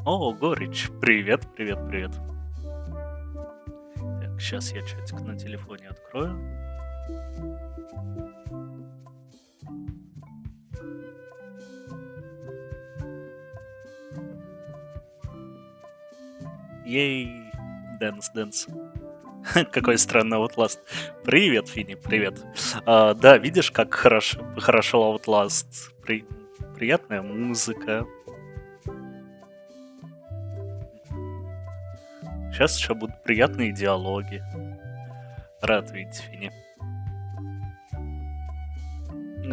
О, Горич, привет, привет, привет. Так, сейчас я чатик на телефоне открою. Ей, дэнс, дэнс. Какой странный Outlast. Привет, Фини, привет. Да, видишь, как хорошо Outlast. Приятная музыка. Сейчас еще будут приятные диалоги. Рад видеть, Фини.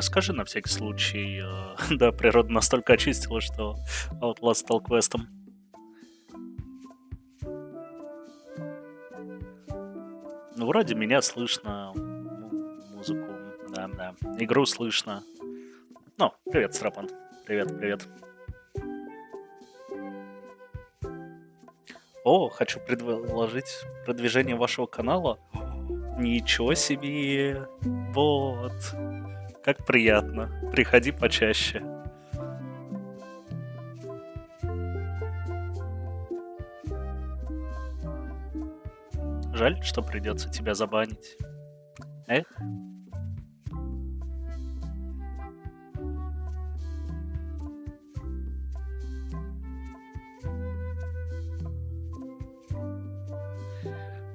Скажи на всякий случай, да, природа настолько очистила, что Outlast стал квестом. Ну, вроде меня слышно, музыку, да. Игру слышно. Ну, привет, Страпан. Привет, привет. О, хочу предложить продвижение вашего канала. Ничего себе! Вот. Как приятно. Приходи почаще. Жаль, что придется тебя забанить. Эх.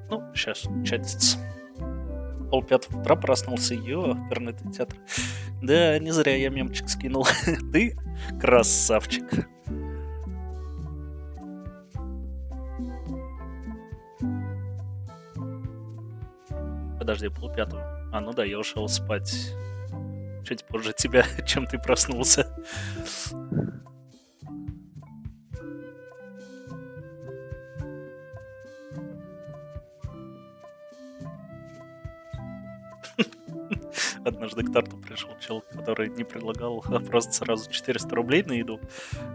Ну, сейчас чатится. 4:30 утра проснулся, ёперный ты театр. Да, не зря я мемчик скинул. Ты красавчик. Подожди, 4:30. Ну да, я ушел спать чуть позже тебя, чем ты проснулся. Однажды к Тарту пришел чел, который не предлагал, просто сразу 400 рублей на еду.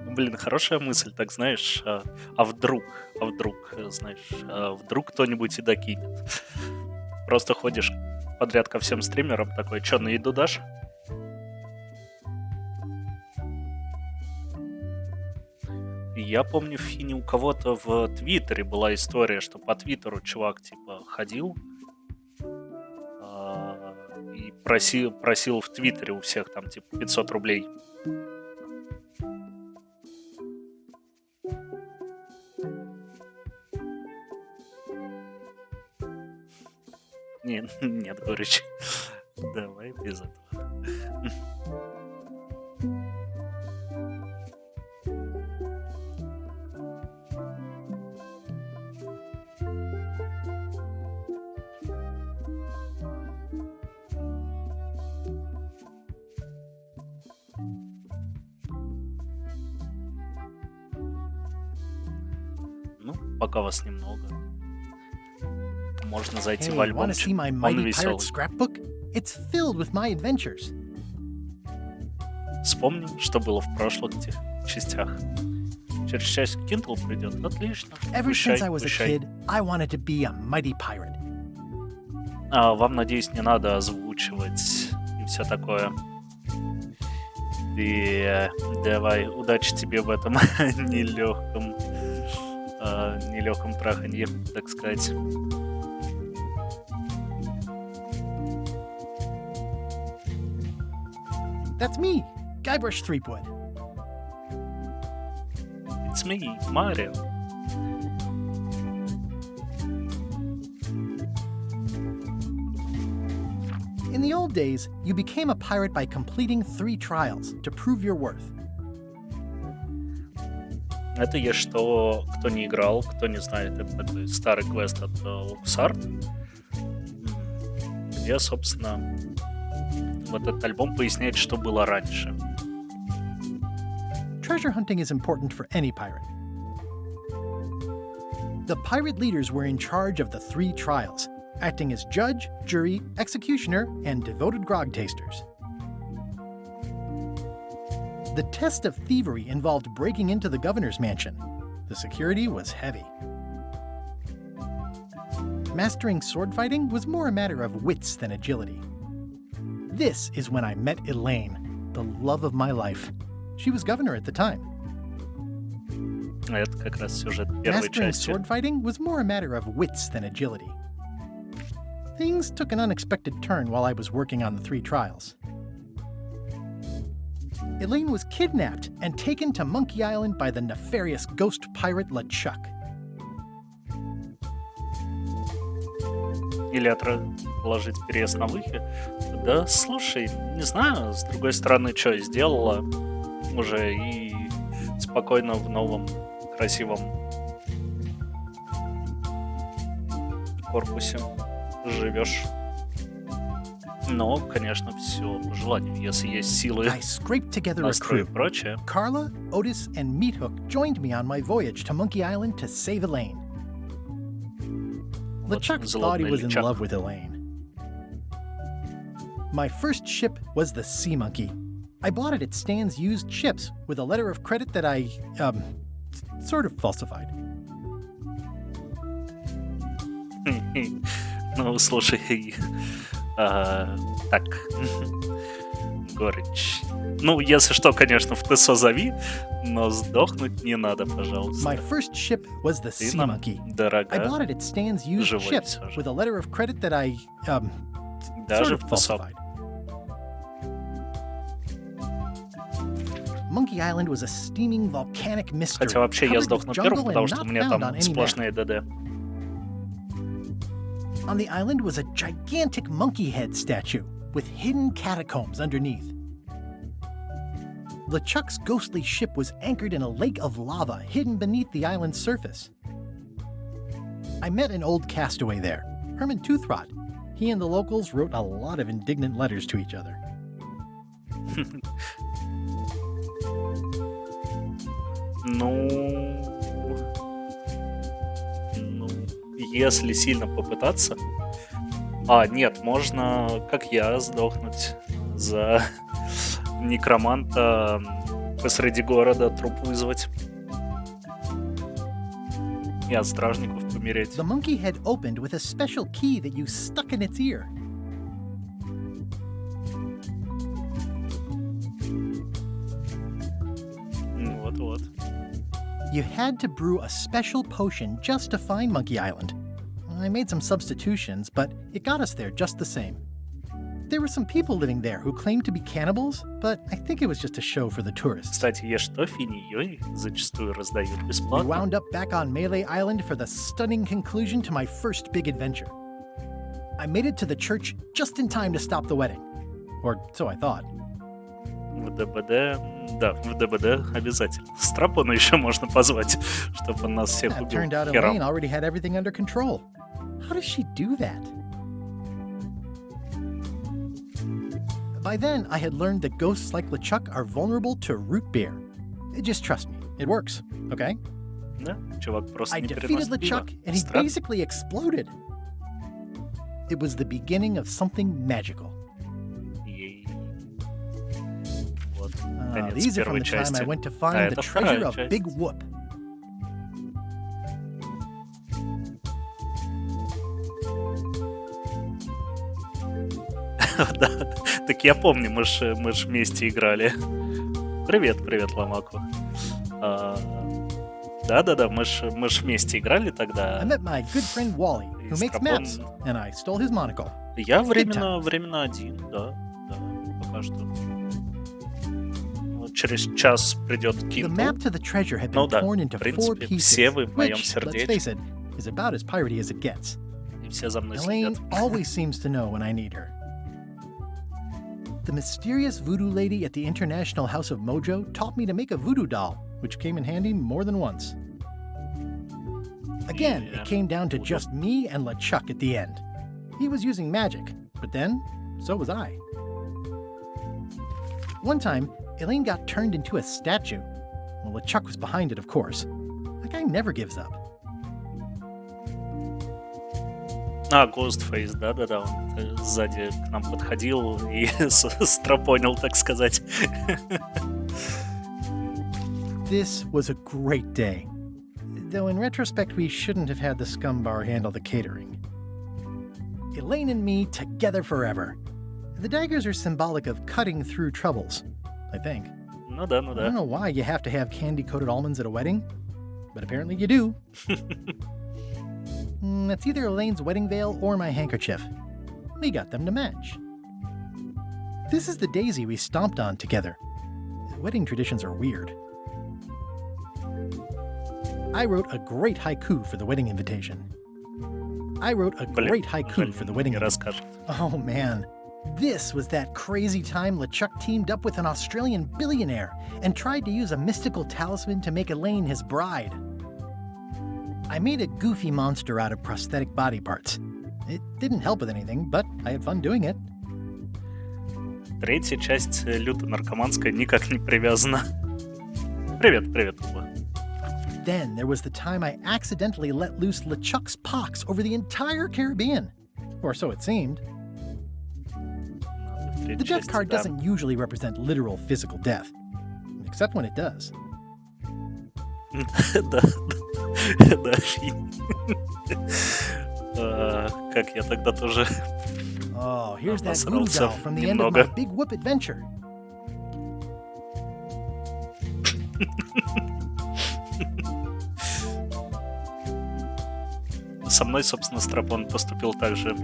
Блин, хорошая мысль, так знаешь, вдруг, вдруг кто-нибудь и докинет. Просто ходишь подряд ко всем стримерам, такой, чё, на еду дашь? Я помню, Фини, у кого-то в Твиттере была история, что по Твиттеру чувак, типа, ходил и просил в Твиттере у всех там, типа, 500 рублей. Нет, Горич, давай без этого. Ну, пока вас немного. Можно зайти в Hey, want to альбомчик. see my Он mighty pirate веселый. scrapbook? It's filled with my adventures. Вспомним, что было в прошлых частях. Через часик Kindle придет. Отлично. Ever Пущай, since I was a пущай. kid, I wanted to be a mighty pirate. Вам, надеюсь, не надо озвучивать и все такое. И давай, удачи тебе в этом нелегком траханье, так сказать. That's me, Guybrush Threepwood. It's me, Mario. In the old days, you became a pirate by completing 3 trials to prove your worth. Это есть что, кто не играл, кто не знает, это такой старый квест от LucasArts, где, собственно, вот этот альбом поясняет, что было раньше. Treasure hunting is important for any pirate. The pirate leaders were in charge of the 3 trials, acting as judge, jury, executioner, and devoted grog tasters. The test of thievery involved breaking into the governor's mansion. The security was heavy. Mastering sword fighting was more a matter of wits than agility. This is when I met Elaine, the love of my life. She was governor at the time. Это как раз сюжет первой Mastering части. sword fighting was more a matter of wits than agility. Things took an unexpected turn while I was working on the 3 trials. Elaine was kidnapped and taken to Monkey Island by the nefarious ghost pirate LeChuck. Или отложить переезд на выхе. Да, слушай, не знаю, с другой стороны, что сделала уже и спокойно в новом красивом корпусе живешь. Но, конечно, все по желанию, если есть силы, I scraped together a настрой и crew. прочее. Carla, Otis, and Meathook joined me on my voyage to Monkey Island to save Elaine. Вот LeChuck thought he злобный was in LeChuck. love with Elaine. My first ship was the Sea Monkey. I bought it at Stan's used ships with a letter of credit that I, sort of falsified. Ну, слушай, так, горечь. Ну, если что, конечно, в ТСО зови, но сдохнуть не надо, пожалуйста. My first ship was the Ты Sea нам Monkey. I дорога, bought it at Stan's used Живой ships всё же. with a letter of credit that I, sort даже of в ТСО. falsified. Monkey Island was a steaming volcanic mystery. Хотя вообще я covered with сдохну jungle первым, and потому что not у меня found там on any map. сплошные ДД. On the island was a gigantic monkey head statue with hidden catacombs underneath. LeChuck's ghostly ship was anchored in a lake of lava hidden beneath the island's surface. I met an old castaway there, Herman Toothrot. He and the locals wrote a lot of indignant letters to each other. Ну, если сильно попытаться... нет, можно, как я, сдохнуть за некроманта посреди города, труп вызвать. И от стражников помереть. The monkey head opened with a special key that you stuck in its ear. Вот-вот. You had to brew a special potion just to find Monkey Island. I made some substitutions, but it got us there just the same. There were some people living there who claimed to be cannibals, but I think it was just a show for the tourists. Кстати, ешь тофи, ее зачастую раздают We бесплатно. wound up back on Melee Island for the stunning conclusion to my first big adventure. I made it to the church just in time to stop the wedding. Or so I thought. В ДБД, да, в ДБД обязательно. Страпона еще можно позвать, чтобы он нас всех It убил turned out хером. Elaine already had everything under control. How does she do that? By then, I had learned that ghosts like LeChuck are vulnerable to root beer. Just trust me, it works, okay? Да, чувак просто I не defeated переносит пиво. LeChuck, and he Странно. basically exploded. It was the beginning of something magical. Ей. Вот, конец These are from первой the time I части. went to А find the это вторая treasure of часть. Big Whoop. Да, так я помню, мы ж вместе играли. Привет, Ломаку. Да-да-да, мы ж вместе играли I тогда. met my good friend Wally, who makes Strapon. maps, and I stole his monocle. Я times. временно один, да, пока что. Вот через час придет The Кинтл. map to the treasure had Ну been да, torn в into 4 принципе, pieces, все вы в моем which, let's face сердечке, it, is about as piratey as it gets. и все за мной Elaine следят. always seems to know when I need her. The mysterious voodoo lady at the International House of Mojo taught me to make a voodoo doll, which came in handy more than once. Again, Yeah, it came down to voodoo. just me and LeChuck at the end. He was using magic, but then, so was I. One time, Elaine got turned into a statue. Well, LeChuck was behind it, of course. That guy never gives up. Ghostface, да-да-да, он сзади к нам подходил и стропонил, так сказать. This was a great day. Though in retrospect, we shouldn't have had the scum bar handle the catering. Elaine and me together forever. The daggers are symbolic of cutting through troubles, I think. Ну да. I don't know why you have to have candy-coated almonds at a wedding. but apparently you do. It's either Elaine's wedding veil or my handkerchief. We got them to match. This is the daisy we stomped on together. Wedding traditions are weird. I wrote a great haiku for the wedding invitation. Oh man, this was that crazy time LeChuck teamed up with an Australian billionaire and tried to use a mystical talisman to make Elaine his bride. I made a goofy monster out of prosthetic body parts. It didn't help with anything, but I had fun doing it. Третья часть люто наркоманская никак не привязана. Привет, Уба. Then there was the time I accidentally let loose LeChuck's pox over the entire Caribbean. Or so it seemed. The death card doesn't usually represent literal physical death. Except when it does. Да. Как я тогда тоже... Oh, here's that voodoo doll from the end of my Big Whoop adventure. Со мной, собственно, Страпон поступил так же.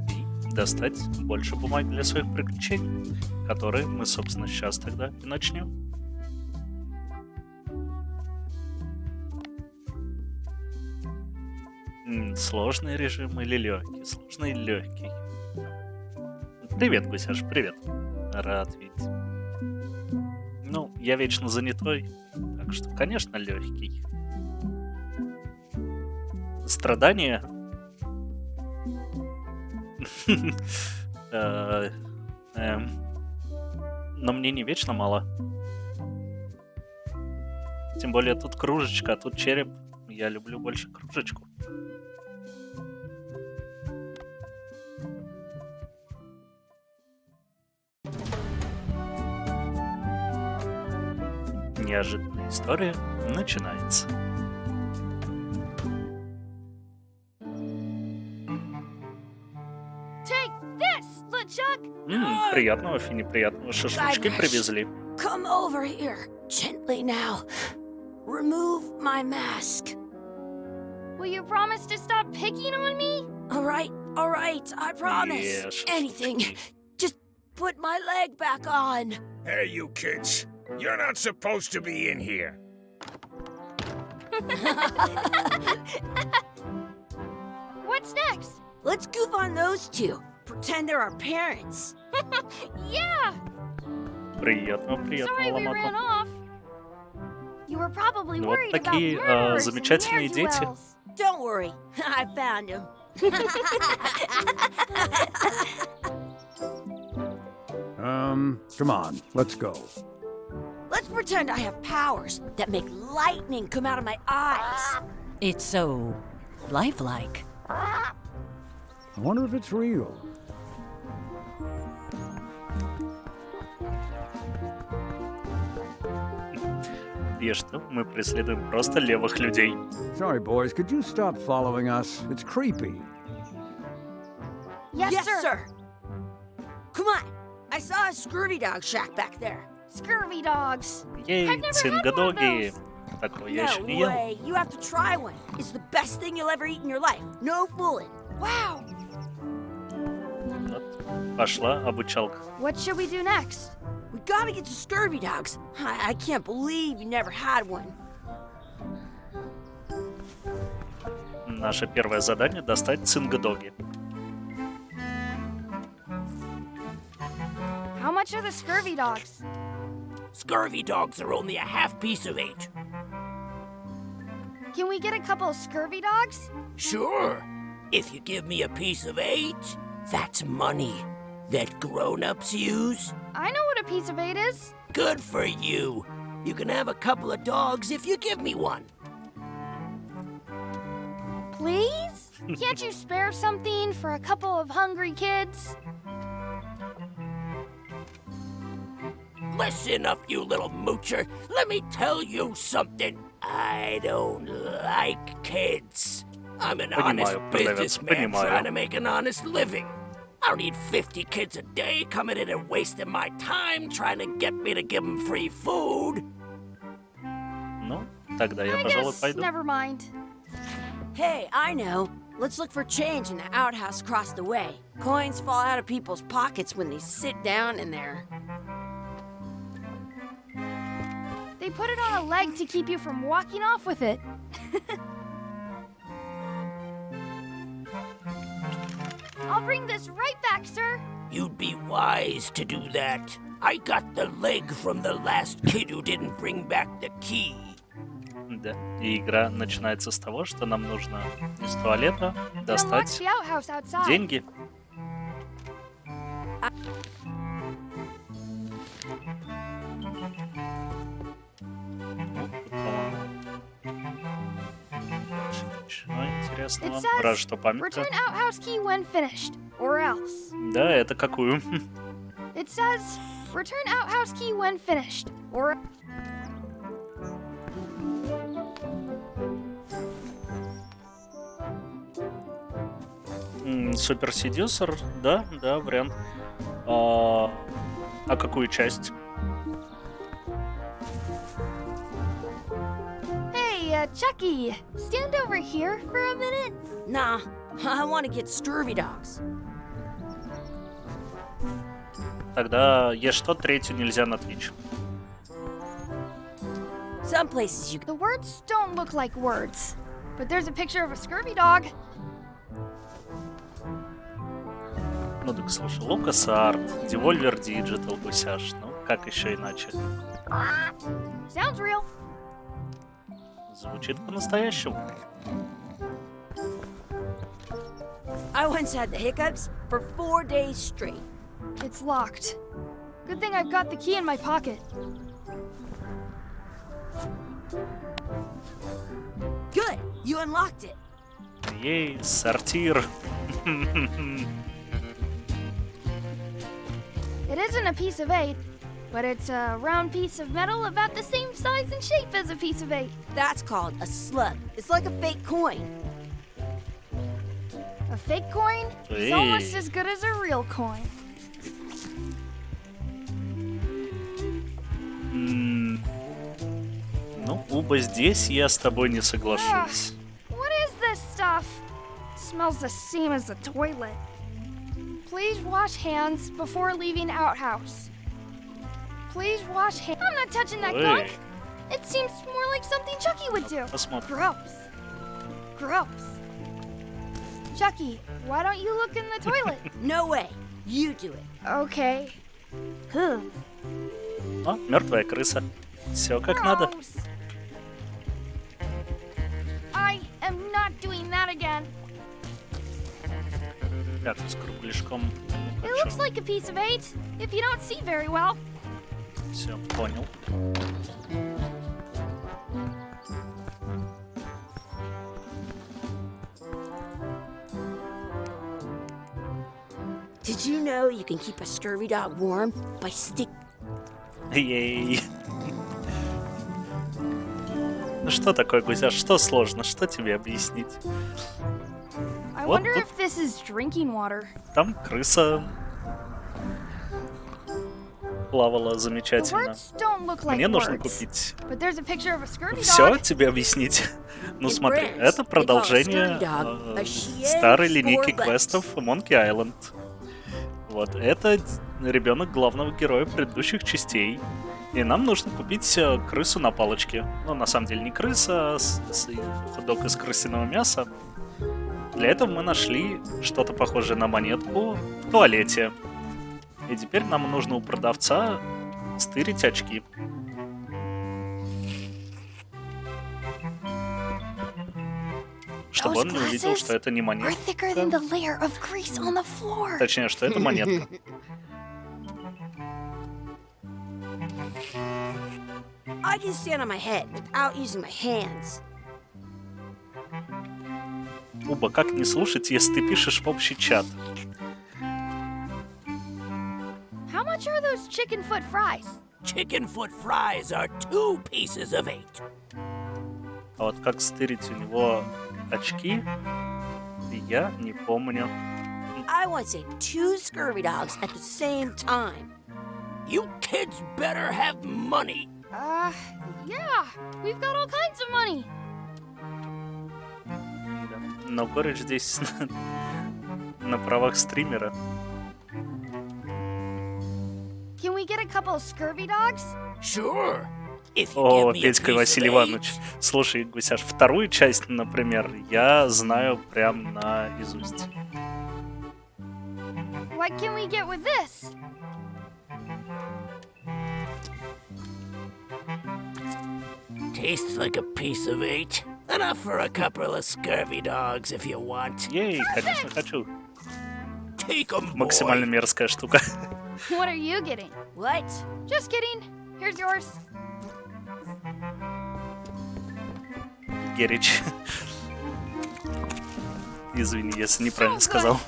И достать больше бумаги для своих приключений, которые мы, собственно, сейчас тогда и начнем. Сложный режим или легкий? Сложный или легкий? Привет, Гусяш, привет. Рад видеть. Ну, я вечно занятой, так что, конечно, легкий. Страдания? Но мне не вечно мало. Тем более тут кружечка, а тут череп. Я люблю больше кружечку. Неожиданная история начинается. Приятного, Фини, приятного. Шашлычки привезли. Come over here, gently now. Remove my mask. Will you promise to stop picking on me? All right, I promise. Yes. Anything. Just put my leg back on. Hey, you kids. You're not supposed to be in here. What's next? Let's goof on those two. Pretend they're our parents. Yeah! Приятного, Sorry we ran Ломако. off. You were probably Вот worried about такие murderers and замечательные дети. ne'er-do-wells. Don't worry, I found him. Come on, let's go. Let's pretend I have powers that make lightning come out of my eyes. It's so lifelike. I wonder if it's real. И что? Мы преследуем просто левых людей. Sorry, boys, could you stop following us? It's creepy. Yes, sir. Come on, I saw a scurvy dog shack back there. Scurvy dogs. Ей, I've never had one of цингадоги. those. Такого я еще No не ел. way, you have to try one. It's the best thing you'll ever eat in your life. No fooling. Wow. Вот. Пошла обучалка. What should we do next? We gotta get to scurvy dogs. I can't believe you never had one. Наше первое задание — достать цингадоги. How much are the scurvy dogs? Scurvy dogs are only a half piece of eight. Can we get a couple of scurvy dogs? Sure. If you give me a piece of eight, that's money that grown-ups use. I know what a piece of 8 is. Good for you. You can have a couple of dogs if you give me one. Please? Can't you spare something for a couple of hungry kids? Listen up, you little moocher. Let me tell you something. I don't like kids. I'm an honest Понимаю, продавец, businessman понимаю. trying to make an honest living. I don't need 50 kids a day coming in and wasting my time trying to get me to give them free food. Тогда я, I пожалуй, guess пойду. never mind. Hey, I know. Let's look for change in the outhouse across the way. Coins fall out of people's pockets when they sit down in there. They put it on a leg to keep you from walking off with it. I'll bring this right back, sir. You'd be wise to do that. I got the leg from the last kid who didn't bring back the key. Да. И игра начинается с того, что нам нужно из туалета It unlocks достать the outhouse outside. деньги. Ну, тут, по-моему, больше ничего интересного. It says, Разве что памятка. Return outhouse key when finished, or else. Да, это какую? It says, return outhouse key when finished, or... Супер Седюсер, да, вариант. А какую часть? Hey, Chucky, stand over here for a minute. Nah, I want to get scurvy dogs. Тогда есть что, третью нельзя на Twitch. Some places you The words don't look like words, but there's a picture of a scurvy dog. Ну так слушай, Лукас Арт, Devolver Digital, Гусяш, ну как еще иначе? Sounds real. Звучит по-настоящему. I once had the hiccups for 4 days straight. It's locked. Good thing I've got the key in my pocket. Good, you unlocked it. Ей, сортир. It isn't a piece of 8, but it's a round piece of metal about the same size and shape as a piece of 8. That's called a slug. It's like a fake coin. A fake coin is almost as good as a real coin. Ну, Уба, здесь я с тобой не соглашусь. What is this stuff? Smells the same as the toilet. Please wash hands before leaving outhouse. Please wash hands. I'm not touching that Эй. gunk. It seems more like something Chucky would do. Посмотрим. Gross. Gross. Chucky, why don't you look in the toilet? No way. You do it. Okay. Huh. О, мертвая крыса. Все как надо. Gross. I am not doing that again. Так, с кругляшком. It looks like a piece of 8 if you don't see very well. Все, понял. Did you know you can keep a scurvy dog warm by stick? Ей. Ну что такое, Гузя? Что сложно? Что тебе объяснить? I What wonder the- if this is drinking water. Там крыса плавала The замечательно. words don't look like Мне нужно words, купить. but there's a picture of a scurvy Все dog. тебе объяснить. Ну In смотри, France, это they call a продолжение scurvy dog a Chien старой линейки Score квестов Monkey Island. Вот, это ребенок главного героя предыдущих частей. И нам нужно купить крысу на палочке. Ну, на самом деле не крыса, а хот-дог из крысиного мяса. Для этого мы нашли что-то похожее на монетку в туалете. И теперь нам нужно у продавца стырить очки. Чтобы Those он не увидел, что это не Are монетка. thicker than the layer of grease on the floor. Точнее, что это монетка. I can stand on my head without using my hands. Уба, как не слушать, если ты пишешь в общий чат? How much are those chicken foot fries? Chicken foot fries are 2 pieces of 8. А вот как стырить у него очки, я не помню. I once ate 2 scurvy dogs at the same time. You kids better have money. Yeah, we've got all kinds of money. Да. Но горечь здесь на правах стримера. Can we get a couple of scurvy dogs? Sure. If you О, give me a Петька и piece of Василий Иванович. eight. Слушай, Гусяш, вторую часть, например, я знаю прям наизусть. What can we get with this? Tastes like a piece of eight. Enough for a couple of scurvy dogs if you want. Ей, конечно, хочу. Take 'em, Максимально boy. мерзкая штука. What are you getting? What? Just kidding. Here's yours. Герич. Извини, если неправильно сказал.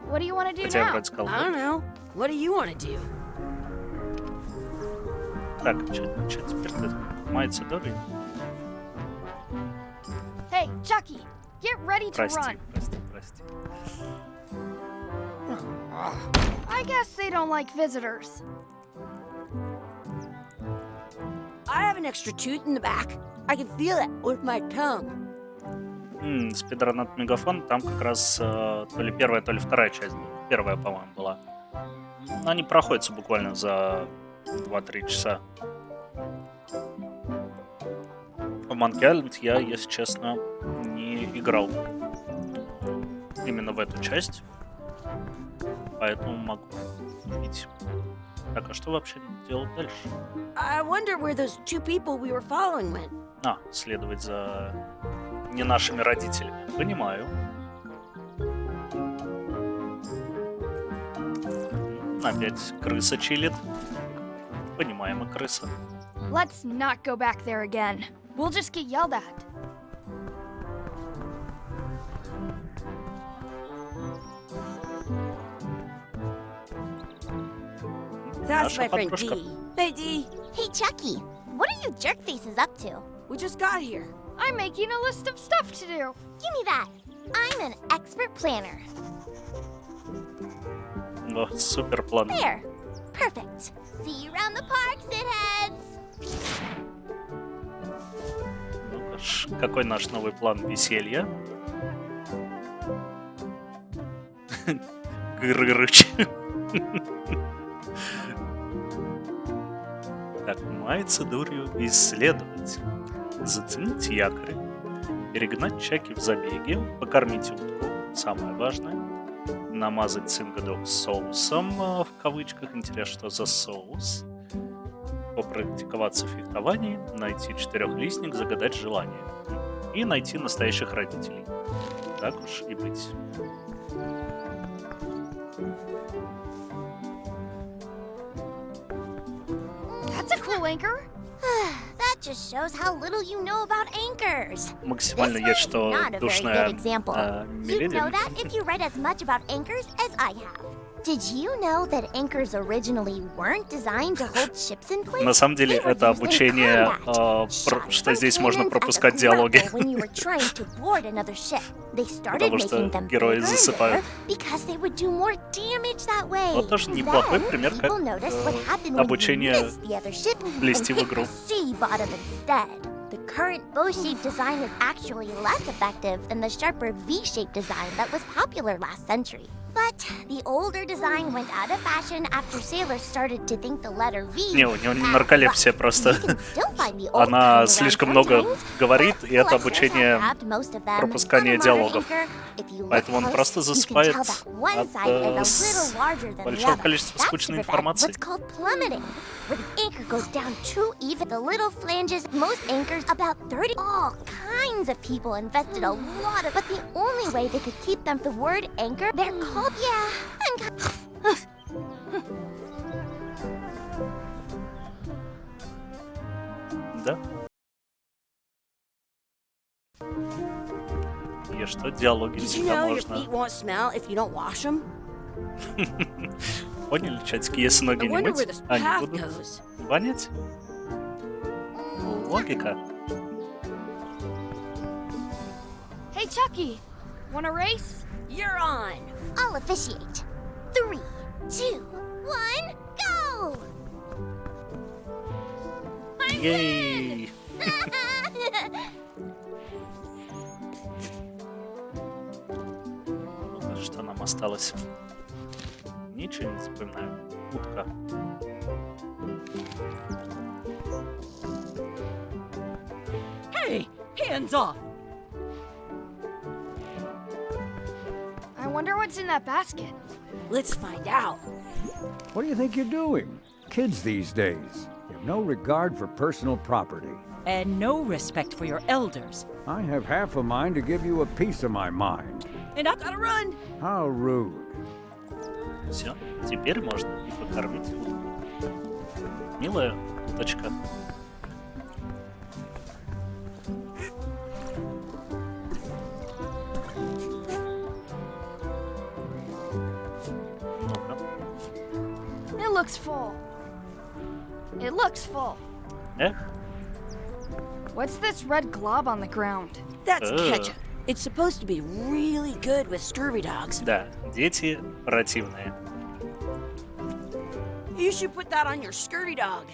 What do you want to do Хотя я now? вроде сказал. I don't know. What do you want to do? Так, что теперь-то? Мается Дори? Hey, Chucky, get ready to Прости, run. прости. I guess they don't like visitors. I have an extra tooth in the back. I can feel it with my tongue. Спидран от Мегафон, там как раз то ли первая, то ли вторая часть. Первая, по-моему, была. Они проходятся буквально за 2-3 часа. В Monkey Island я, если честно, не играл именно в эту часть. Поэтому могу видеть. Так, а что вообще делать дальше? I wonder where those two people we were following went. Следовать за не нашими родителями. Понимаю. Опять крыса чилит. Понимаемо, крыса. Let's not go back there again. We'll just get yelled at. That's Наша my friend подружка. Dee. Hey, Dee. Hey, Chucky, what are you jerk faces up to? We just got here. I'm making a list of stuff to do. Give me that. I'm an expert planner. О, супер план. There. Perfect. See you around the park, shitheads. Ну-ка ж, какой наш новый план веселья? Грырыч. Так, мается дурью исследовать. Заценить якорь. Перегнать чаки в забеге. Покормить утку. Самое важное. Намазать цингадог соусом, в кавычках. Интересно, что за соус. Попрактиковаться в фехтовании. Найти четырехлистник, загадать желание. И найти настоящих родителей. Так уж и быть. That's a cool anchor. That just shows how little you know about anchors. Максимально This есть, was что not a very душная good example. You'd know Миледи. that if you read as much about anchors as I have. Did you know that anchors originally weren't designed to hold ships in place? На самом деле, They were это used in обучение, combat, shot что from здесь можно cannons as a пропускать диалоги. grapple when you were trying to board another ship. They started Потому что making them герои bigger and засыпают. bigger because they would do more damage that way. Вот тоже неплохой Then пример, people как noticed what happened when you обучение missed the other ship лезти and в hit игру. the sea bottom instead. The current bow-shaped design is actually less effective than the sharper V-shaped design that was popular last century. But the older design went out of fashion after sailors started to think the letter V. Не, у него не had нарколепсия, luck. просто You can still find the old она kind слишком around много sometimes, говорит, и это collectors обучение have grabbed most of them. пропускания On a modern диалогов. anchor, if you look Поэтому он close, просто you can засыпает tell that one от side is a little larger than the большого other. количества That's скучной to prevent информации. what's called plummeting. When the anchor goes down too even, the little flanges, most anchors, about 30, all kinds of people invested a lot of, but the only way they could keep them the word anchor, they're called, Да. И что, диалоги Did you всегда know your можно. feet won't smell if you don't wash them? Поняли, чатики, если ноги I не wonder мыть, where this они path будут goes. вонять. Логика. Hey, Chucky, want a race? You're on. I'll officiate. 3, 2, 1, go! Ей! Ну, что нам осталось? Ничего не запоминаю. Утка. Hey, hands off! I wonder what's in that basket. Let's find out. What do you think you're doing? Kids these days have no regard for personal property. And no respect for your elders. I have half a mind to give you a piece of my mind. And I gotta run! How rude. Все, теперь можно и покормить утку. Милая уточка. Ну-ка. It looks full. It looks full. Эх, What's this red glob on the ground? That's Ugh. ketchup. It's supposed to be really good with scurvy dogs. да, дети противные. You should put that on your scurvy dog.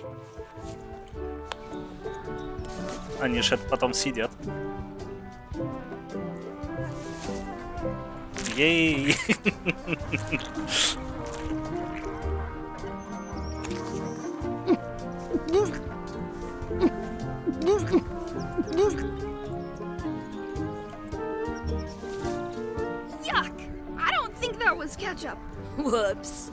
Они же это потом сидят. Ей! Yuck! I don't think that was ketchup. Whoops.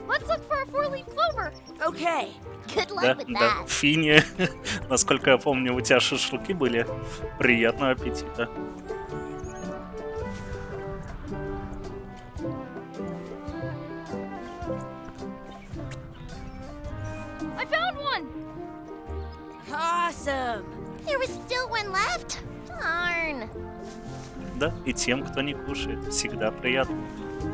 Let's look for a four-leaf clover. Okay. Good luck Да, with да, that. Фине, насколько я помню, у тебя шашлыки были. Приятного аппетита. I found one. Awesome. There was still one left. Darn. Да, и тем, кто не кушает, всегда приятно.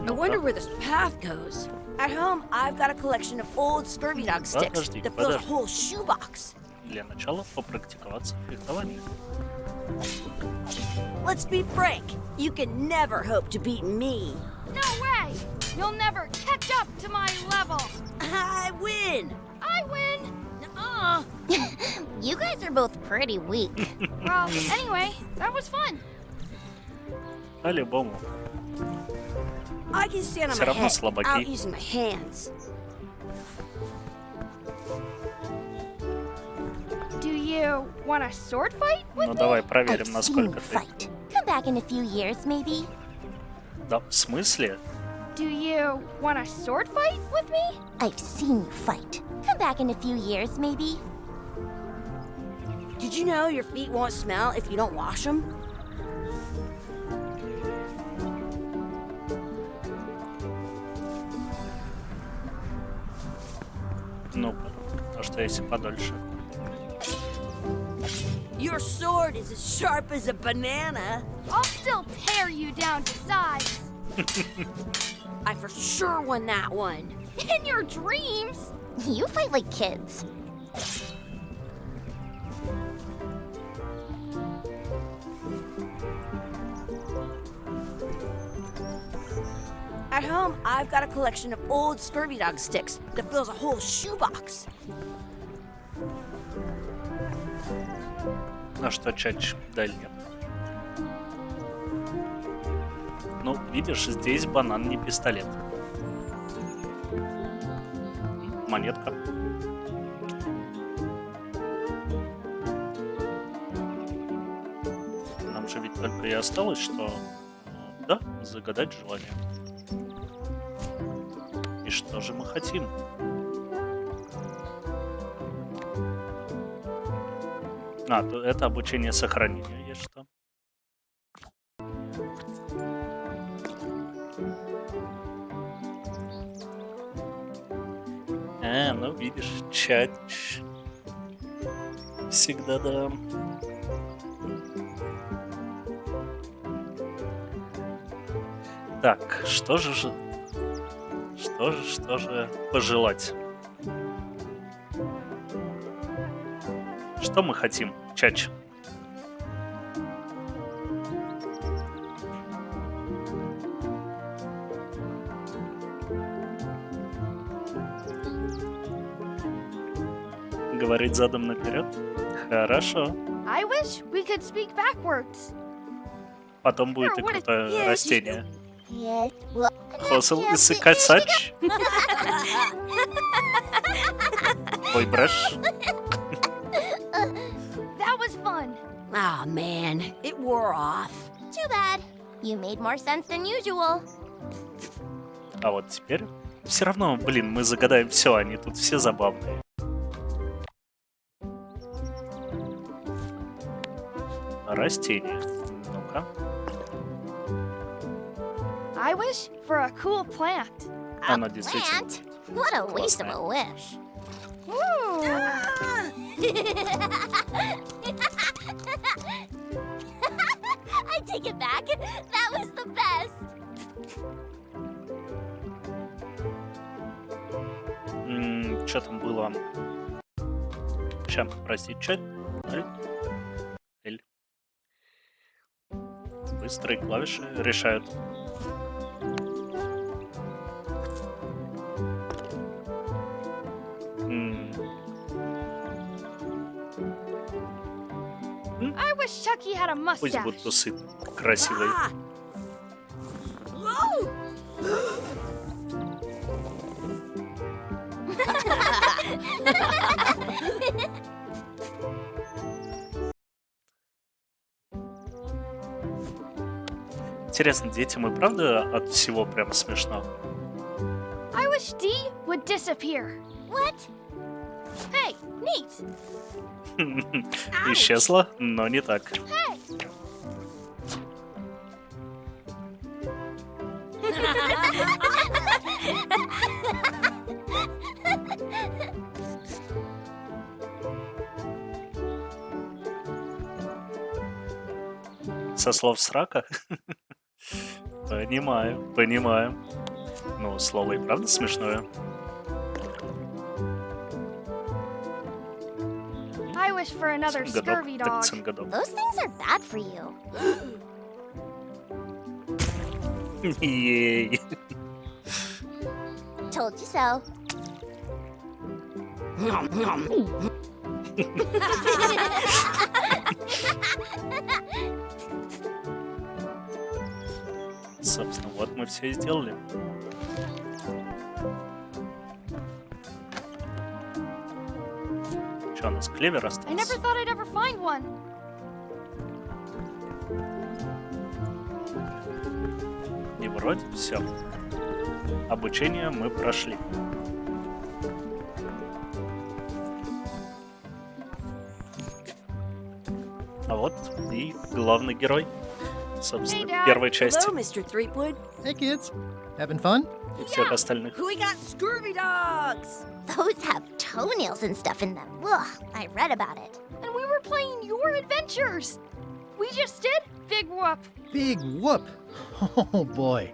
I wonder where this path goes. At home, I've got a collection of old scurvy dog sticks Подожди, that fills a подожди. whole shoebox. Для начала попрактиковаться в фехтовании. Let's be frank. You can never hope to beat me. No way. You'll never catch up to my level. I win. I win. Nuh-uh. You guys are both pretty weak. Well, anyway, that was fun. По-любому. I can stand on Всё my равно head слабаки. out using my hands. Do you want a sword fight with Ну me? давай I've проверим, seen насколько you ты. fight. Come back in a few years, maybe. Да, в смысле? Do you want a sword fight with me? I've seen you fight. Come back in a few years, maybe. Did you know your feet won't smell if you don't wash them? Ну-ка, а что если подольше? Your sword is as sharp as a banana. I'll still pare you down to size. I for sure won that one. In your dreams. You fight like kids. At home, I've got a collection of old scurvy dog sticks that fills a whole shoebox. А что чаще? Да или нет? Ну, видишь, здесь банан не пистолет. Монетка. Нам же ведь только и осталось, что... Да, загадать желание. И что же мы хотим? А, то это обучение сохранению, есть что? Ну видишь, чач. Всегда да. Так, что же что же пожелать? Что мы хотим, Чач? Говорить задом наперед? Хорошо. I wish we could speak backwards. Потом будет и What a- крутое yes, растение. Yes. Well, Хосл и сыкачач. Ой, брешь. That was fun. Oh man, it wore off. too bad. You made more sense than usual. А вот теперь все равно, блин, мы загадаем все, они тут все забавные. Растение. Ну-ка. I wish for a cool plant. Оно действительно. Plant? What a waste of Классное. a wish. Ooh. I take it back. That was the best. Что там было? Сейчас, простите, что? Эль. Быстрые клавиши решают. I wish Chucky had a Пусть mustache. будут усы красивые. Ah! Whoa! Интересно, детям и правда от всего прям смешно? I wish D would disappear. What? Hey, neat. Исчезла, но не так. Hey. Со слов срака? Понимаю, понимаю. Ну, слово и правда смешное. I wish for another scurvy dog. Цингадок. Those things are bad for you. Ей. Told you so. Собственно, вот мы все и сделали. Что, у нас клевер I остался? never thought I'd ever find one. И вроде все. Обучение мы прошли. А вот и главный герой, собственно, Hey, Dad. первой части Hello, Mr. Threepwood. Hey, kids. Having fun? и всех остальных. We got scurvy dogs. Those have toenails and stuff in them. Ugh, I read about it. And we were playing your adventures. We just did Big Whoop. Big whoop. Oh boy,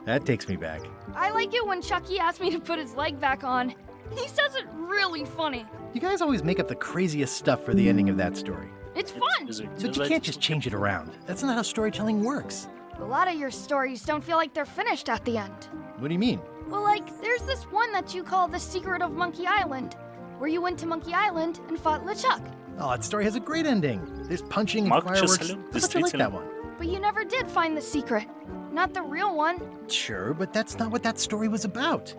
that takes me back. I like it when Chucky asked me to put his leg back on. He says it really funny. You guys always make up the craziest stuff for the ending of that story. It's fun. Извините But за you can't это. just change it around. That's not how storytelling works. A lot of your stories don't feel like they're finished at the end. What do you mean? Well, like, there's this one that you call The Secret of Monkey Island, where you went to Monkey Island and fought LeChuck. Oh, that story has a great ending. There's punching and Маг fireworks. Чесалю, I thought you liked that действительно. one. But you never did find the secret. Not the real one. Sure, but that's not what that story was about.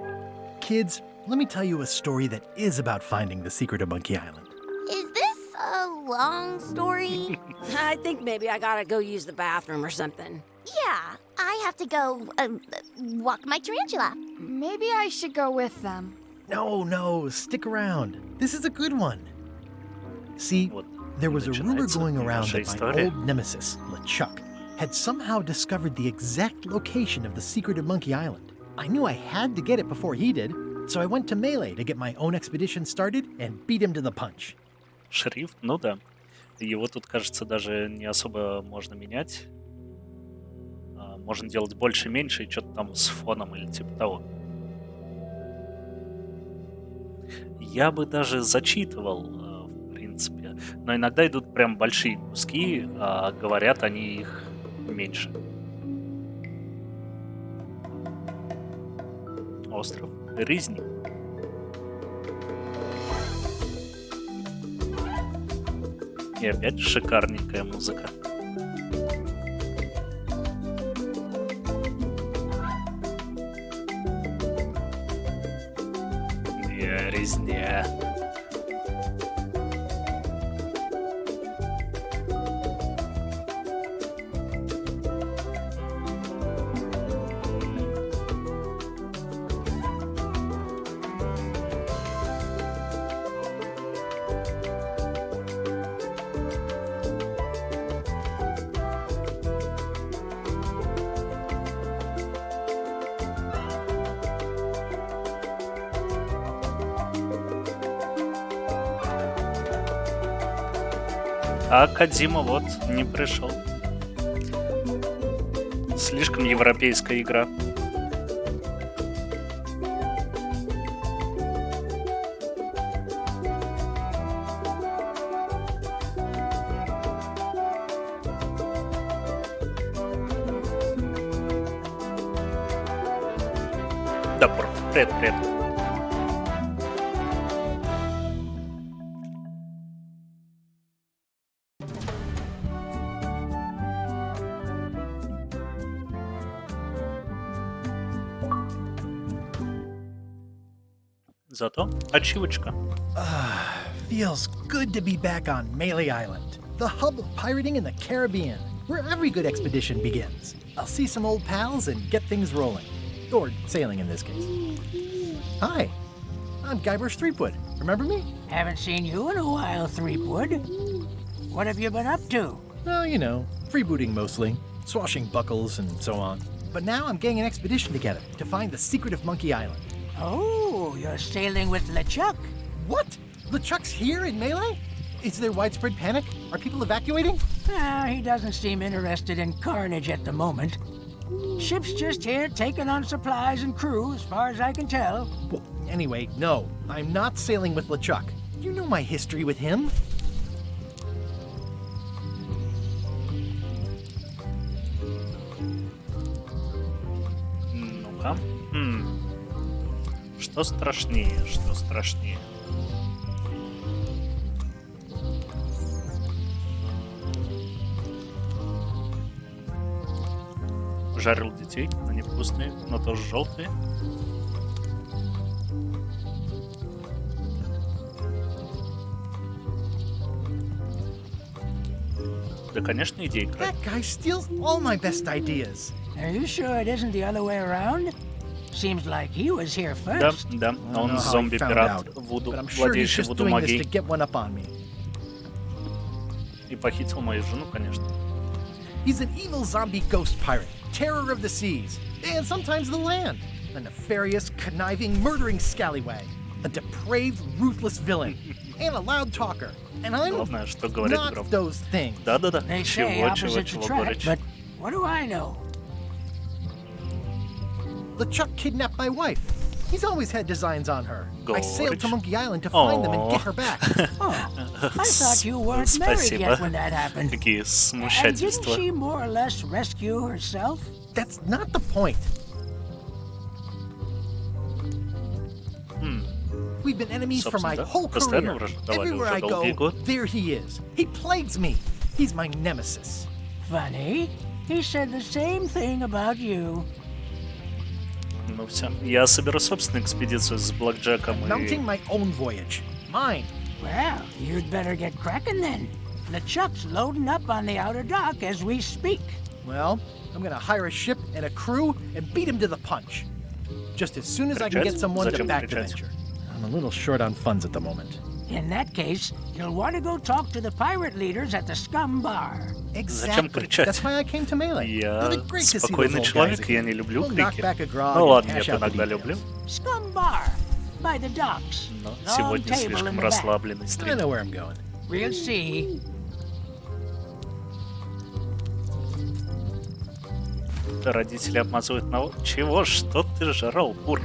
Kids, let me tell you a story that is about finding the secret of Monkey Island. Is this a long story? I think maybe I gotta go use the bathroom or something. Yeah, I have to go walk my tarantula. Maybe I should go with them. No, stick around. This is a good one. See, Вот there was a rumor начинается going around наша that my история. old nemesis, LeChuck, had somehow discovered the exact location of the secret of Monkey Island. I knew I had to get it before he did, so I went to Melee to get my own expedition started and beat him to the punch. Шрифт, ну да. Его тут, кажется, даже не особо можно менять. Можно делать больше-меньше и что-то там с фоном или типа того. Я бы даже зачитывал, в принципе. Но иногда идут прям большие куски, а говорят они их меньше. Остров резни. И опять шикарненькая музыка. Резня. А Кодзима вот не пришел. Слишком европейская игра. Да, привет, привет. Зато ачивочка. Feels good to be back on Melee Island, the hub of pirating in the Caribbean, where every good expedition begins. I'll see some old pals and get things rolling. Or sailing in this case. Hi, I'm Guybrush Threepwood. Remember me? Haven't seen you in a while, Threepwood. What have you been up to? Oh, you know, freebooting mostly, swashing buckles and so on. But now I'm getting an expedition together to find the secret of Monkey Island. Oh, you're sailing with LeChuck. What? LeChuck's here in Melee? Is there widespread panic? Are people evacuating? He doesn't seem interested in carnage at the moment. Ship's just here taking on supplies and crew, as far as I can tell. Well, anyway, no, I'm not sailing with LeChuck. You know my history with him. Ну-ка. Что страшнее, что страшнее? Жарил детей, они вкусные, но тоже желтые. Да, конечно, идея играть. That guy steals all my best ideas. Are you sure it isn't the other way around? Seems like he was here Да, first. да, I don't он know how he found зомби-пират, out, вуду, but I'm sure he's владеющий just вуду doing this to магией. get one up on me. И похитил мою жену, конечно. He's an evil zombie ghost pirate, terror of the seas, and sometimes the land. A nefarious, conniving, murdering scallywag. A depraved, ruthless villain. And a loud talker. And I'm Главное, что говорит not Гром. those things. Да-да-да. They Чего, say чего, opposites чего, attract, горечь. but what do I know? LeChuck kidnapped my wife. He's always had designs on her. I sailed to Gorge. Monkey Island to find them and get Aw. her back. Oh, I thought you weren't married Спасибо. yet when that happened. Какие And didn't смущательства. she more or less rescue herself? That's not the point. We've been enemies for my Собственно, да. whole Постоянно career. враждовали Everywhere уже I долгие go, годы. there he is. He plagues me. He's my nemesis. Funny. He said the same thing about you. Ну все. Я соберу собственную экспедицию с Блэкджеком Mounting и... my own voyage. Mine. Well, you'd better get cracking then. LeChuck's loading up on the outer dock as we speak. Well, I'm gonna hire a ship and a crew and beat him to the punch. Just as soon as I can get Встречать? someone to Зачем back the встречать? venture. I'm a little short on funds at the moment. In that case, you'll want to go talk to the pirate leaders at the Scum Bar. Exactly. кричать? That's why I came to Melee. Я It'll be great to see those спокойный old человек, guys я again. не люблю We'll knock крики. back a grog Ну and ладно, hash я out the иногда details. люблю, Scum Bar, by the docks. но Long сегодня table in слишком the back. расслабленный I стрим. know where I'm going. We'll see. Родители обмазывают на... Чего? Что ты жрал, Бур?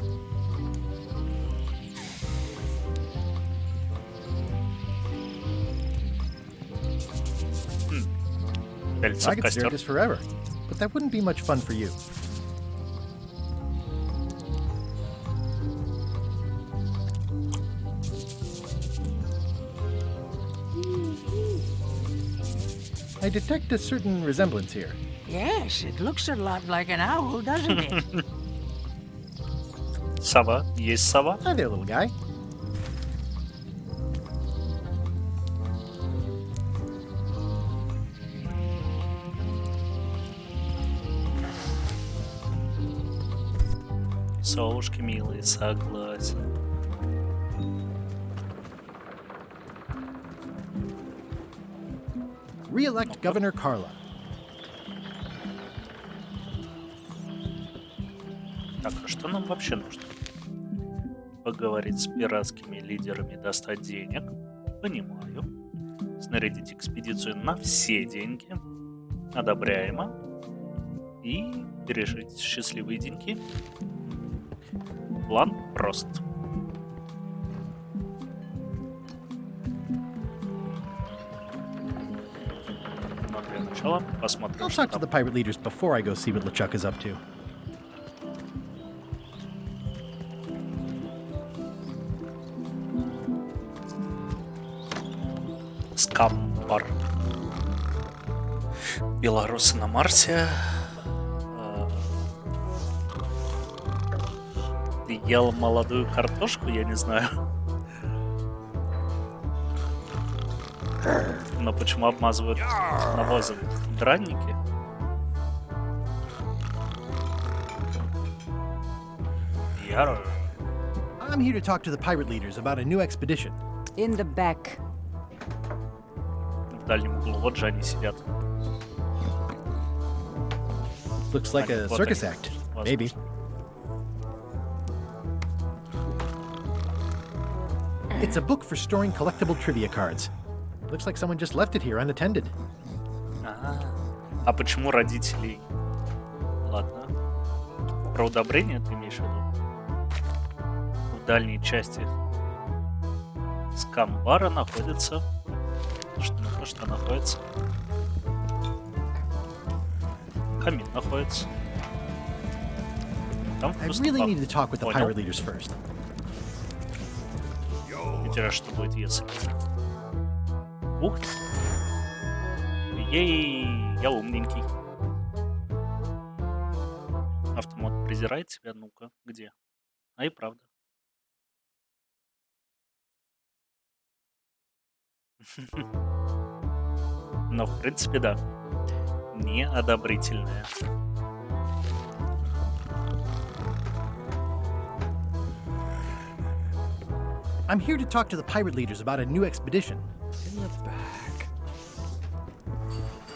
Пялиться I в could stare костер. at this forever, but that wouldn't be much fun for you. I detect a certain resemblance here. Yes, it looks a lot like an owl, doesn't it? Сова. Есть сова. Hi there, little guy. Совушки милые, согласен. Re-elect Governor Carla. Так, а что нам вообще нужно? Поговорить с пиратскими лидерами, достать денег. Понимаю. Снарядить экспедицию на все деньги. Одобряемо. И пережить счастливые деньки. План прост. Но для начала посмотрим, I'll что talk to там. the pirate leaders before I go see what LeChuck is up to. Скамбар. Белорусы на Марсе. Ты ел молодую картошку, я не знаю. Но почему обмазывают навозом? Дранники? Яро. I'm here to talk to the pirate leaders about a new expedition. In the back. В дальнем углу. Вот же они сидят. Looks like a Вот circus они. act. Возможно. Maybe. It's a book for storing collectible trivia cards. Looks like someone just left it here unattended. А почему родителей? Ладно. Про удобрение ты имеешь в виду? В дальней части скамбара находится... Что находится? Камин находится. Там I вкусно really need пахнет. to talk with the Понял. pirate leaders first. Интересно, что будет, если... Ух ты! Ей, я умненький. Автомат презирает тебя, ну-ка, где? А и правда. Но, в принципе, да. Неодобрительное. I'm here to talk to the pirate leaders about a new expedition.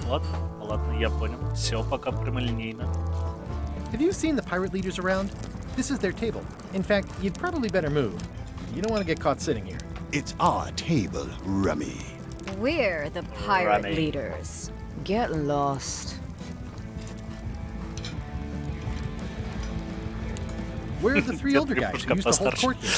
Ладно, я понял. Все пока прямолинейно. Have you seen the pirate leaders around? This is their table. In fact, you'd probably better move. You don't want to get caught sitting here. It's our table, Rummy. We're the pirate Rummy. leaders. Get lost. Where are the three older guys who used to hold court here?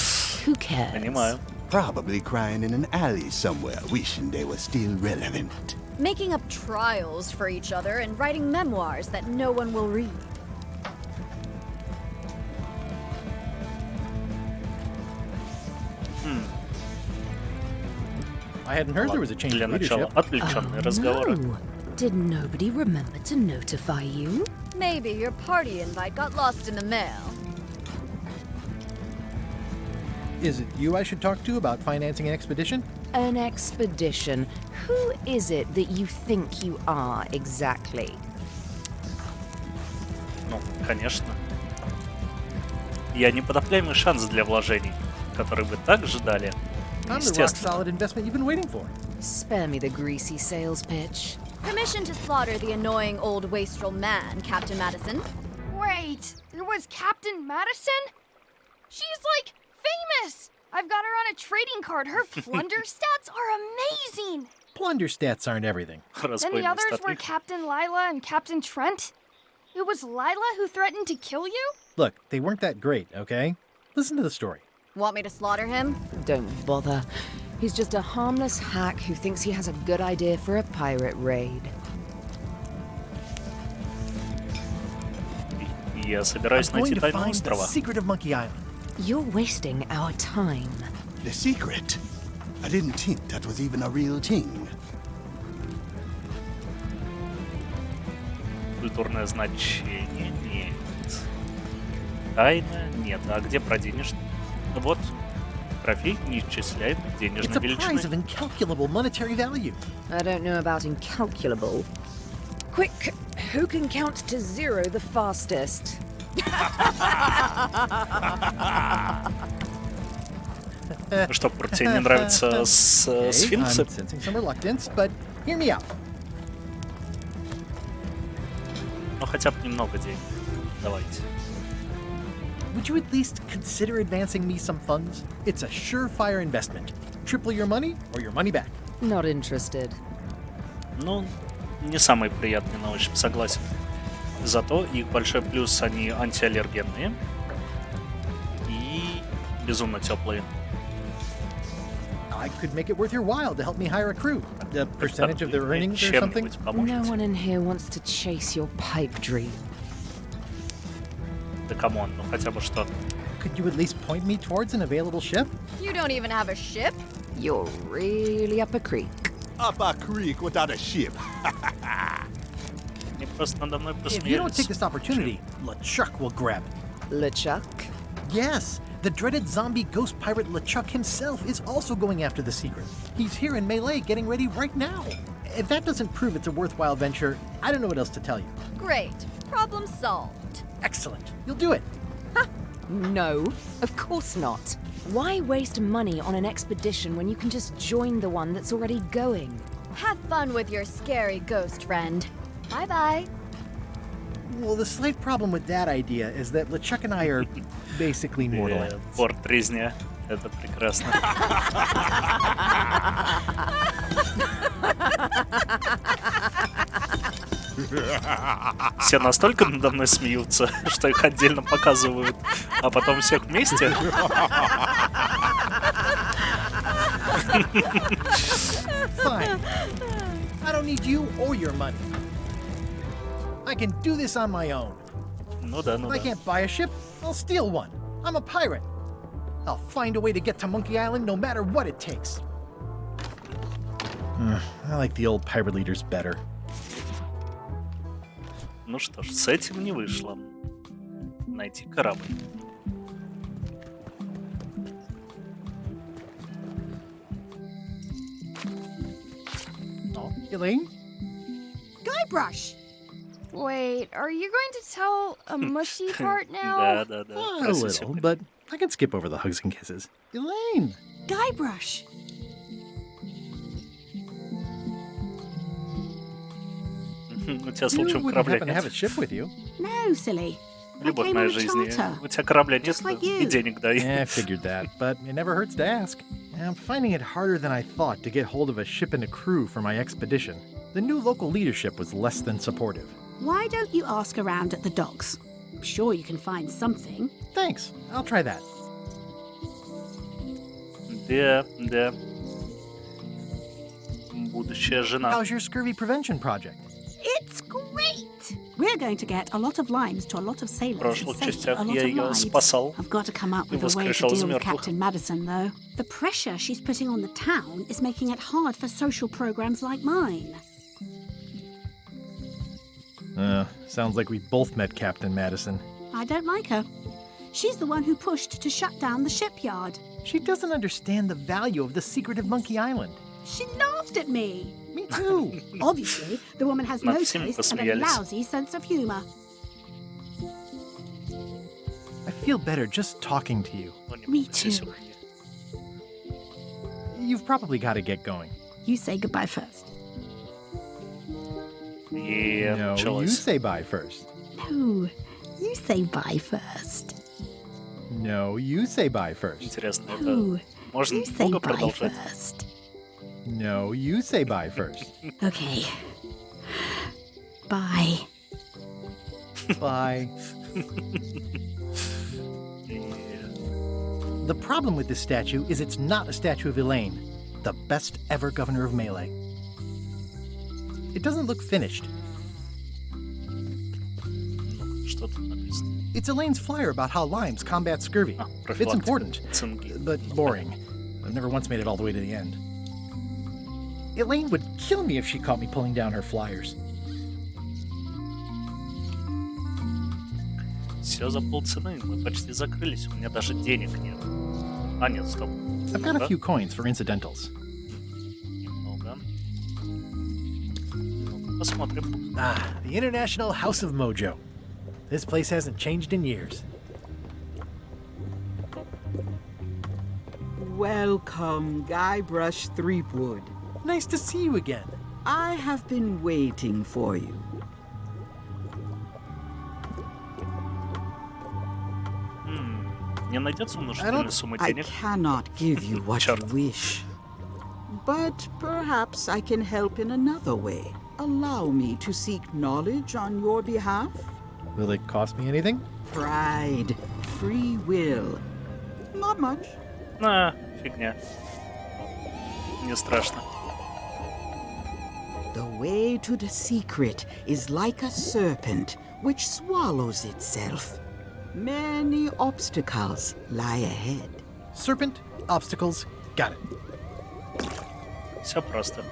Who cares? Понимаю. Probably crying in an alley somewhere, wishing they were still relevant. Making up trials for each other and writing memoirs that no one will read. I hadn't heard there was a change Для in начала leadership. отвлеченные разговоры. No. Did nobody remember to notify you? Maybe your party invite got lost in the mail. Is it you I should talk to about financing an expedition? An expedition. Who is it that you think you are exactly? Ну, конечно. Я неподопляемый шанс для вложений, который вы так ждали. I'm the Естественно. rock-solid investment you've been waiting for. Spare me the greasy sales pitch. Permission to slaughter the annoying old wastrel man, Captain Madison. Wait, it was Captain Madison? She's like famous! I've got her on a trading card. Her plunder stats are amazing! Plunder stats aren't everything. And the Разбойные others were статуи. Captain Lila and Captain Trent? It was Lila who threatened to kill you? Look, they weren't that great, okay? Listen to the story. Want me to slaughter him? Don't bother. He's just a harmless hack who thinks he has a good idea for a pirate raid. Я I'm собираюсь going найти to тайну find the острова. secret of Monkey Island. You're wasting our time. The secret? I didn't think that was even a real thing. Культурное значение нет. Тайна нет. А где проденешь? Вот. Трофей неисчисляемой It's денежной a prize of величины. incalculable monetary value. I don't know about incalculable. Quick, who can count to 0 the fastest? Что, тебе не нравятся сфинксы? I'm sensing some reluctance, but hear me out. Ну, хотя бы немного денег. Давайте. Would you at least consider advancing me some funds? It's a surefire investment. Triple your money or your money back. Not interested. Ну, не самые приятные на ощупь, согласен. Зато их большой плюс, они антиаллергенные и безумно теплые. I could make it worth your while to help me hire a crew. A percentage of their earnings or something. Чем-нибудь No поможете? one in here wants to chase your pipe dream. Да камон, ну хотя бы что. Could you at least point me towards an available ship? You don't even have a ship? You're really up a creek. Up a creek without a ship. Они просто надо мной If you don't take посмеялись. this opportunity, LeChuck will grab it. LeChuck? Yes, the dreaded zombie ghost pirate LeChuck himself is also going after the secret. He's here in Melee getting ready right now. If that doesn't prove it's a worthwhile venture, I don't know what else to tell you. Great. Problem solved. Excellent. You'll do it. No, of course not. Why waste money on an expedition when you can just join the one that's already going? Have fun with your scary ghost friend. Bye-bye. Well, the slight problem with that idea is that LeChuck and I are basically mortal enemies. Порт резня. Это прекрасно. Все настолько надо мной смеются, что их отдельно показывают, а потом всех вместе. Fine. I don't need you or your money. I can do this on my own. Ну да, ну If I да. can't buy a ship, I'll steal one. I'm a pirate. I'll find a way to get to Monkey Island no matter what it takes. I like the old pirate leaders better. Ну что ж, с этим не вышло. Найти корабль. Oh, Elaine? Guybrush! Wait, are you going to tell a mushy part now? Да, да, да. A Прости, little, Сергей. but I can skip over the hugs and kisses. Elaine! Guybrush! У тебя You случаем wouldn't корабля happen to have a нет? ship with you. No, silly. Любовь came моей on a жизни. charter. У тебя корабля нет, Just like и you. денег дай. Yeah, I figured that, but it never hurts to ask. I'm finding it harder than I thought to get hold of a ship and a crew for my expedition. The new local leadership was less than supportive. Why don't you ask around at the docks? I'm sure you can find something. Thanks, I'll try that. Да, да. Будущая жена. How's your scurvy prevention project? It's great! We're going to get a lot of limes to a lot of В sailors and прошлых save частях a lot я of ее lives. спасал. I've got to come up И with a way to воскрешал из deal with мертвых. Captain Madison, though. The pressure she's putting on the town is making it hard for social programs like mine. Sounds like we both met Captain Madison. I don't like her. She's the one who pushed to shut down the shipyard. She doesn't understand the value of the secret of Monkey Island. She laughed at me. Me too. Obviously, the woman has no Над всеми taste and a посмеялись. lousy sense of humor. I feel better just talking to you. Me too. You've probably got to get going. You say goodbye first. И No, you началось. say bye first. No, you say bye first. No, you say bye first. Интересно, это No, можно you say долго bye продолжать? first. No, you say bye first. Okay. Bye. Bye. The problem with this statue is it's not a statue of Elaine, the best ever governor of Melee. It doesn't look finished. Что тут написано? It's Elaine's flyer about how limes combat scurvy. It's important, but boring. I've never once made it all the way to the end. Elaine would kill me if she caught me pulling down her flyers. Все за полцены. Мы почти закрылись. У меня даже денег нет. А, нет, стоп. I've got a few coins for incidentals. Немного. Ну, посмотрим. The International House of Mojo. This place hasn't changed in years. Welcome, Guybrush Threepwood. Nice to see you again. I have been waiting for you. Не найдется внушительной суммы денег? I cannot give you what you wish. But perhaps I can help in another way. Allow me to seek knowledge on your behalf. Will it cost me anything? Pride, free will. Not much. Фигня. Не страшно. The way to the secret is like a serpent which swallows itself. Many obstacles lie ahead. Serpent, obstacles, got it. Все просто.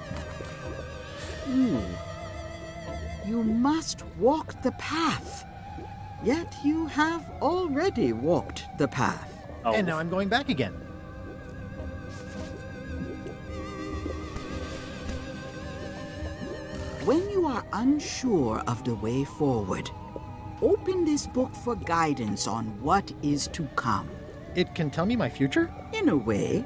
You must walk the path. Yet you have already walked the path. And now I'm going back again. When you are unsure of the way forward, open this book for guidance on what is to come. It can tell me my future? In a way.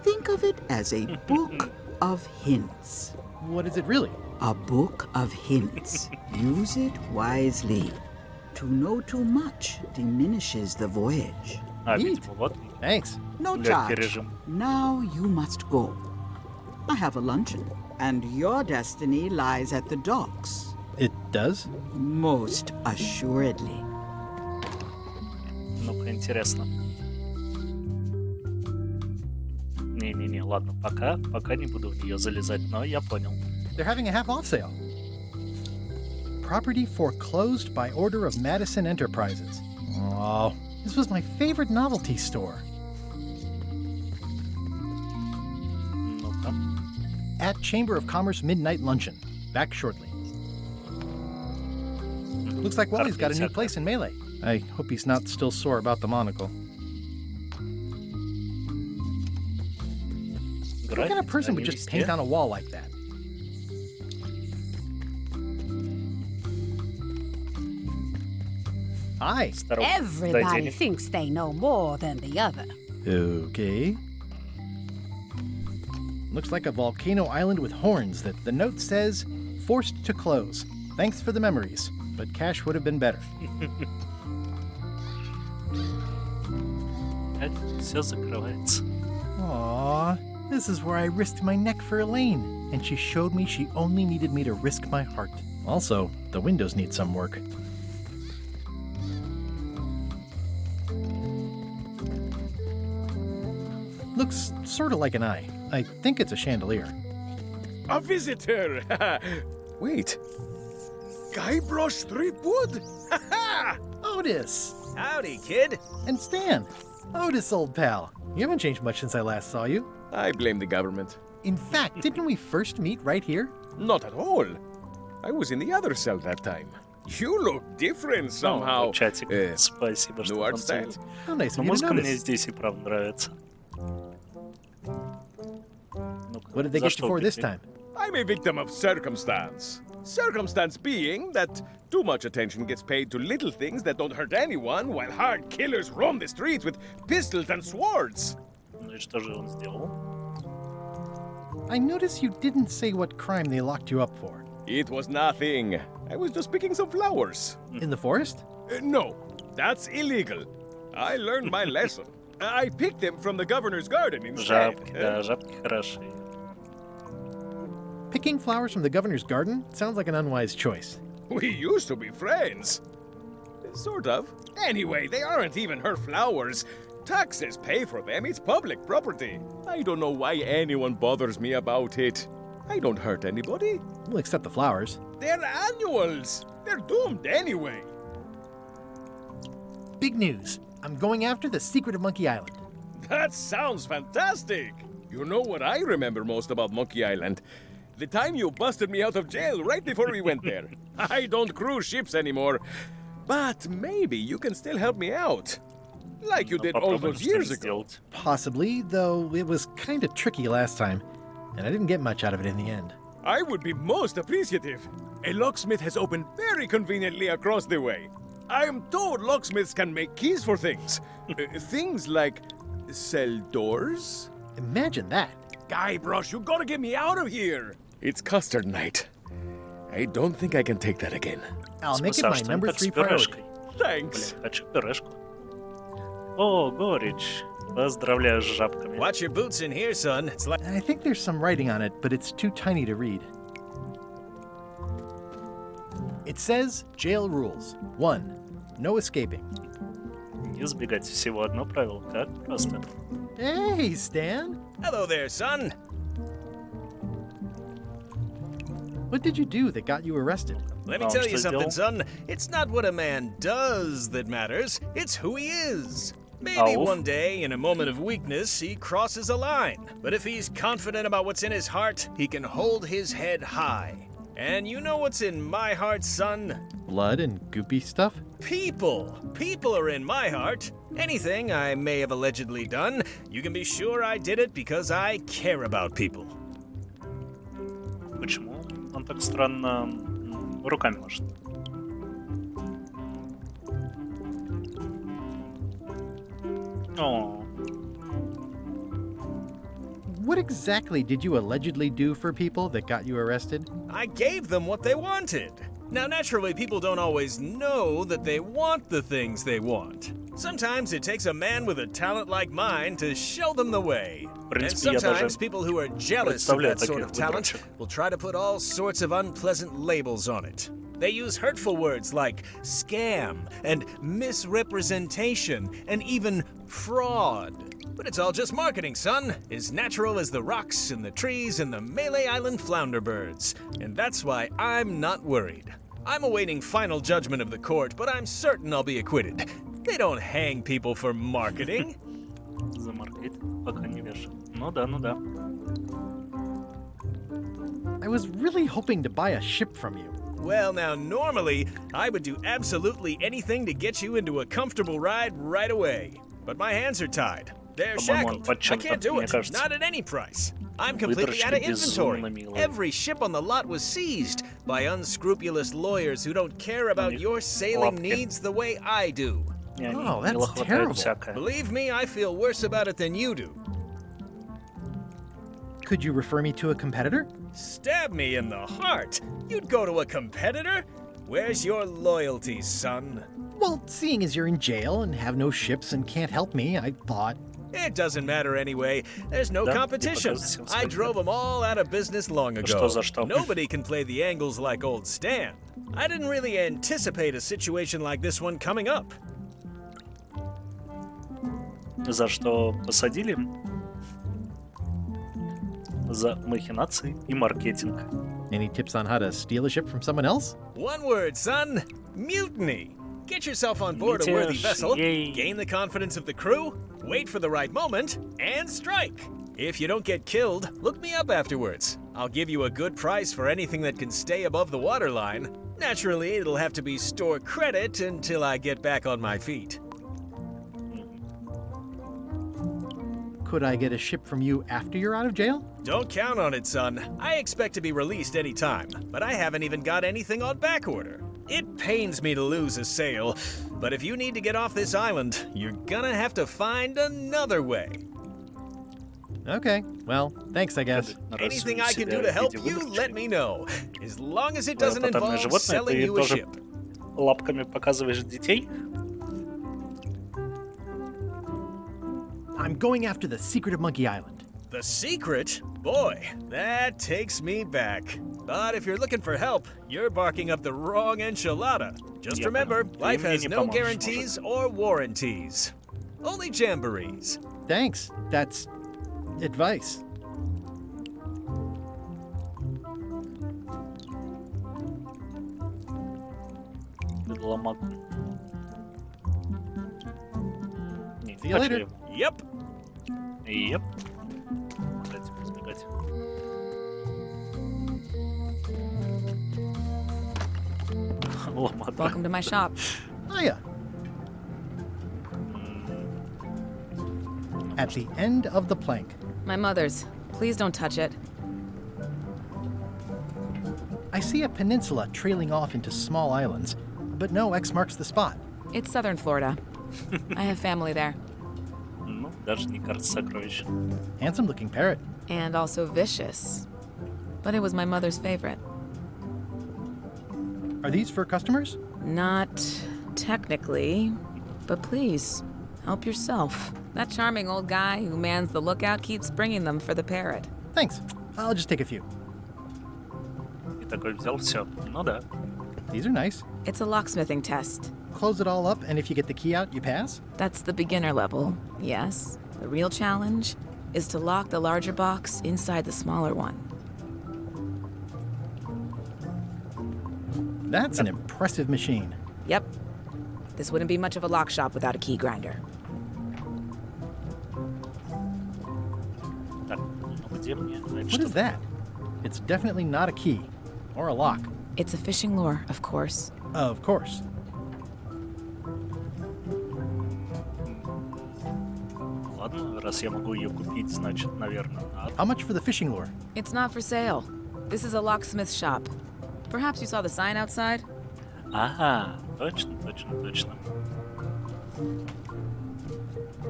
Think of it as a book of hints. What is it really? A book of hints. Use it wisely. To know too much diminishes the voyage. Thanks. No charge. Now you must go. I have a luncheon, and your destiny lies at the docks. It does? Most assuredly. Ну-ка, интересно. Не-не-не, ладно, пока не буду в нее залезать, но я понял. They're having a half-off sale. Property foreclosed by order of Madison Enterprises. Oh, this was my favorite novelty store. Ну-ка. At Chamber of Commerce Midnight Luncheon. Back shortly. Looks like Wally's got a new place in Melee. I hope he's not still sore about the monocle. What kind of person would just paint on a wall like that? Hi. Everybody thinks they know more than the other. Okay. Looks like a volcano island with horns that the note says, forced to close. Thanks for the memories, but cash would have been better. Все закрывается. Aww, this is where I risked my neck for Elaine, and she showed me she only needed me to risk my heart. Also, the windows need some work. Looks sort of like an eye. I think it's a chandelier. A visitor! Wait. Guybrush Threepwood? Otis! Howdy, kid. And Stan. Otis, old pal. You haven't changed much since I last saw you. I blame the government. In fact, didn't we first meet right here? Not at all. I was in the other cell that time. You look different somehow. Чатик, спасибо, что art style. танцуете. How nice Но of you to музыка мне notice. здесь и правда нравится. What did they get you for this time? I'm a victim of circumstance. Circumstance being that too much attention gets paid to little things that don't hurt anyone, while hard killers roam the streets with pistols and swords. Ну и что же он сделал? I notice you didn't say what crime they locked you up for. It was nothing. I was just picking some flowers. In the forest? No, that's illegal. I learned my lesson. I picked them from the governor's garden instead. Жабки, да, жабки хорошие. Picking flowers from the governor's garden sounds like an unwise choice. We used to be friends. Sort of. Anyway, they aren't even her flowers. Taxes pay for them. It's public property. I don't know why anyone bothers me about it. I don't hurt anybody. We'll accept the flowers. They're annuals. They're doomed anyway. big news. I'm going after the secret of Monkey Island. That sounds fantastic! You know what I remember most about Monkey Island? The time you busted me out of jail right before we went there. I don't cruise ships anymore. But maybe you can still help me out. Like you did all those years ago. Possibly, though it was kind of tricky last time, and I didn't get much out of it in the end. I would be most appreciative. A locksmith has opened very conveniently across the way. I am told locksmiths can make keys for things. Things like sell doors? Imagine that. Guybrush, you gotta get me out of here. It's custard night. I don't think I can take that again. I'll make it my number 3 priority. Thanks. Блин, хочу пюрешку. О, горечь. Поздравляю с жабками. Watch your boots in here, son. It's like... I think there's some writing on it, but it's too tiny to read. It says jail rules. 1. No escaping. Не сбегать. Всего одно правило. Как просто. Hey, Stan. Hello there, son. What did you do that got you arrested? Let me tell you something, son. It's not what a man does that matters. It's who he is. Maybe one day, in a moment of weakness, he crosses a line. But if he's confident about what's in his heart, he can hold his head high. And you know what's in my heart, son? Blood and goopy stuff? People. People are in my heart. Anything I may have allegedly done, you can be sure I did it because I care about people. Почему он так странно руками машет? О. What exactly did you allegedly do for people that got you arrested? I gave them what they wanted. Now, naturally, people don't always know that they want the things they want. Sometimes it takes a man with a talent like mine to show them the way. And sometimes people who are jealous of that sort of talent will try to put all sorts of unpleasant labels on it. They use hurtful words like scam and misrepresentation and even fraud. But it's all just marketing, son. As natural as the rocks and the trees and the Malay Island flounder birds. And that's why I'm not worried. I'm awaiting final judgment of the court, but I'm certain I'll be acquitted. They don't hang people for marketing. За маркетинг пока не вешают. Ну да, ну да. I was really hoping to buy a ship from you. Well, now, normally, I would do absolutely anything to get you into a comfortable ride right away. But my hands are tied. They're shackled. I can't do it. Not at any price. I'm completely out of inventory. Every ship on the lot was seized by unscrupulous lawyers who don't care about your sailing needs the way I do. Oh, that's terrible. Believe me, I feel worse about it than you do. Could you refer me to a competitor? Stab me in the heart. You'd go to a competitor? Where's your loyalty, son? Well, seeing as you're in jail and have no ships and can't help me, I thought... It doesn't matter anyway. There's no competition. I drove them all out of business long ago. Nobody can play the angles like old Stan. I didn't really anticipate a situation like this one coming up. За что посадили? За махинации и маркетинг. Any tips on how to steal a ship from someone else? One word, son. Mutiny. Get yourself on board a worthy vessel, gain the confidence of the crew, wait for the right moment, and strike. If you don't get killed, look me up afterwards. I'll give you a good price for anything that can stay above the waterline. Naturally, it'll have to be store credit until I get back on my feet. Could I get a ship from you after you're out of jail? Don't count on it, son. I expect to be released any time, but I haven't even got anything on back order. It pains me to lose a sale, but if you need to get off this island, you're gonna have to find another way. Okay, well, thanks, I guess. Anything I can do to help you, let me know. As long as it doesn't involve selling you a ship. Лапками показываешь детей? I'm going after the secret of Monkey Island. The secret? Boy, that takes me back. But if you're looking for help, you're barking up the wrong enchilada. Just remember, life has no guarantees or warranties. Only jamborees. Thanks. That's advice. See you later. Yep. Yep. Сбегать. Ломата. Welcome to my shop. Hiya. At the end of the plank. My mother's. Please don't touch it. I see a peninsula trailing off into small islands, but no X marks the spot. It's southern Florida. I have family there. Ну, даже не кажется сокровище. Handsome looking parrot. And also vicious. But it was my mother's favorite. Are these for customers? Not technically, but please, help yourself. That charming old guy who mans the lookout keeps bringing them for the parrot. Thanks. I'll just take a few. И такой взял все. Ну да. These are nice. It's a locksmithing test. Close it all up, and if you get the key out, you pass? That's the beginner level, yes. The real challenge is to lock the larger box inside the smaller one. That's an impressive machine. Yep. This wouldn't be much of a lock shop without a key grinder. Так, ну где мне? What is that? It's definitely not a key. Or a lock. It's a fishing lure, of course. Of course. Ладно, раз я могу ее купить, значит, наверное, надо. How much for the fishing lure? It's not for sale. This is a locksmith shop. Perhaps you saw the sign outside? Ага, точно, точно, точно.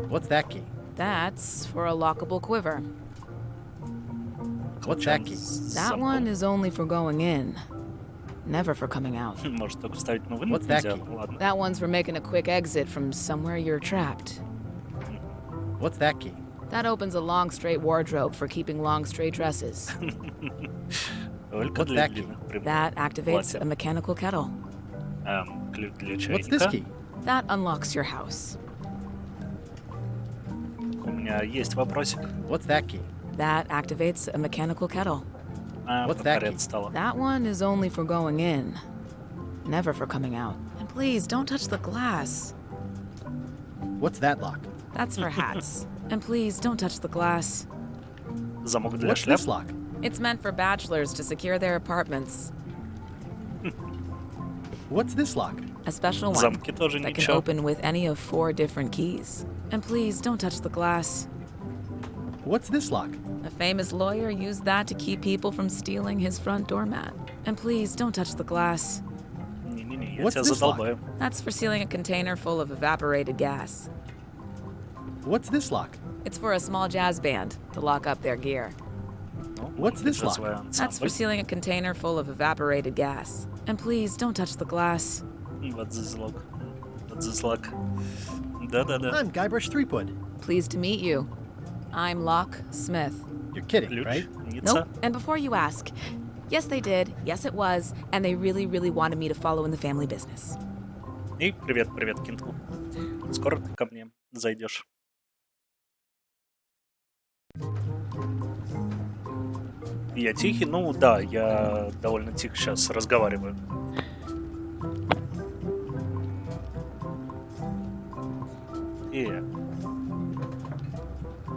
What's that key? That's for a lockable quiver. What's that key? That one is only for going in, never for coming out. Может, только ставить на вынос What's that нельзя? key? Ладно. That one's for making a quick exit from somewhere you're trapped. What's that key? That opens a long straight wardrobe for keeping long straight dresses. Только What's для that key? длинных прямых That activates платьев. a mechanical kettle. Ключ для What's this чайника. key? That unlocks your house. У меня есть вопросик. What's that key? That activates a mechanical kettle. What's Про that поряд key? стало. That one is only for going in, never for coming out. And please, don't touch the glass. What's that lock? That's for hats. And please, don't touch the glass. Замок для What's шляп. this lock? It's meant for bachelors to secure their apartments. What's this lock? A special one Замки тоже that can ничего. open with any of 4 different keys. And please, don't touch the glass. What's this lock? A famous lawyer used that to keep people from stealing his front doormat. And please, don't touch the glass. Не-не-не, я What's тебя this lock? задолбаю. That's for sealing a container full of evaporated gas. What's this lock? It's for a small jazz band to lock up their gear. Ну, What's this lock? джазовый That's for ансамбль. sealing a container full of evaporated gas. And please, don't touch the glass. Вот this lock. Вот this lock. Да-да-да. I'm Guybrush Threepwood. Pleased to meet you. I'm Locke Smith. You're kidding, Ключ. right? Ницца. Nope. And before you ask, yes, they did. Yes, it was. And they really, really wanted me to follow in the family business. И привет, привет, Кинтл. Скоро ты ко мне зайдешь. Я тихий? Ну да, я довольно тихо сейчас разговариваю.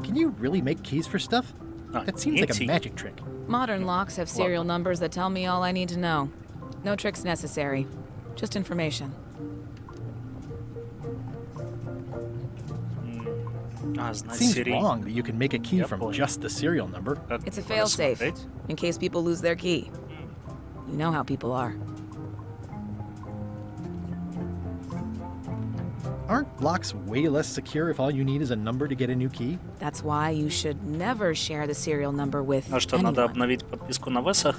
Can you really make keys for stuff? That seems like a easy. magic trick. Modern locks have serial numbers that tell me all I need to know. No tricks necessary. Just information. Знать Seems серии. wrong that you can make a key Я from понял. just the serial number. Как It's a надо failsafe, смотреть. in case people lose their key. You know how people are. Aren't locks way less secure if all you need is a number to get a new key? That's why you should never share the serial number with А что, надо anyone. обновить подписку на Веса?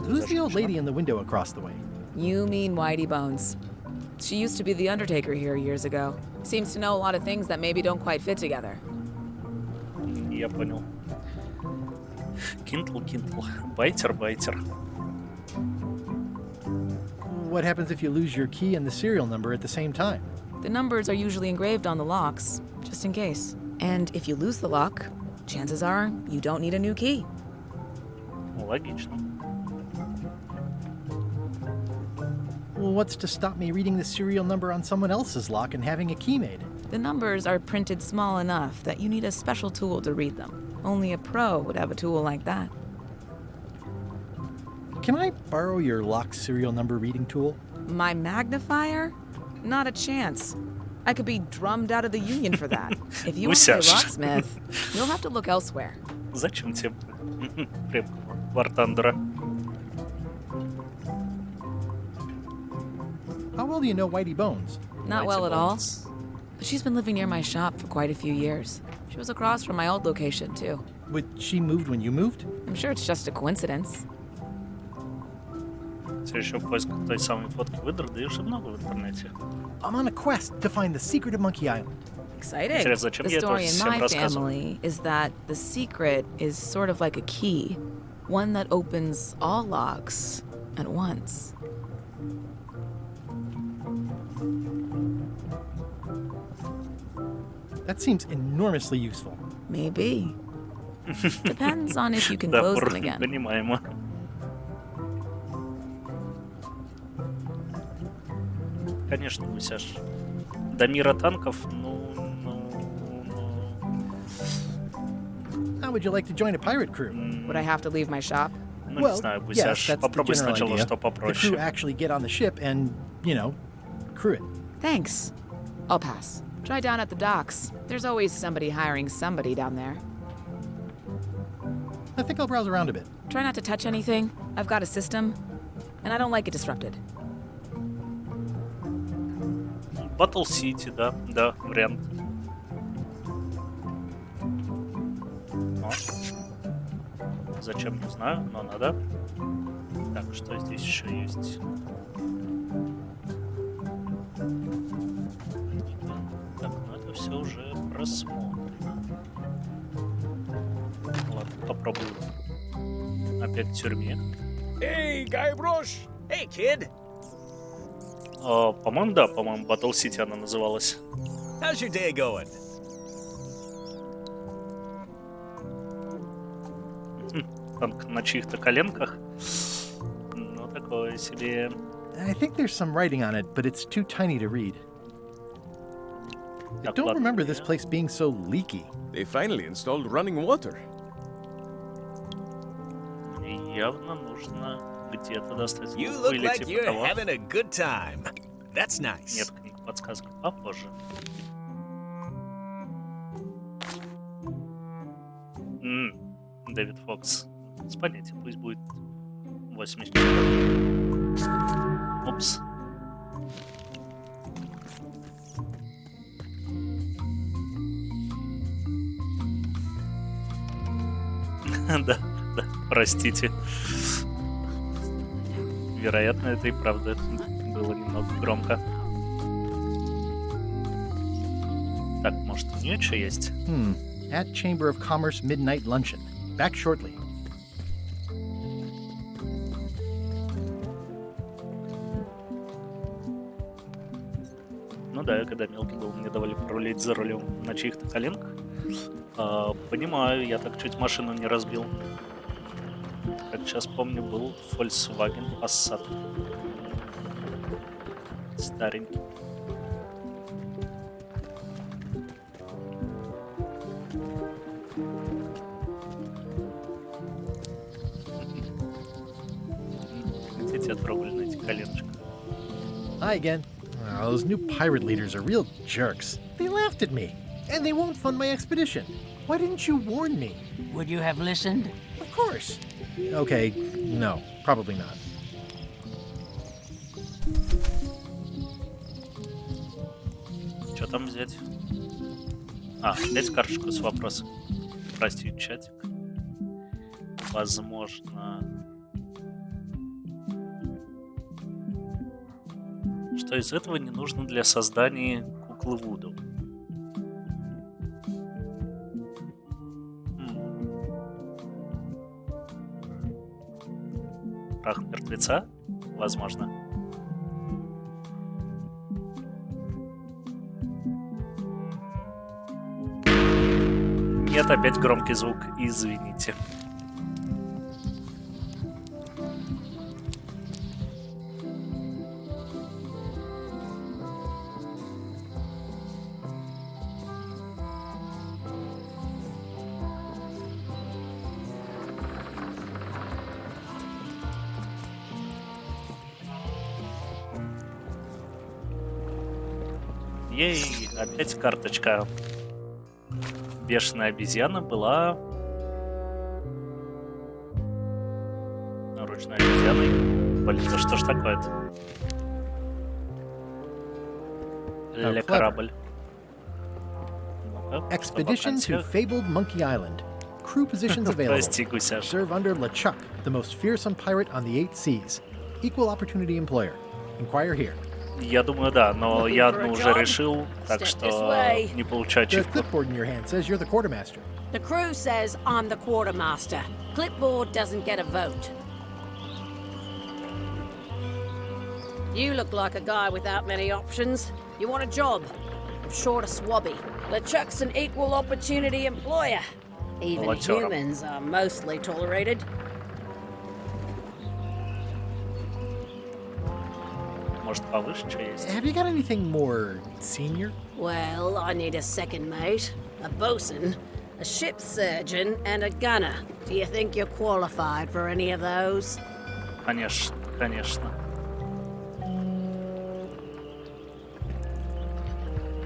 Who's the old lady in the window across the way? You mean Whitey Bones. She used to be the Undertaker here years ago. Seems to know a lot of things that maybe don't quite fit together. Я понял. Кинтл, байтер, байтер. What happens if you lose your key and the serial number at the same time? The numbers are usually engraved on the locks, just in case. And if you lose the lock, chances are you don't need a new key. Логично. Well, what's to stop me reading the serial number on someone else's lock and having a key made? The numbers are printed small enough that you need a special tool to read them. Only a pro would have a tool like that. Can I borrow your lock serial number reading tool? My magnifier? Not a chance. I could be drummed out of the union for that. If you want to play locksmith, you'll have to look elsewhere. Зачем тебе прям Вартандера? How well do you know Whitey Bones? Not well at all. But she's been living near my shop for quite a few years. She was across from my old location, too. But she moved when you moved? I'm sure it's just a coincidence. Все еще в поисках той самой фотки выдр, да и уже много в интернете. I'm on a quest to find the secret of Monkey Island. Exciting. Интересно, зачем The я это story in всем my рассказываю? family is that the secret is sort of like a key, one that opens all locks at once. That seems enormously useful. Maybe. Depends on if you can close them again. Понимаемо. Конечно, Гусяш. До мира танков, How would you like to join a pirate crew? Would I have to leave my shop? Ну, не знаю, Гусяш. Yes, that's the Попробуй general сначала, idea. что The попроще. crew actually get on the ship and, crew it. Thanks. I'll pass. Try down at the docks. There's always somebody hiring somebody down there. I think I'll browse around a bit. Try not to touch anything. I've got a system, and I don't like it disrupted. Battle City, да, вариант. О. Зачем, не знаю, но надо. Так, что здесь еще есть? Так, ну это все уже просмотрено. Ладно, попробую. Опять в тюрьме. Hey, Guybrush! Hey, kid! По-моему, да, по-моему, Battle City она называлась. How's your day going? Танк на чьих-то коленках. Ну, такое себе. I think there's some writing on it, but it's too tiny to read. I don't remember this place being so leaky. They finally installed running water. Явно нужно где-то достать. You look like you're having a good time. That's nice. Нет книг, подсказок попозже. Дэвид Фокс. С понятием, пусть будет 84. Упс. Да, простите. Вероятно, это и правда было немного громко. Так, может, у нее что есть? At Chamber of Commerce Midnight Luncheon. Back shortly. Ну да, когда мелкий был, мне давали пролить за рулем на чьих-то коленках. Понимаю, я так чуть машину не разбил. Как сейчас помню, был Volkswagen Passat. Старенький. Где тебя трогали на эти коленочка? Hi again. Those new pirate leaders are real jerks. They laughed at me, and they won't fund my expedition. Why didn't you warn me? Would you have listened? Of course. Okay, no, probably not. Что там взять? Опять карточку с вопросом. Прости, чатик. Возможно... Что из этого не нужно для создания куклы Вуду? Прах мертвеца? Возможно. Нет, опять громкий звук, извините. Ей, опять карточка. Бешеная обезьяна была ручной обезьяной. Блин, да что ж такое-то? Ля корабль. Expedition to fabled Monkey Island. Crew positions available. Прости, гусяш. Serve under LeChuck, the most fearsome pirate on the 8 seas. Equal opportunity employer. Inquire here. Я думаю, да, но я одну уже решил, так что не получаю The ачивку. clipboard in your hand says you're the quartermaster. The crew says I'm the quartermaster. Clipboard doesn't get a vote. You look like a guy without many options. You want a job? I'm short of swabby. LeChuck's an equal opportunity employer. Even Волонтером. humans are mostly tolerated. Может, повыше, что есть? Have you got anything more senior? Well, I need a second mate, a bosun, a ship's surgeon, and a gunner. Do you think you're qualified for any of those? Конечно, конечно.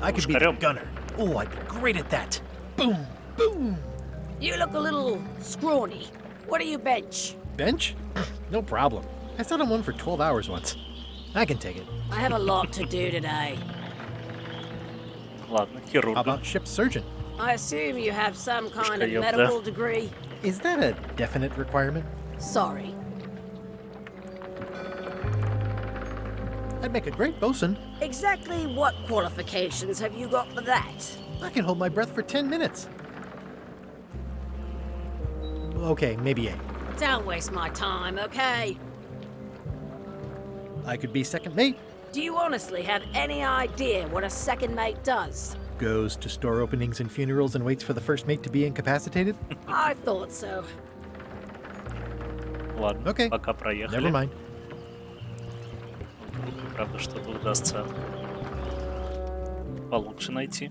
I could be the gunner. Oh, I'd be great at that. Boom, boom. You look a little scrawny. What do you bench? Bench? No problem. I sat on one for 12 hours once. I can take it. I have a lot to do today. Ладно, хирург. How about ship surgeon? I assume you have some kind of Пушка, ёпта. medical degree. Is that a definite requirement? Sorry. I'd make a great bosun. Exactly what qualifications have you got for that? I can hold my breath for 10 minutes. Okay, maybe 8. Don't waste my time, okay? I could be second mate. Do you honestly have any idea what a second mate does? Goes to store openings and funerals and waits for the first mate to be incapacitated? I thought so. Ладно, Okay. пока проехали. Never mind. Вдруг, правда, что-то удастся получше найти.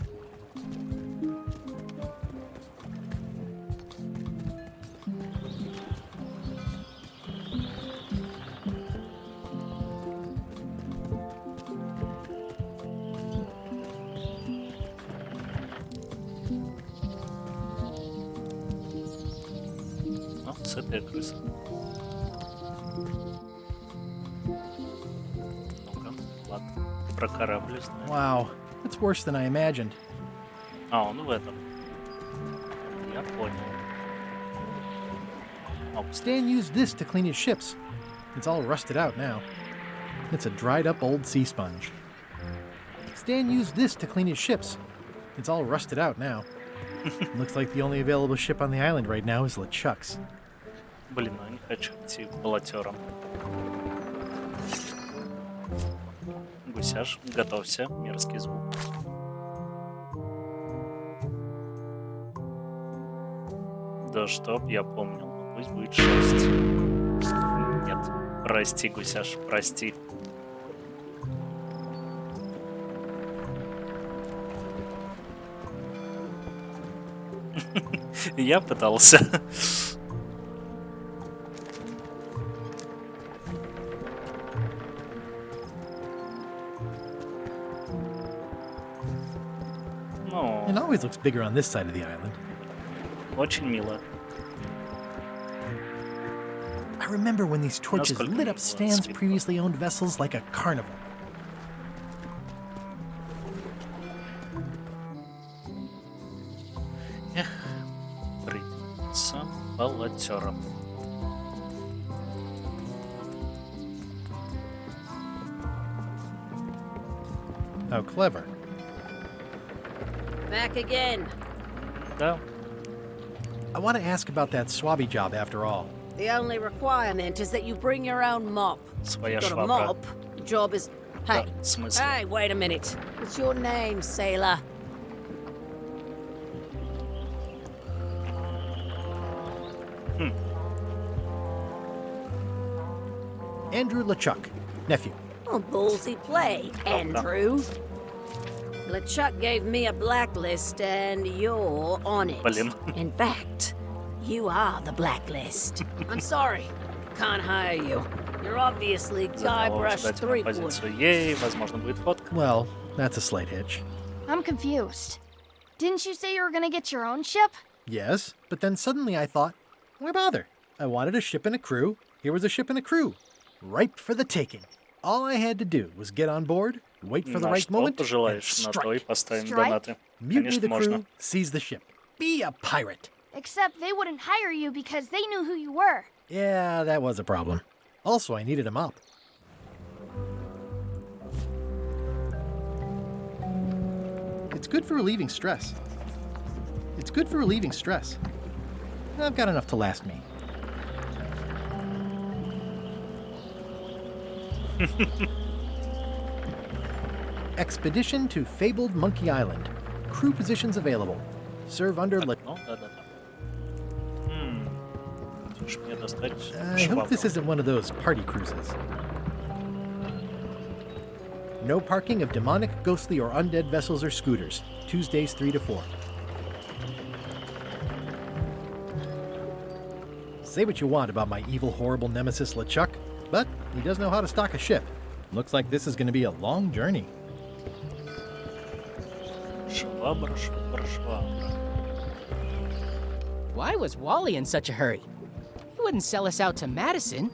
Ну, сытая крыса. Ну-ка, ладно. Про корабль знаю. Wow, that's worse than I imagined. А, он в этом. Я понял. Stan used this to clean his ships. It's all rusted out now. It's a dried up old sea sponge. Stan used this to clean his ships. It's all rusted out now. Looks like the only available ship on the island right now is LeChuck's. Блин, ну я не хочу идти волонтером. Гусяш, готовься, мерзкий звук. Да чтоб я помнил, ну пусть будет 6. Нет, прости, гусяш, прости. Я пытался. Ну, It always looks bigger on this side of the island. очень мило. I remember when these torches Насколько lit up мило, Stan's светло. previously owned vessels like a carnival. Эх, придется волонтером. How clever. Back again. Да, I want to ask about that swabby job after all. The only requirement is that you bring your own mop. своя Got a швабра. mop? The job is. Hey. Да, в смысле? Hey, wait a minute. What's your name, sailor? Andrew LeChuck, nephew. Oh, ballsy play, Andrew. LeChuck gave me a blacklist, and you're on it. Блин. In fact, you are the blacklist. I'm sorry, can't hire you. You're obviously Guybrush Threepwood. Позицию ей, возможно, будет фотка. Well, that's a slight hitch. I'm confused. Didn't you say you were gonna get your own ship? Yes, but then suddenly I thought, why bother? I wanted a ship and a crew. Here was a ship and a crew. Ripe for the taking. All I had to do was get on board, wait for the right moment, and strike. Mutiny the crew, seize the ship. Be a pirate. Except they wouldn't hire you because they knew who you were. Yeah, that was a problem. Also, I needed a mop. It's good for relieving stress. It's good for relieving stress. I've got enough to last me. Expedition to fabled Monkey Island. Crew positions available. Serve under... I hope this isn't one of those party cruises. No parking of demonic, ghostly, or undead vessels or scooters. Tuesdays 3 to 4. Say what you want about my evil, horrible nemesis LeChuck, but he does know how to stock a ship. Looks like this is going to be a long journey. Швабра, швабра, швабра. Why was Wally in such a hurry? He wouldn't sell us out to Madison,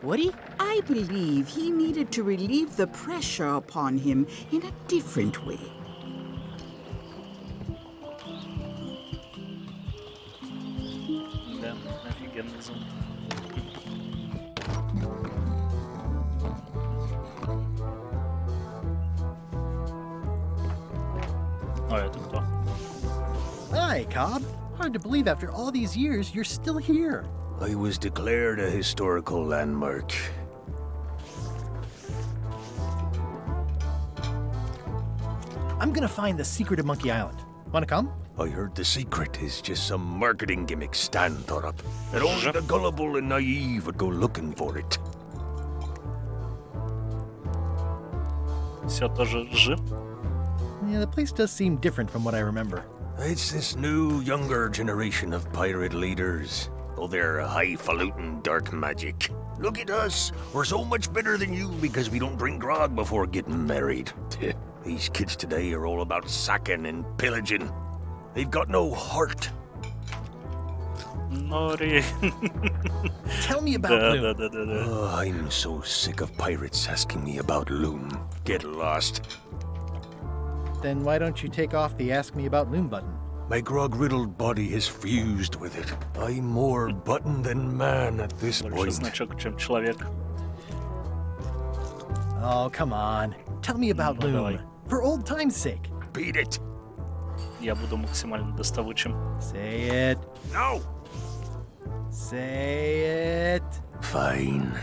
would he? I believe he needed to relieve the pressure upon him in a different way. Да, офигенный зум. О, это кто? Hi, Cobb. Hard to believe after all these years you're still here. I was declared a historical landmark. I'm gonna find the secret of Monkey Island. Wanna come? I heard the secret is just some marketing gimmick Stan thought up. That only the gullible and naive would go looking for it. Все тоже жив? Yeah, the place does seem different from what I remember. It's this new, younger generation of pirate leaders. Oh, they're highfalutin dark magic. Look at us. We're so much better than you because we don't drink grog before getting married. These kids today are all about sacking and pillaging. They've got no heart. Nori. Tell me about Loom. Oh, I'm so sick of pirates asking me about Loom. Get lost. Then why don't you take off the Ask Me About Loom button? My grog-riddled body is fused with it. I'm more button than man at this Больше point. значок, чем человек. Oh, come on. Tell me about Loom. Давай. For old time's sake. Beat it. Я буду максимально доставучим. Say it. No. Say it. Fine.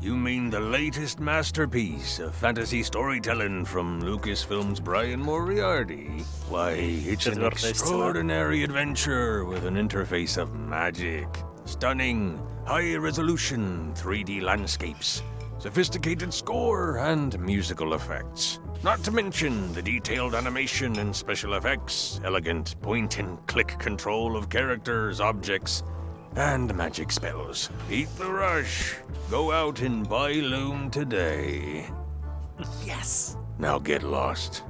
You mean the latest masterpiece of fantasy storytelling from Lucasfilm's Brian Moriarty? Why, it's an extraordinary adventure with an interface of magic. Stunning, high-resolution 3D landscapes, sophisticated score, and musical effects. Not to mention the detailed animation and special effects, elegant point-and-click control of characters, objects, and magic spells. Beat the rush. Go out and buy Loom today. Yes. Now get lost.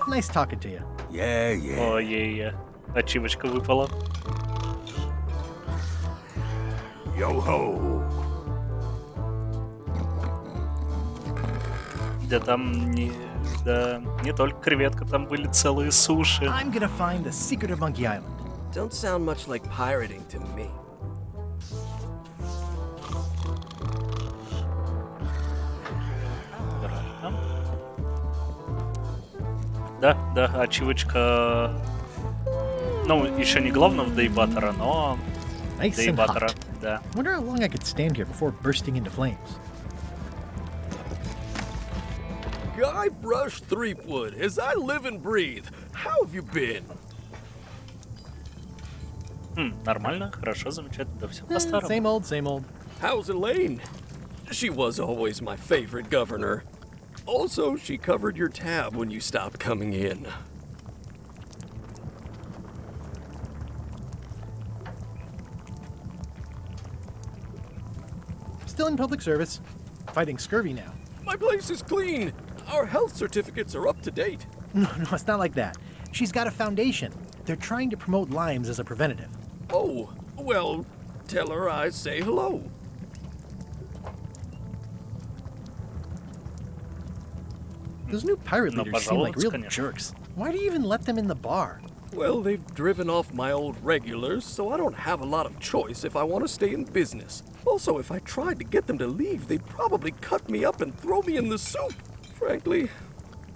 Nice talking to you. Yeah, yeah. Ой-ей-ей. Ачивочка выпала. Yo-ho. Да там не только креветка, там были целые суши. I'm gonna find the secret of Monkey Island. Don't sound much like pirating to me. Да, ачивочка. Ну, еще не главного Дейбатора, но Nice and Дейбатора, hot. да. Wonder how long I could stand here before bursting into flames. Guybrush Threepwood, as I live and breathe, how have you been? Нормально, хорошо, замечательно, да все по-старому. Same old, same old. How's Elaine? She was always my favorite governor. Also, she covered your tab when you stopped coming in. Still in public service. Fighting scurvy now. My place is clean. Our health certificates are up to date. No, it's not like that. She's got a foundation. They're trying to promote limes as a preventative. Oh, well, tell her I say hello. Those new pirate leaders seem like real jerks. Why do you even let them in the bar? Well, they've driven off my old regulars, so I don't have a lot of choice if I want to stay in business. Also, if I tried to get them to leave, they'd probably cut me up and throw me in the soup. Frankly,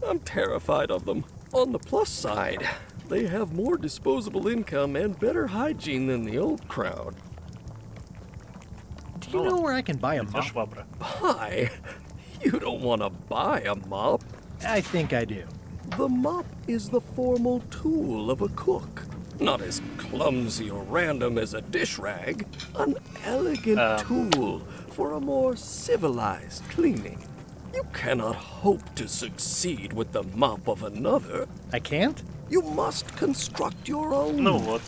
I'm terrified of them. On the plus side, they have more disposable income and better hygiene than the old crowd. Do you know where I can buy a mop? Buy? You don't want to buy a mop. I think I do. The mop is the formal tool of a cook. Not as clumsy or random as a dish rag. An elegant tool for a more civilized cleaning. You cannot hope to succeed with the mop of another. I can't? You must construct your own. Ну вот.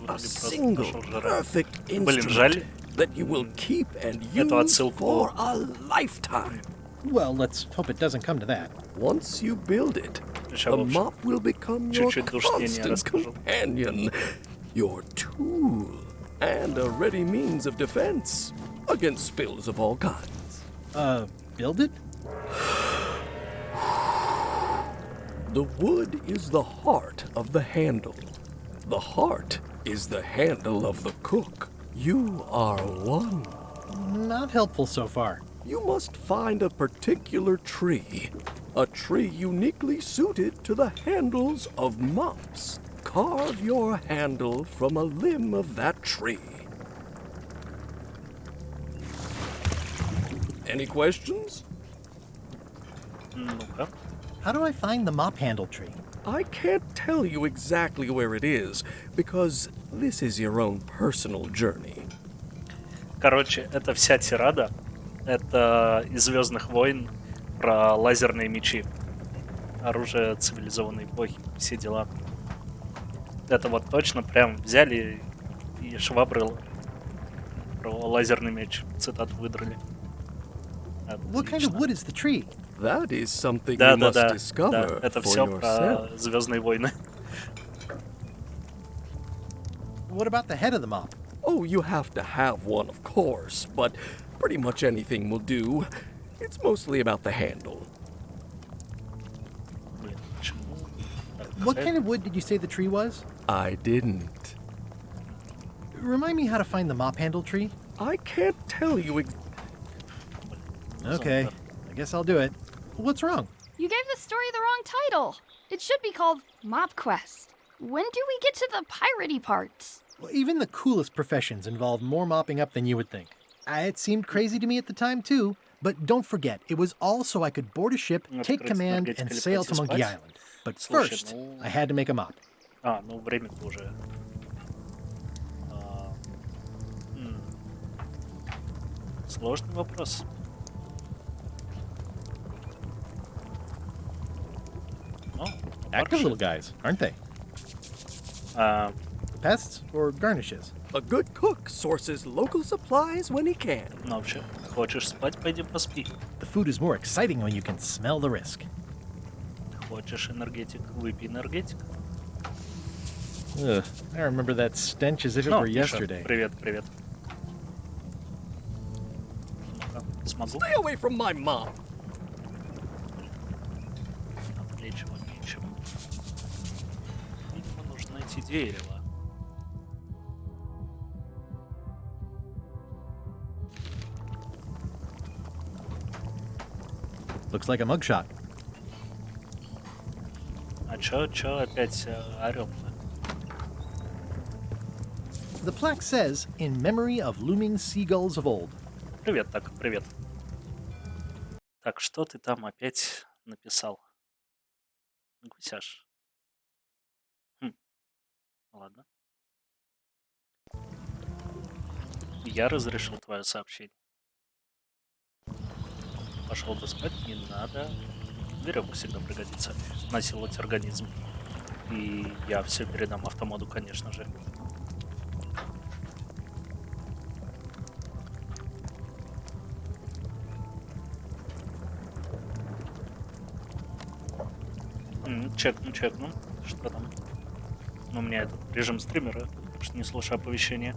A single perfect instrument that you will keep and use for a lifetime. Well, let's hope it doesn't come to that. Once you build it, the mop will become your constant companion, your tool, and a ready means of defense against spills of all kinds. Build it? The wood is the heart of the handle. The heart is the handle of the cook. You are one. Not helpful so far. You must find a particular tree. A tree uniquely suited to the handles of mops. Carve your handle from a limb of that tree. Any questions? Ну-ка. How do I find the mop handle tree? I can't tell you exactly where it is, because this is your own personal journey. Короче, это вся тирада. Это из «Звездных войн» про лазерные мечи. Оружие цивилизованной эпохи, все дела. Это вот точно прям взяли и швабры про лазерный меч. Цитату выдрали. What kind of wood is the tree? That is something you must discover это for все yourself. про «Звездные войны». What about the head of the mop? Oh, you have to have one, of course, but pretty much anything will do. It's mostly about the handle. What kind of wood did you say the tree was? I didn't. Remind me how to find the mop handle tree? I can't tell you Okay, I guess I'll do it. What's wrong? You gave the story the wrong title. It should be called Mop Quest. When do we get to the piratey parts? Well, even the coolest professions involve more mopping up than you would think. It seemed crazy to me at the time, too. But don't forget, it was all so I could board a ship, take command, and sail to Monkey Island. But first, I had to make a mop. Ну время-то уже. Сложный вопрос. Active little guys, aren't they? Pests or garnishes? A good cook sources local supplies when he can. Ну вообще, хочешь спать, пойди поспи. The food is more exciting when you can smell the risk. Хочешь энергетик, выпей энергетик. Ugh, I remember that stench as if it were yesterday. Привет, привет. Ну-ка, смогу? Stay away from my mom. Ничего, ничего. Видимо, нужно найти дерево. Looks like a mugshot. А чё опять орём-то? The plaque says, in memory of looming seagulls of old. Привет, так, привет. Так, что ты там опять написал? Гусяш. Ладно. Я разрешил твое сообщение. пошел бы спать, не надо. Веревка всегда пригодится. Насиловать организм. И я все передам автомоду, конечно же. Чекну. Что там? Ну, у меня этот режим стримера, что не слышу оповещения.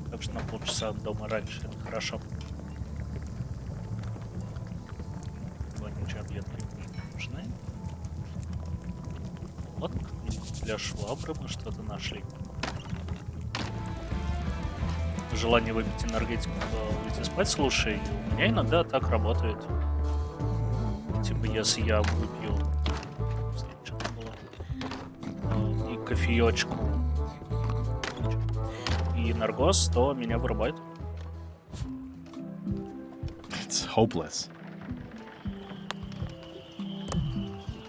Так что на полчаса от дома раньше, это хорошо. Вонючие объедки не нужны. Вот, для швабры мы что-то нашли. Желание выпить энергетику, уйти спать, слушай, у меня иногда так работает. Типа, если я выпью что-то было, и кофеечку, и наркоз, то меня вырубает. It's hopeless.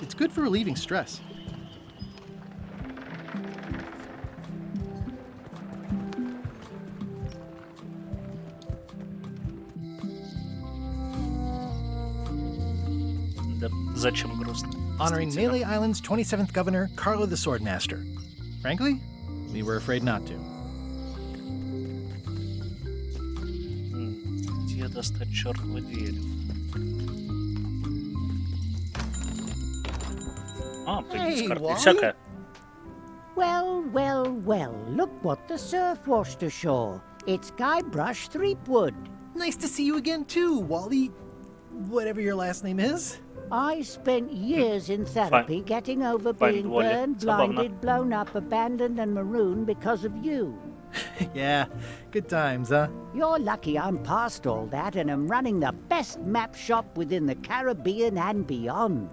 It's good for relieving stress. Зачем грустно? Honoring Melee Island's 27th governor, Carlo the Swordmaster. Frankly, we were afraid not to. Где достать чертово дерево? Появились карты и всякое. Well, look what the surf washed ashore. It's Guybrush Threepwood. Nice to see you again too, Wally. Whatever your last name is. I spent years in therapy getting over being burned, blinded, blown up, abandoned, and marooned because of you. Yeah, good times, huh? You're lucky I'm past all that and am running the best map shop within the Caribbean and beyond.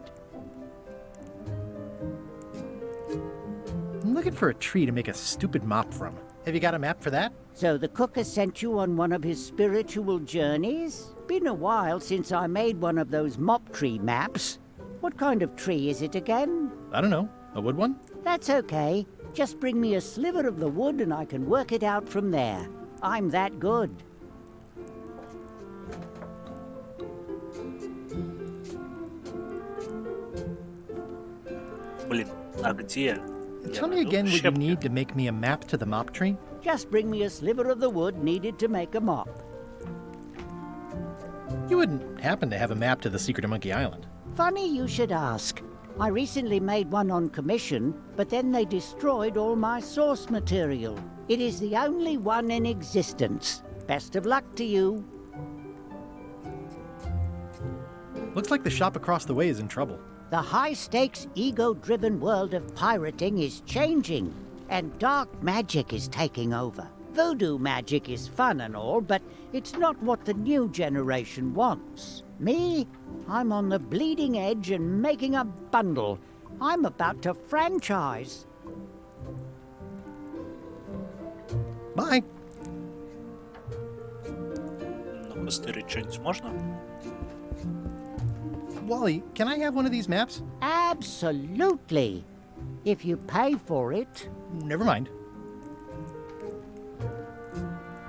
I'm looking for a tree to make a stupid mop from. Have you got a map for that? So the cook has sent you on one of his spiritual journeys? Been a while since I made one of those mop tree maps. What kind of tree is it again? I don't know. A wood one? That's okay. Just bring me a sliver of the wood and I can work it out from there. I'm that good. Блин, а где? Tell me again what you need to make me a map to the mop tree? Just bring me a sliver of the wood needed to make a mop. You wouldn't happen to have a map to the secret of Monkey Island. Funny you should ask. I recently made one on commission, but then they destroyed all my source material. It is the only one in existence. Best of luck to you. Looks like the shop across the way is in trouble. The high-stakes, ego-driven world of pirating is changing, and dark magic is taking over. Voodoo magic is fun and all, but it's not what the new generation wants. Me? I'm on the bleeding edge and making a bundle. I'm about to franchise. Bye. Ну, быстрее что-нибудь можно? Wally, can I have one of these maps? Absolutely. If you pay for it. Never mind.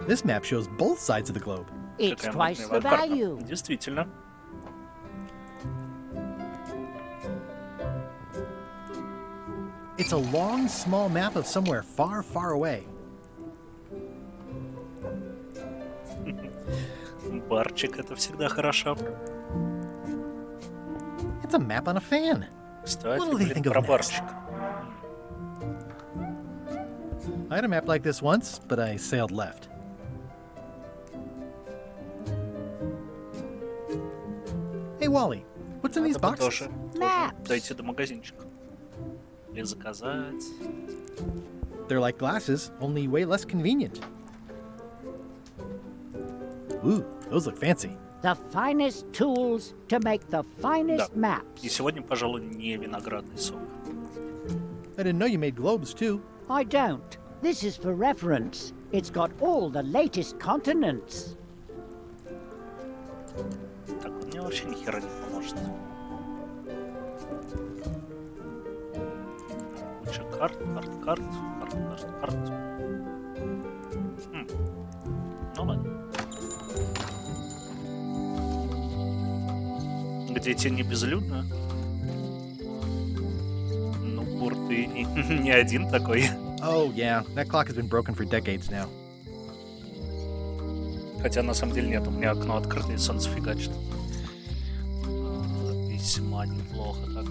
This map shows both sides of the globe. It's twice the value. Действительно. It's a long, small map of somewhere far, far away. Барчик, это всегда хорошо. It's a map on a fan. Кстати, What do they think of про maps? барчик. I had a map like this once, but I sailed left. Hey, Wally, what's in these Надо бы boxes? тоже дойти до магазинчика. Или заказать. They're like glasses, only way less convenient. Ooh, those look fancy. The finest tools to make the finest maps. И сегодня, пожалуй, не виноградный сок. I didn't know you made globes, too. I don't. This is for reference. It's got all the latest continents. Так, он мне вообще ни хера не поможет. карт. Ну ладно. Где-то не безлюдно. Ну, Бур, ты не один такой. Oh, yeah. That clock has been broken for decades now. Хотя на самом деле нет, у меня окно открыто и солнце фигачит. Весьма неплохо так.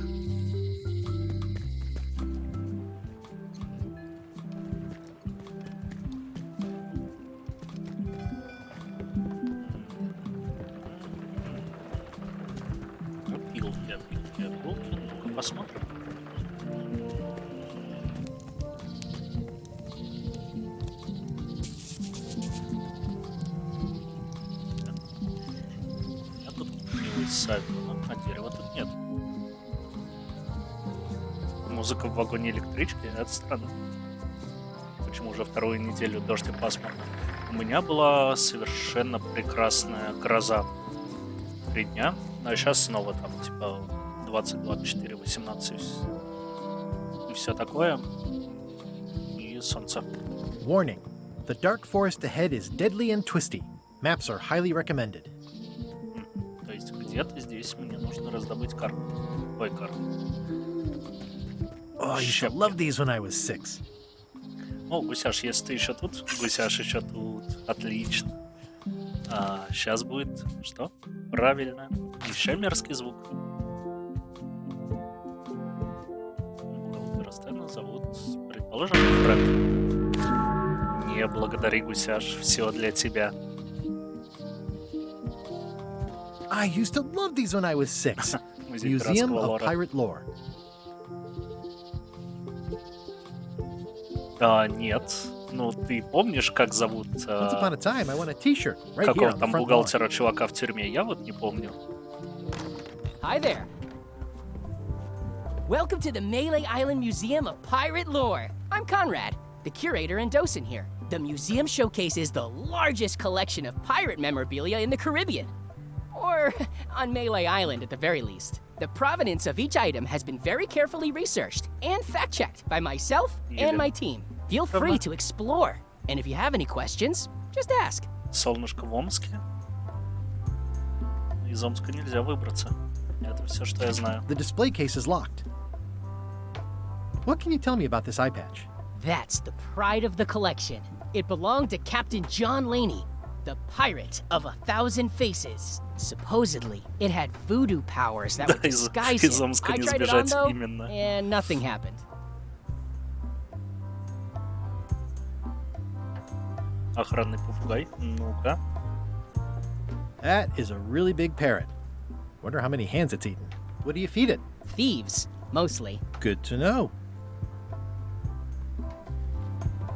Опилки. Ну-ка посмотрим. А дерева тут нет. Музыка в вагоне электрички, это странно. Почему уже вторую неделю дождь и пасмурно? У меня была совершенно прекрасная гроза 3 дня, а сейчас снова там типа 20, 24, 18 и все такое. И солнце. Warning. The dark forest ahead is deadly and twisty. Maps are highly recommended. То есть где-то здесь мне нужно раздобыть карту. Ой, карту. Oh, I used to love these when I was 6. О, Гусяш, если ты еще тут, Гусяш еще тут. Отлично. А сейчас будет что? Правильно. Еще мерзкий звук. Бухгалтера Стэна зовут, предположим, Фред. Не благодари, Гусяш, все для тебя. I used to love these when I was 6. Museum of Pirate Lore. Нет. Ну, ты помнишь, как зовут... Once upon a time, I won a t-shirt right here какого on the там front бухгалтера lawn. чувака в тюрьме? Я вот не помню. Hi there. Welcome to the Melee Island Museum of Pirate Lore. I'm Conrad, the curator and docent here. The museum showcases the largest collection of pirate memorabilia in the Caribbean. Or on Melee Island at the very least. The provenance of each item has been very carefully researched and fact-checked by myself and my team. Feel free to explore. And if you have any questions, just ask. Солнышко в Омске? Из Омска нельзя выбраться. Это все, что я знаю. The display case is locked. What can you tell me about this eye patch? That's the pride of the collection. It belonged to Captain John Laney, the pirate of 1,000 faces. Supposedly, it had voodoo powers that would disguise из him. Омска I не tried it on, сбежать, though, именно. and nothing happened. Охранный попугай. Ну-ка. That is a really big parrot. Wonder how many hands it's eaten. What do you feed it? Thieves, mostly. Good to know.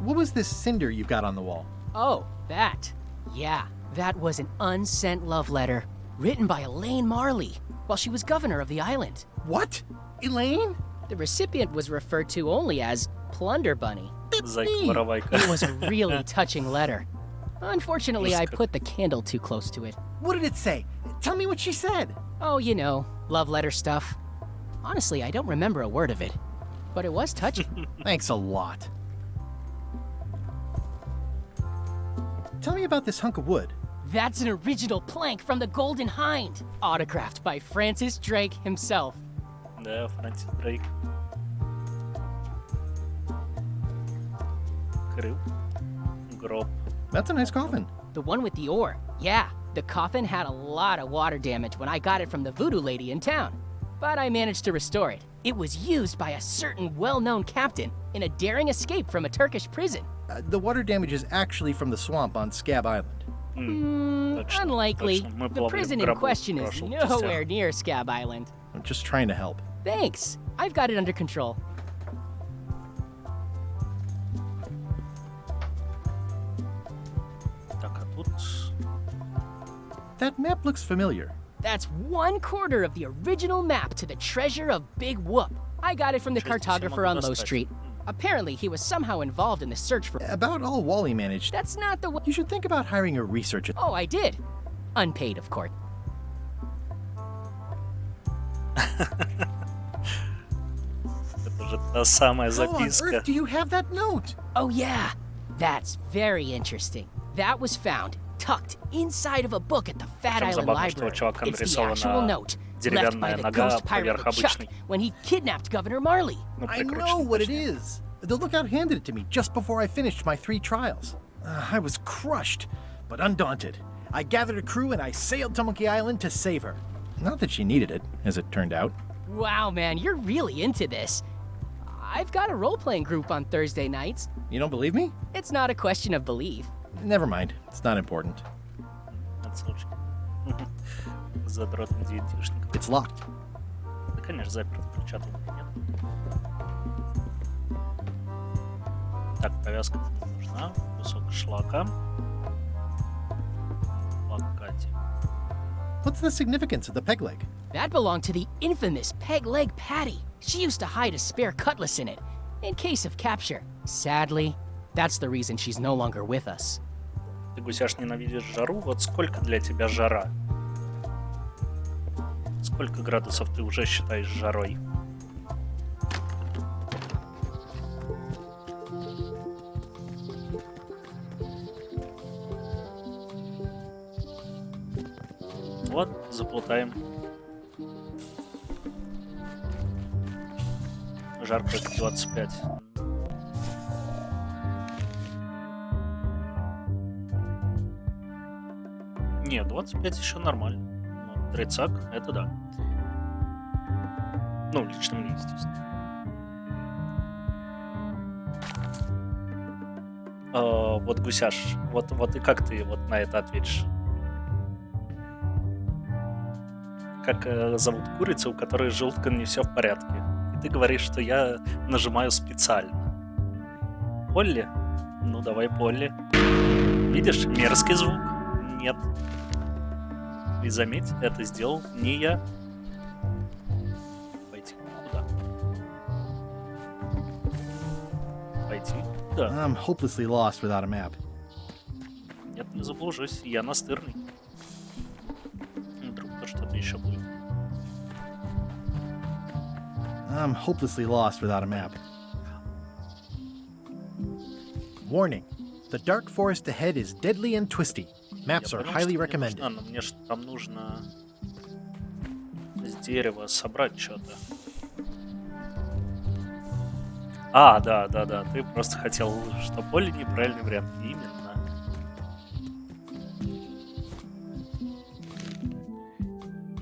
What was this cinder you've got on the wall? Oh, that. Yeah, that was an unsent love letter written by Elaine Marley while she was governor of the island. What? Elaine? The recipient was referred to only as Plunder Bunny. Зайка-воровайка. It was a really touching letter. Unfortunately, I put the candle too close to it. What did it say? Tell me what she said. Oh, you know, love letter stuff. Honestly, I don't remember a word of it, but it was touching. Thanks a lot. Tell me about this hunk of wood. That's an original plank from the Golden Hind, autographed by Francis Drake himself. Да, Фрэнсис Дрейк. Крыл. Гроб. That's a nice coffin. The one with the ore. Yeah, the coffin had a lot of water damage when I got it from the voodoo lady in town. But I managed to restore it. It was used by a certain well-known captain in a daring escape from a Turkish prison. The water damage is actually from the swamp on Scab Island. Unlikely. The prison in question is nowhere near Scab Island. I'm just trying to help. Thanks. I've got it under control. Так, а тут... That map looks familiar. That's 1/4 of the original map to the treasure of Big Whoop. I got it from the cartographer on Low Street. Apparently, he was somehow involved in the search for... About all Wally managed. That's not the... You should think about hiring a researcher. Oh, I did. Unpaid, of course. Это же Та самая How on записка. earth do you have that note? Oh, yeah. That's very interesting. That was found tucked inside of a book at the Fat Причем Island забавно, что у Library. чувака It's the actual нарисована note left by деревянная the нога ghost pirate поверх LeChuck обычной. when he kidnapped Governor Marley. Ну, I know прикручена, what it точнее. is. The lookout handed it to me just before I finished my 3 trials. I was crushed, but undaunted. I gathered a crew and I sailed to Monkey Island to save her. Not that she needed it, as it turned out. Wow, man, you're really into this. I've got a role-playing group on Thursday nights. You don't believe me? It's not a question of belief. Never mind. It's not important. Отсылочки. Задротный диетишник. It's locked. Да, конечно, заперт. Ключа тут нет. Так, повязка не нужна. Кусок шлака. Плакатик. What's the significance of the peg leg? That belonged to the infamous Peg Leg Patty. She used to hide a spare cutlass in it, in case of capture. Sadly, that's the reason she's no longer with us. Ты, Гусяш, ненавидишь жару? Вот сколько для тебя жара? Сколько градусов ты уже считаешь жарой? Вот, заплутаем. Жар против 25. Не, 25 еще нормально. Но 30 это да. Ну, лично мне, естественно. Вот, Гусяш, вот и как ты вот на это ответишь? Как зовут курицу, у которой с желудком не все в порядке? И ты говоришь, что я нажимаю специально. Полли? Ну, давай, Полли. Видишь, мерзкий звук? Нет. И заметь, это сделал не я. Пойти куда? Пойти куда? I'm hopelessly lost without a map. Нет, не заблужусь, я настырный. Вдруг-то что-то еще будет. I'm hopelessly lost without a map. Warning. The dark forest ahead is deadly and twisty. Maps are highly recommended. Но мне же там нужно с дерева собрать что-то. А, да. Ты просто хотел, что Полли неправильный вариант. Именно.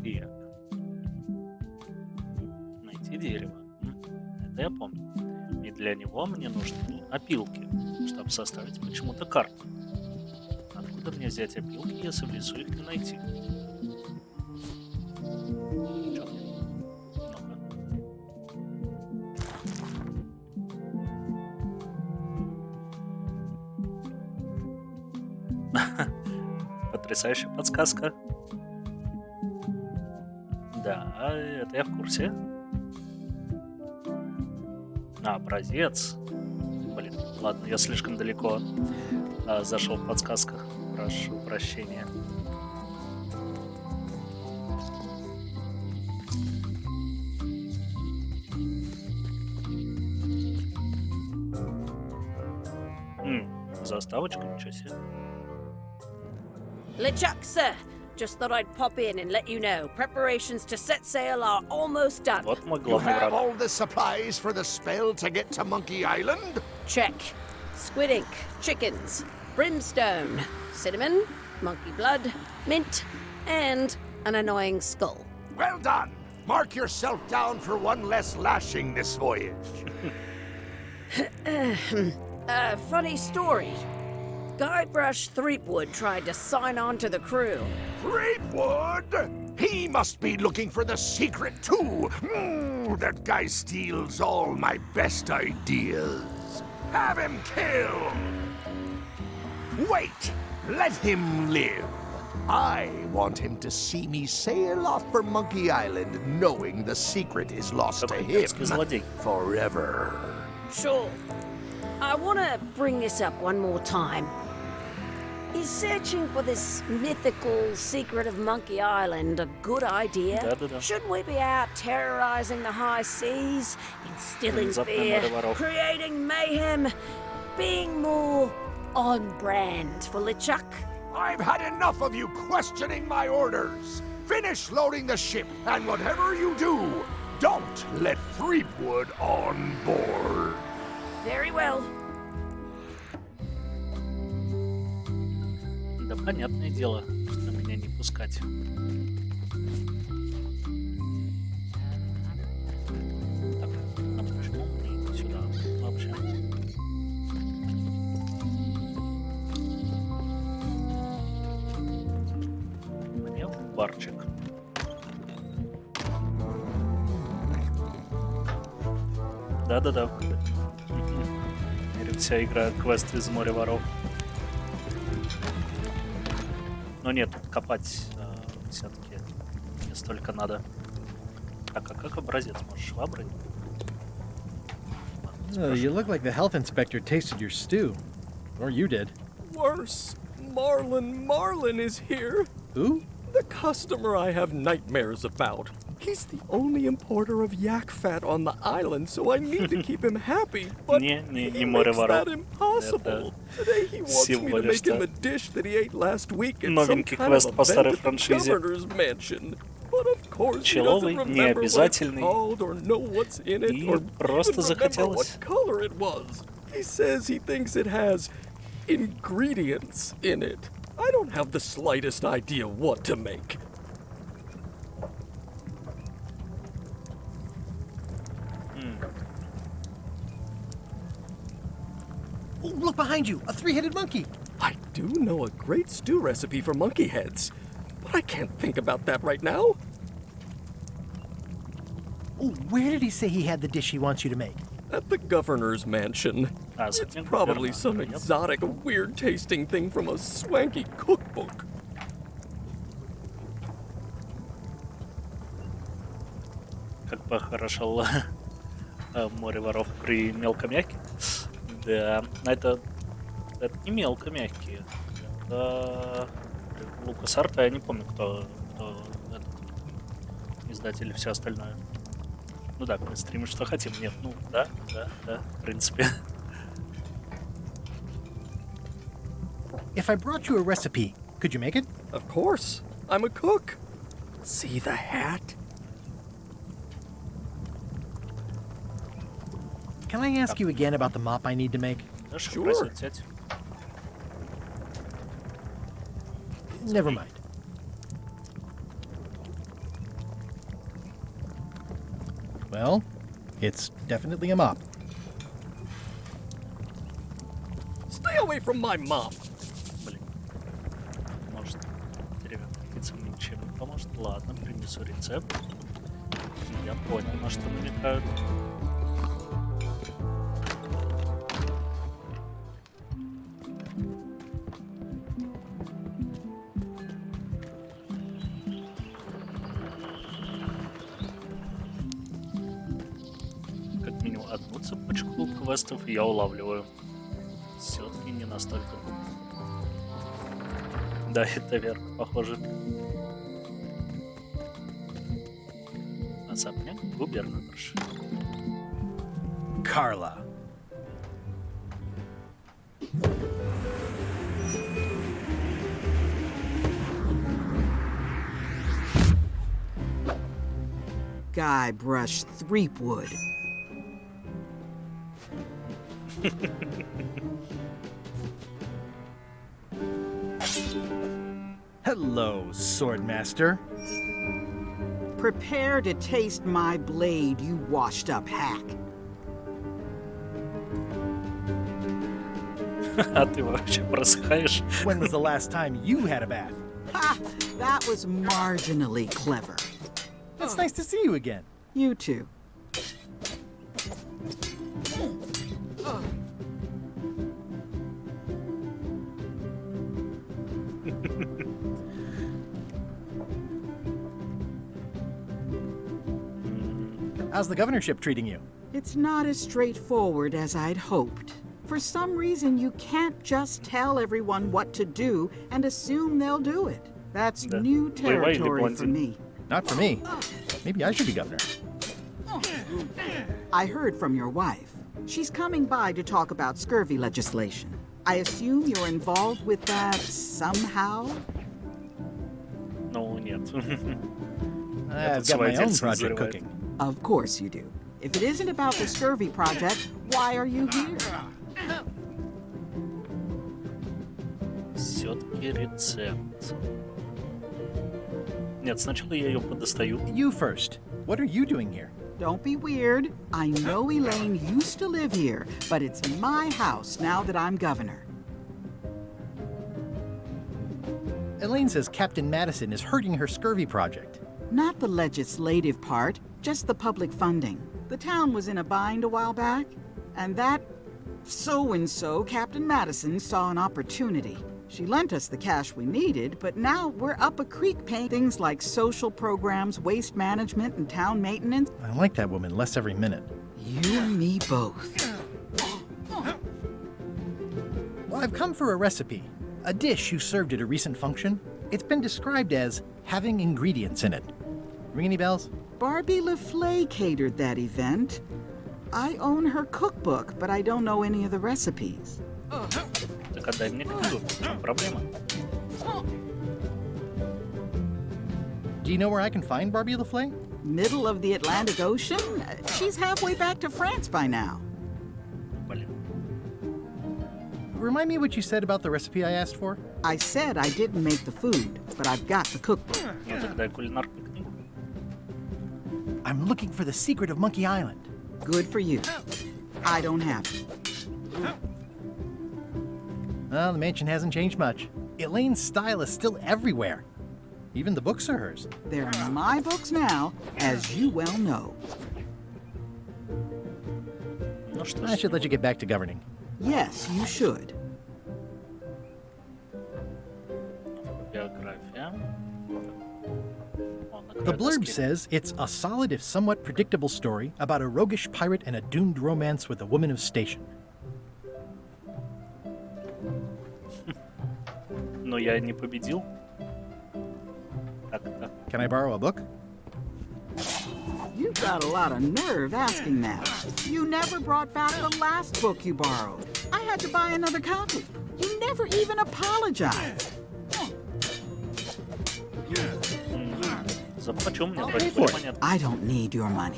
И найти дерево. Это я помню. И для него мне нужны опилки, чтобы составить почему-то карту. Откуда мне взять опилки, если в лесу их не найти? Чё мне? Ну-ка. Потрясающая подсказка. Да, это я в курсе. Образец. Блин, ладно, я слишком далеко зашел в подсказках. Прошу прощения. Заставочка, ничего себе. LeChuck, sir. Just thought I'd pop in and let you know. Preparations to set sail are almost done. Вот мой You главный have враг. all the supplies for the spell to get to Monkey Island? Check. Squid ink, chickens, brimstone, cinnamon, monkey blood, mint, and an annoying skull. Well done. Mark yourself down for one less lashing this voyage. Funny story. Guybrush Threepwood tried to sign on to the crew. Threepwood? He must be looking for the secret too. That guy steals all my best ideas. Have him killed. Wait, let him live. I want him to see me sail off for Monkey Island knowing the secret is lost to him forever. Sure. I want to bring this up one more time. Is searching for this mythical secret of Monkey Island a good idea? Да-да-да. Shouldn't we be out terrorizing the high seas, instilling fear, creating mayhem, being more on brand for LeChuck? I've had enough of you questioning my orders. Finish loading the ship, and whatever you do, don't let Threepwood on board. Very well. Да, понятное дело, что меня не пускать. Так, а почему мне сюда вообще? Мне в барчик. Да-да-да. Теперь вся игра квест из моря воров. Но нет, тут копать все-таки не столько надо. Так, а как образец? Можешь шваброй? You look like the health inspector tasted your stew. Or you did. Worse. Marlin is here. Who? The customer I have nightmares about. He's the only importer of yak fat on the island, so I need to keep him happy. But he makes that impossible. Today he wants me to make him a dish that he ate last week at some kind of event at the governor's mansion. But of course he doesn't remember what it's called or know what's in it or even remember what color it was. He says he thinks it has ingredients in it. I don't have the slightest idea what to make. Oh, look behind you! A three-headed monkey! I do know a great stew recipe for monkey heads, but I can't think about that right now. Oh, where did he say he had the dish he wants you to make? At the governor's mansion. It's probably some exotic, weird-tasting thing from a swanky cookbook. Как похорошело море воров при мелкомягке. Да, это не мелкомягкие. Это Лукас Арта, я не помню, кто этот издатель и все остальное. Ну да, мы стримим, что хотим. Нет, ну да, в принципе. If I brought you a recipe, could you make it? Of course. I'm a cook. See the hat? Can I ask you again about the mop I need to make? Sure. Never mind. Well, it's definitely a mop. Stay away from my mop. Блин. Может, деревянный мне ничем не поможет. Ладно, принесу рецепт. Я понял, на что намекают. Одну цепочку квестов я улавливаю. Все-таки не настолько. Да, это верно, похоже. Особняк губернаторши. Carla. Guybrush Threepwood. Hello, Swordmaster. Prepare to taste my blade, you washed-up hack. А ты вообще просыхаешь? When was the last time you had a bath? Ha! That was marginally clever. It's nice to see you again. You too. How's the governorship treating you? It's not as straightforward as I'd hoped. For some reason, you can't just tell everyone what to do and assume they'll do it. That's new territory for me. Not for me. Maybe I should be governor. I heard from your wife. She's coming by to talk about scurvy legislation. I assume you're involved with that somehow? Ну, нет. I've got my own project cooking. Of course you do. If it isn't about the scurvy project, why are you here? Все-таки рецепт. Нет, сначала я ее подостаю. You first. What are you doing here? Don't be weird. I know Elaine used to live here, but it's my house now that I'm governor. Elaine says Captain Madison is hurting her scurvy project. Not the legislative part, just the public funding. The town was in a bind a while back, and that so-and-so, Captain Madison, saw an opportunity. She lent us the cash we needed, but now we're up a creek paying things like social programs, waste management, and town maintenance. I like that woman less every minute. You and me both. Well, I've come for a recipe. A dish you served at a recent function. It's been described as having ingredients in it. Ring any bells? Barbie LaFleur catered that event. I own her cookbook, but I don't know any of the recipes. Так отдай мне книгу. В чем проблема? Do you know where I can find Barbie LaFleur? Middle of the Atlantic Ocean? She's halfway back to France by now. Remind me what you said about the recipe I asked for? I said I didn't make the food, but I've got the cookbook. Ну тогда кулинарную книгу. I'm looking for the secret of Monkey Island. Good for you. I don't have it. Well, the mansion hasn't changed much. Elaine's style is still everywhere. Even the books are hers. They're my books now, as you well know. Ну что I should let you get back to governing. Yes, you should. Биография. The blurb says it's a solid if somewhat predictable story about a roguish pirate and a doomed romance with a woman of station. Но я не победил. Так. Can I borrow a book? You've got a lot of nerve asking that. You never brought back the last book you borrowed. I had to buy another copy. You never even apologized. Заплачу мне вроде бы монет. I don't need your money.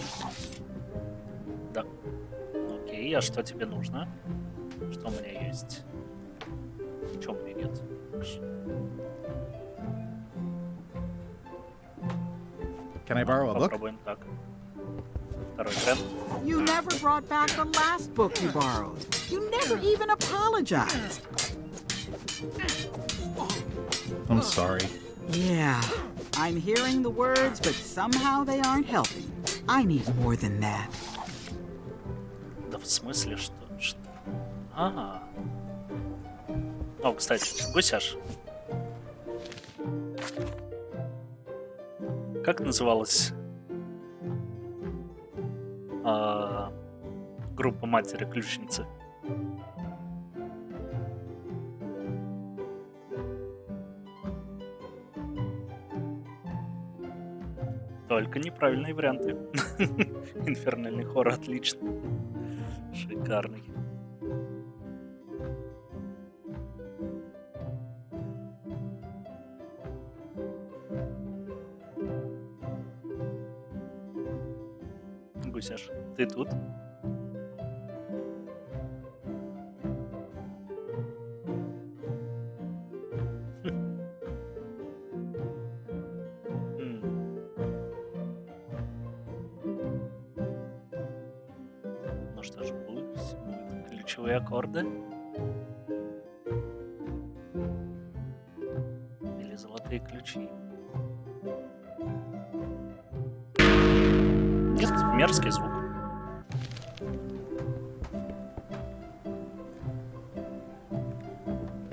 Да. Окей, а что тебе нужно? Что у меня есть? Чего у меня нет? Can I borrow a book? Попробуем так. Второй тренд. You never brought back the last book you borrowed. You never even apologized. I'm sorry. Yeah, I'm hearing the words, but somehow they aren't helping. I need more than that. Да в смысле что? Ага. О, кстати, Гусяш. Как называлась группа матери-ключницы? Только неправильные варианты. Инфернальный хор отлично. Шикарный. Гусяш, ты тут? Ну что же, будут ключевые аккорды? Или золотые ключи? Нет, мерзкий звук.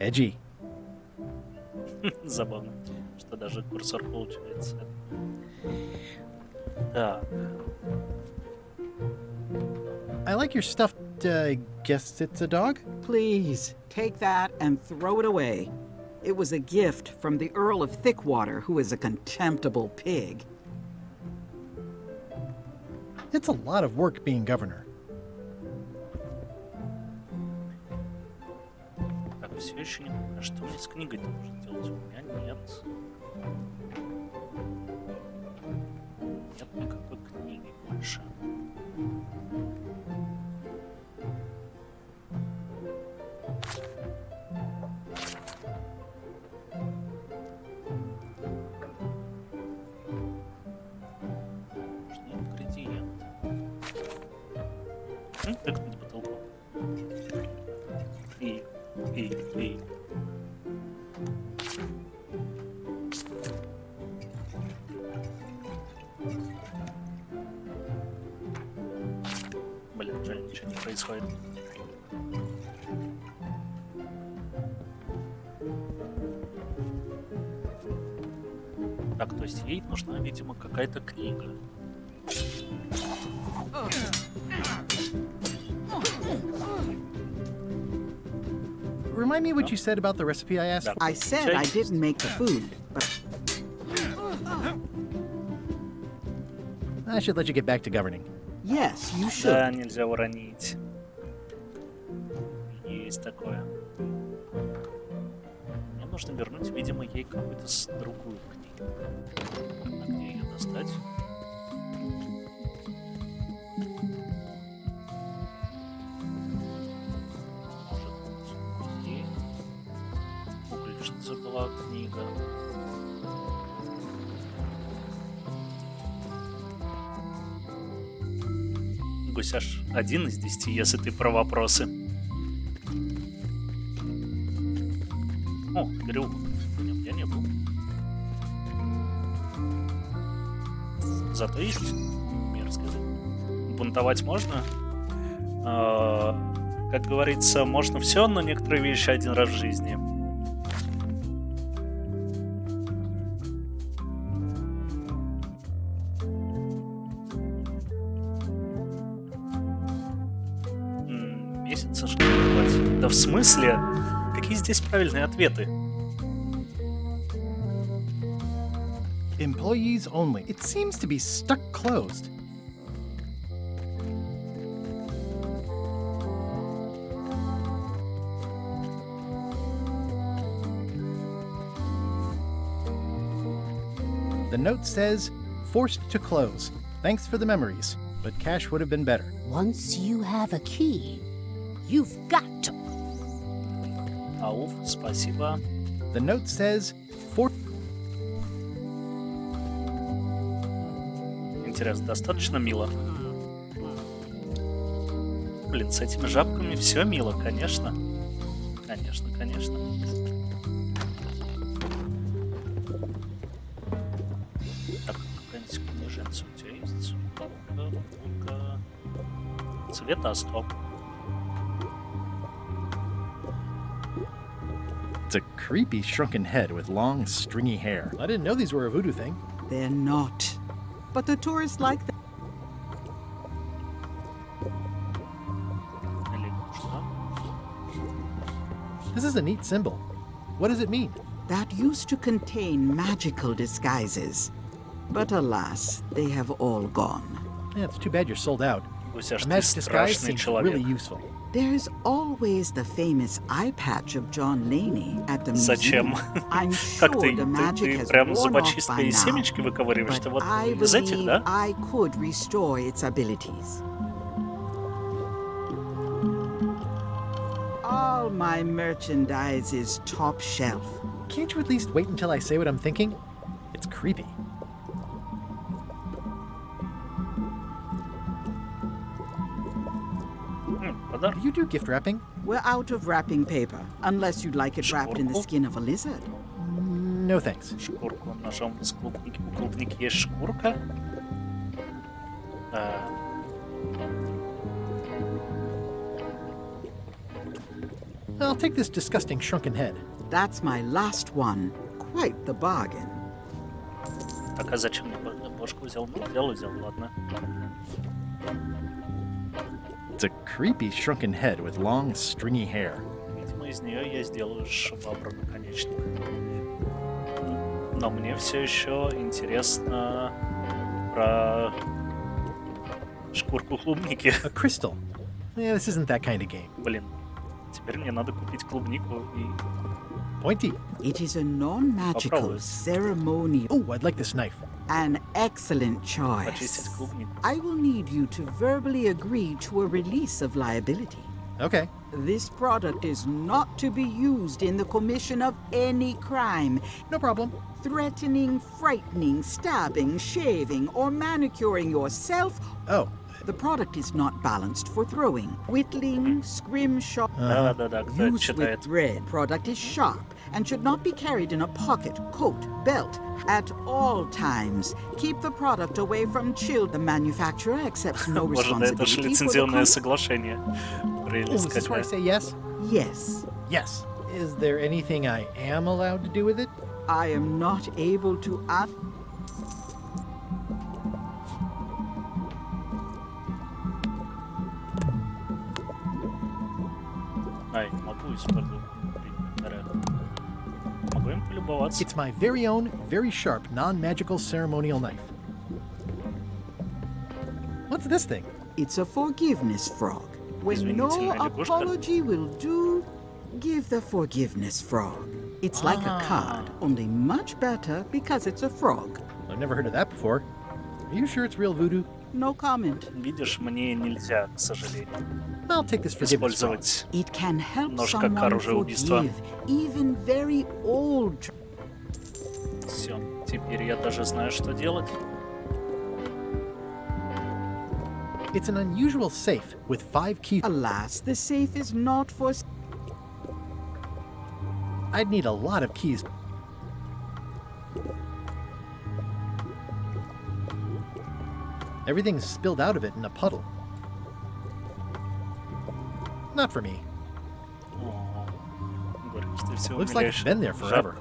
Edgy. Забавно, что даже курсор получается. Так. I like your stuffed guess it's a dog? Please, take that and throw it away. It was a gift from the Earl of Thickwater, who is a contemptible pig. It's a lot of work being governor. Так, все еще не понимаю, что мне с книгой-то нужно делать. У меня нет. Нет никакой книги больше. Нужны ингредиенты. Тыкнуть потолком. И. Блин, жаль, ничего не происходит. Так, то есть ей нужна, видимо, какая-то книга. Remind me what you said about the recipe I asked for. I said I didn't make the food, but I should let you get back to governing. yes, you should. Да, нельзя уронить. Есть такое. Мне нужно вернуть, видимо, ей какую-то другую книгу. А где ее достать? Может, ей публичница была книга. Гусяш 1 из 10, если ты про вопросы. О, берегу. Я не был. Зато есть мерзкий звук. Бунтовать можно. Как говорится, можно все, но некоторые вещи один раз в жизни. Месяца ждать. Да в смысле? Какие здесь правильные ответы? Employees only. It seems to be stuck closed. The note says, forced to close. Thanks for the memories, but cash would have been better. Once you have a key, you've got to. Ауф, спасибо. The note says, Интересно, достаточно мило? Блин, с этими жабками все мило, конечно. Конечно, конечно. Так, какая-нибудь книженца у тебя есть? Ну-ка. Цвета стоп. It's a creepy shrunken head with long, stringy hair. I didn't know these were a voodoo thing. They're not. But the tourists like them. This is a neat symbol. What does it mean? That used to contain magical disguises. But alas, they have all gone. Yeah, it's too bad you're sold out. Гусяш, A ты magic disguise страшный seems человек. really useful. There's always the famous eye patch of John Laney at the Зачем? museum. I'm Как sure ты the magic has прям worn off зубочисткой by и now, семечки выковыриваешь? Ты вот I из этих, believe да? I could restore its abilities. All my merchandise is top shelf. Can't you at least wait until I say what I'm thinking? It's creepy. Подарок. Do you do gift wrapping? We're out of wrapping paper, unless you'd like it wrapped in the skin of a lizard. No thanks. Шкурку ножом из клубники. У клубники есть шкурка? I'll take this disgusting shrunken head. That's my last one. Quite the bargain. Так, а зачем мне бошку взял? Ну, взял, ладно. It's a creepy shrunken head with long, stringy hair. Видимо, из нее я сделаю швабру-наконечник. Но мне все еще интересно про шкурку клубники. A crystal. Yeah, this isn't that kind of game. Блин, теперь мне надо купить клубнику и... Pointy. It is a non-magical ceremony. Oh, I'd like this knife. An excellent choice. Почистить клубнику. I will need you to verbally agree to a release of liability. Okay. This product is not to be used in the commission of any crime. No problem. Threatening, frightening, stabbing, shaving, or manicuring yourself. Oh. The product is not balanced for throwing. Whittling, scrimshaw. Use with bread. Product is sharp and should not be carried in a pocket, coat, belt at all times. Keep the product away from chilled. The manufacturer accepts no responsibility for the лицензионное соглашение. Oh, is this where I say yes? Yes. Yes. Is there anything I am allowed to do with it? I am not able to ask. Могу использовать. Могу им полюбоваться. It's my very own, very sharp, non-magical ceremonial knife. What's this thing? It's a forgiveness frog. When no apology will do, give the forgiveness frog. It's like a card, only much better because it's a frog. I've never heard of that before. Are you sure it's real voodoo? No comment. Видишь, мне нельзя, к сожалению, I'll take this forgiveness frog. использовать It can help нож как someone оружие убийства. forgive even very old. Все, теперь я даже знаю, что делать. It's an unusual safe with 5 keys. Alas, the safe is not for... I'd need a lot of keys. Everything's spilled out of it in a puddle. Not for me. Looks like it's been there forever.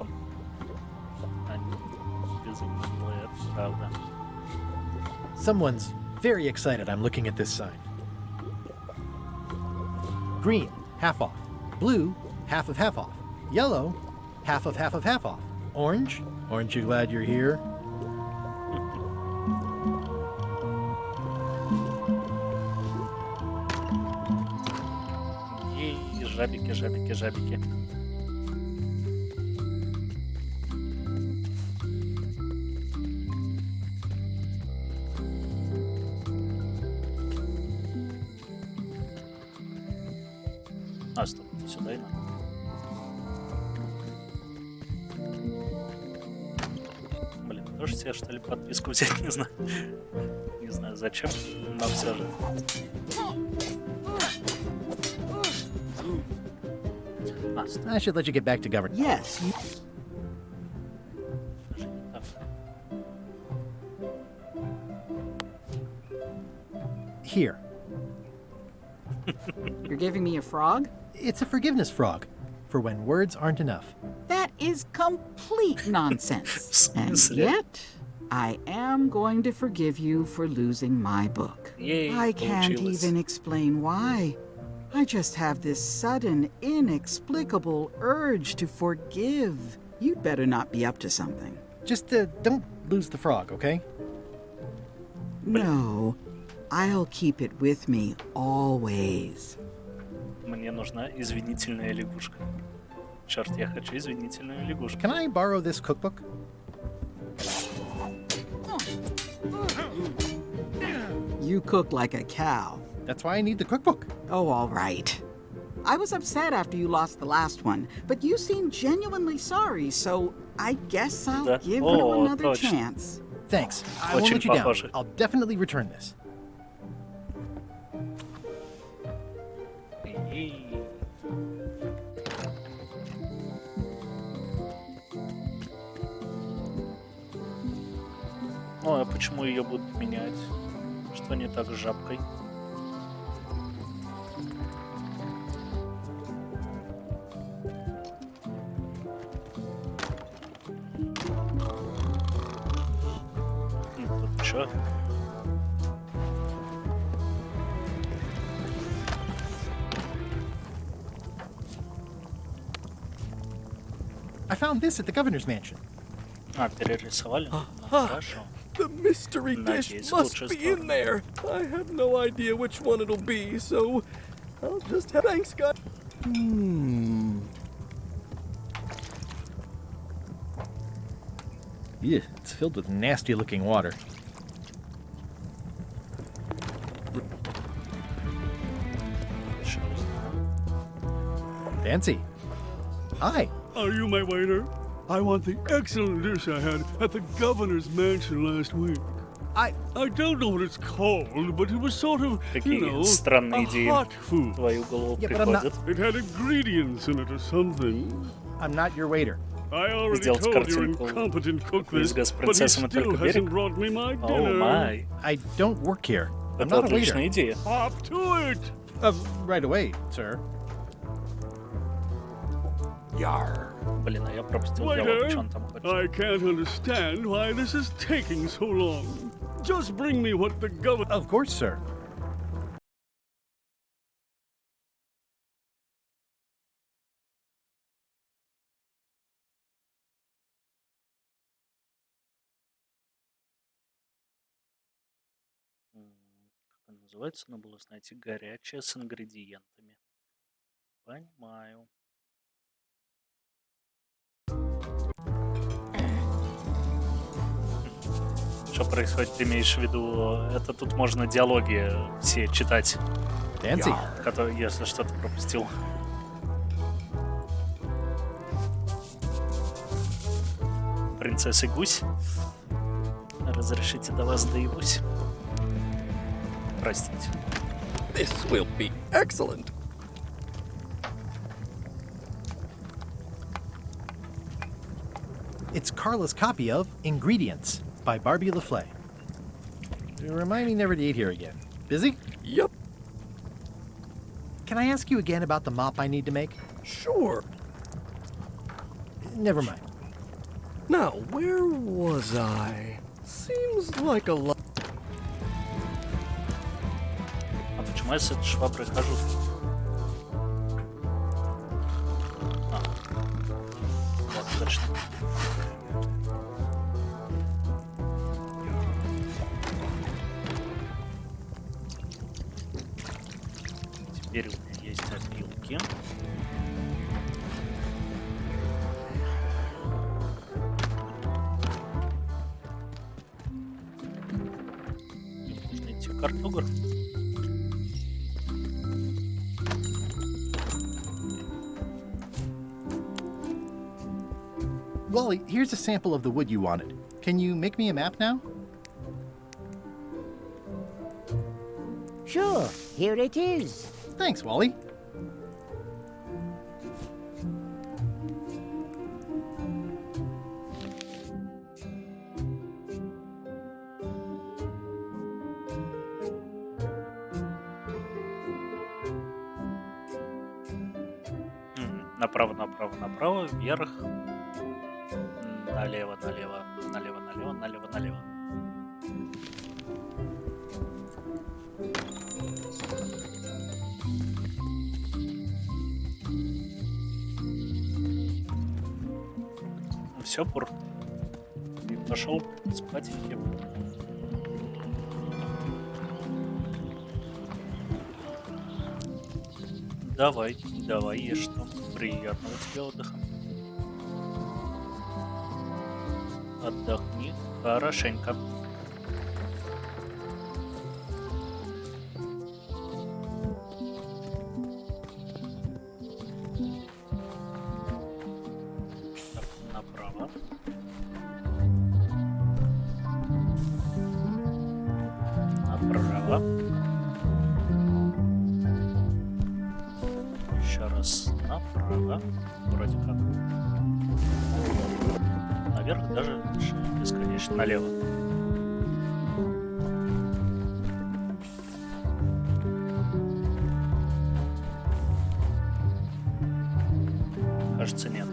Someone's very excited I'm looking at this sign. Green, half off. Blue, half of half off. Yellow, half of half of half off. Orange, aren't you glad you're here? Ей, жабики, жабики, жабики. А, стоп, сюда и надо. Блин, тоже себе, что ли, подписку взять, не знаю. Не знаю зачем, но все же. I should let you get back to government. Yes. Here. You're giving me a frog? It's a forgiveness frog, for when words aren't enough. That is complete nonsense. And yet, I am going to forgive you for losing my book. Yay, I can't even explain why. I just have this sudden, inexplicable urge to forgive. You'd better not be up to something. Just don't lose the frog, okay? No, I'll keep it with me always. Мне нужна извинительная лягушка. Черт, я хочу извинительную лягушку. Can I borrow this cookbook? You cook like a cow. That's why I need the cookbook. Oh, all right. I was upset after you lost the last one, but you seemed genuinely sorry, so I guess I'll give you another chance. Thanks. I won't let you down. I'll definitely return this. Ну, а почему ее будут менять? Что не так с жабкой? Тут чё? found this at the governor's mansion. Перерисовали? Хорошо. The mystery dish Надеюсь, must лучшая be in сторона. there. I have no idea which one it'll be, so I'll just have thanks, God. Yeah, it's filled with nasty-looking water. Fancy. Hi. Are you my waiter? I want the excellent dish I had at the governor's mansion last week. I don't know what it's called, but it was sort of, Какие you know, странные a идеи hot food. в твою голову Yeah, but I'm not- приходят. It had ingredients in it or something. I'm not your waiter. I already Сделать told your картинку incompetent cook this, из but he принцессами still только hasn't берег. brought me my О dinner. май. I don't work here. I'm Это not a waiter. отличная идея. Up to it! Right away, sir. Yar. Блин, а я пропустил диалог, Waiter, что он там хочет. I can't understand why this is taking so long. Just bring me what the governor... Of course, sir. Как она называется? Надо было найти горячее с ингредиентами. Понимаю. Что происходит, ты имеешь в виду? Это тут можно диалоги все читать. Fancy. Которые, если что-то пропустил. Принцесса Гусь. Разрешите до вас доебусь. Простите. This will be excellent. It's Carla's copy of Ingredients by Barbie LaFleur. Remind me never to eat here again. Busy? Yup. Can I ask you again about the mop I need to make? Sure. Never mind. Now, where was I? Seems like a lot. А почему я с этой шваброй хожу? Вот, точно. Теперь у меня есть опилки. Нужно идти в картограф. Wally, here's a sample of the wood you wanted. Can you make me a map now? Sure, here it is. Thanks, Wally. Направо, направо, направо, вверх. Налево, налево, налево, налево, налево, налево. Все, Пур. И пошел спать. Давай, давай, ешь что. Приятного тебе отдыха. Отдохни хорошенько. Так, направо. Направо. Еще раз направо. Вроде как. Наверх даже бесконечно налево. Кажется, нет.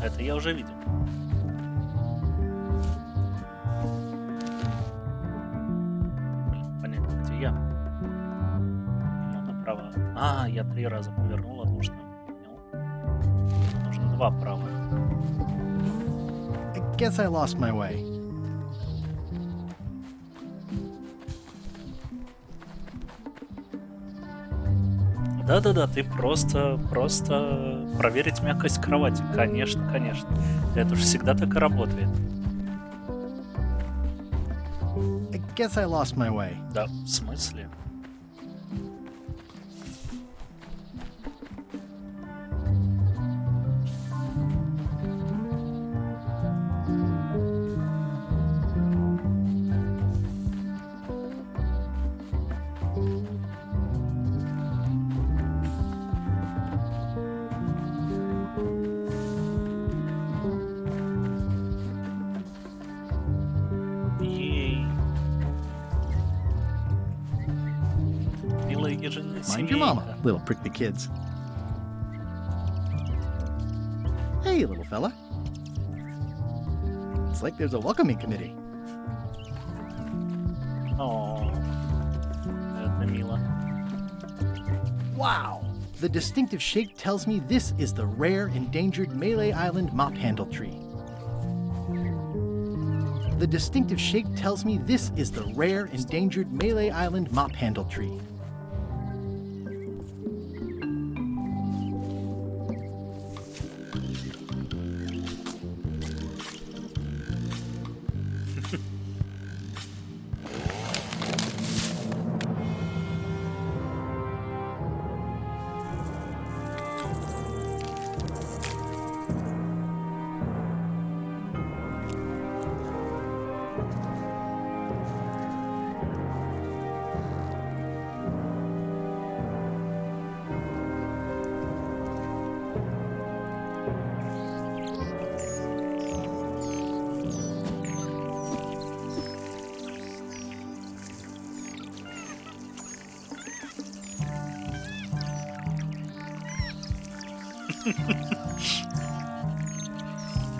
Это я уже видел. Блин, понятно, где я. Ну, направо. права. А, я 3 раза повернула, нужно. Нужно 2 права. I guess I lost my way. Да-да-да, ты просто проверить мягкость кровати. Конечно, конечно. Это же всегда так и работает. I guess I lost my way. Да, в смысле? Mind your mama, little prickly kids. Hey, little fella. It's like there's a welcoming committee. Oh, это мило. Wow! The distinctive shape tells me this is the rare endangered Malay Island mop handle tree. The distinctive shape tells me this is the rare endangered Malay Island mop handle tree.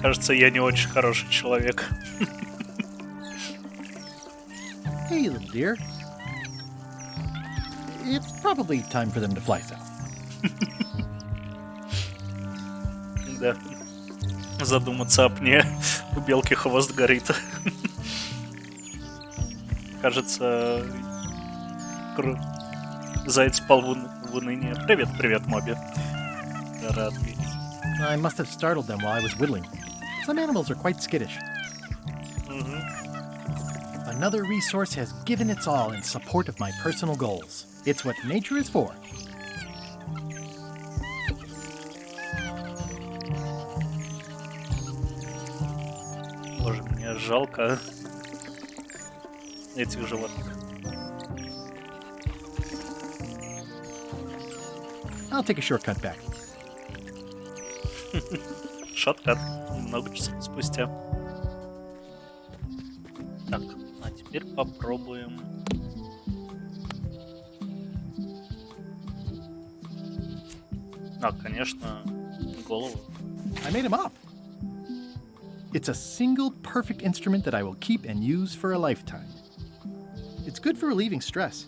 Кажется, я не очень хороший человек. Hey, little dear. It's probably time for them to fly south. Да. Задуматься о пне. У белки хвост горит. Кажется, заяц спал в унынии. Привет, привет, Моби. Рад видеть. I must have startled them while I was whittling. Some animals are quite skittish. Another resource has given its all in support of my personal goals. It's what nature is for. Боже, мне жалко этих животных. I'll take a shortcut back. Шоткат. Много часов спустя. Так, а теперь попробуем. А, конечно, голову. I made him up. It's a single perfect instrument that I will keep and use for a lifetime. It's good for relieving stress.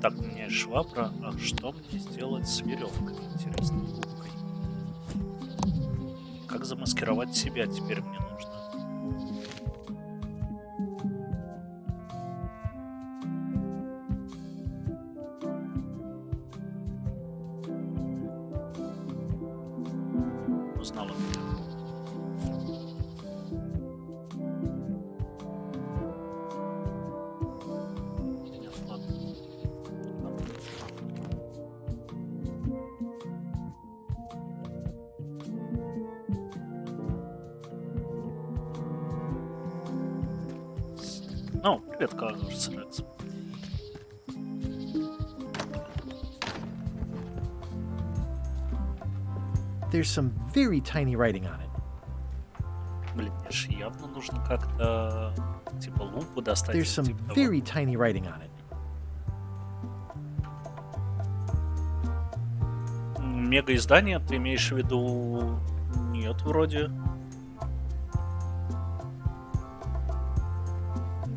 Так, у меня есть швабра. А что мне сделать с веревкой? Интересно, губкой. Как замаскировать себя теперь мне нужно? Узнала меня. Нет, ладно. Ну, привет, кажется, Рекс. There's some very tiny writing on it. Блин, мне же явно нужно как-то типа лупу достать. There's some типа very tiny writing on it. Мега издание, ты имеешь в виду? Нет, вроде.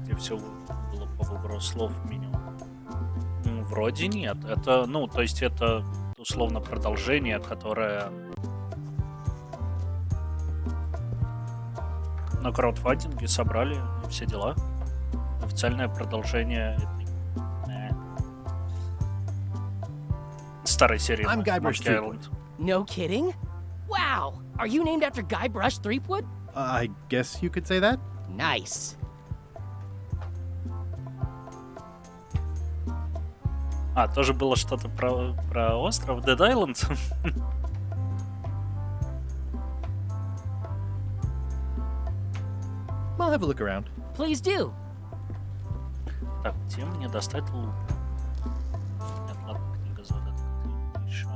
Где все было по выбору слов в меню? Вроде нет. Это, ну, то есть это условно продолжение, которое на краудфандинге собрали все дела. Официальное продолжение этой старой серии Monkey Island. No kidding? Wow! Are you named after Guybrush Threepwood? I guess you could say that. Nice. А, тоже было что-то про остров Dead Island? I'll have a look around. Please do. Так, где мне достать лук? Нет, ладно, книга загадок. Еще.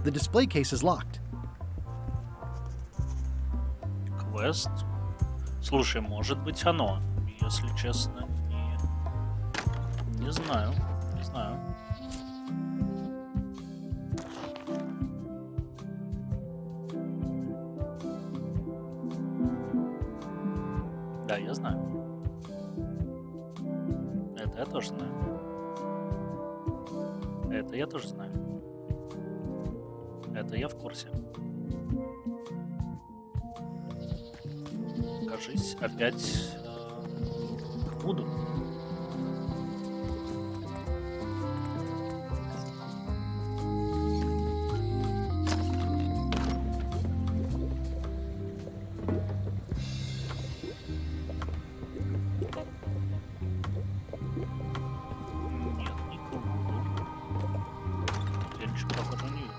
The display case is locked. Квест. Слушай, может быть оно. Если честно, не знаю. Не знаю. Да, я знаю. Это я тоже знаю. Это я тоже знаю. Это я в курсе. Кажись, опять буду. Нет, не к Вуду. Я ничего похожего не вижу.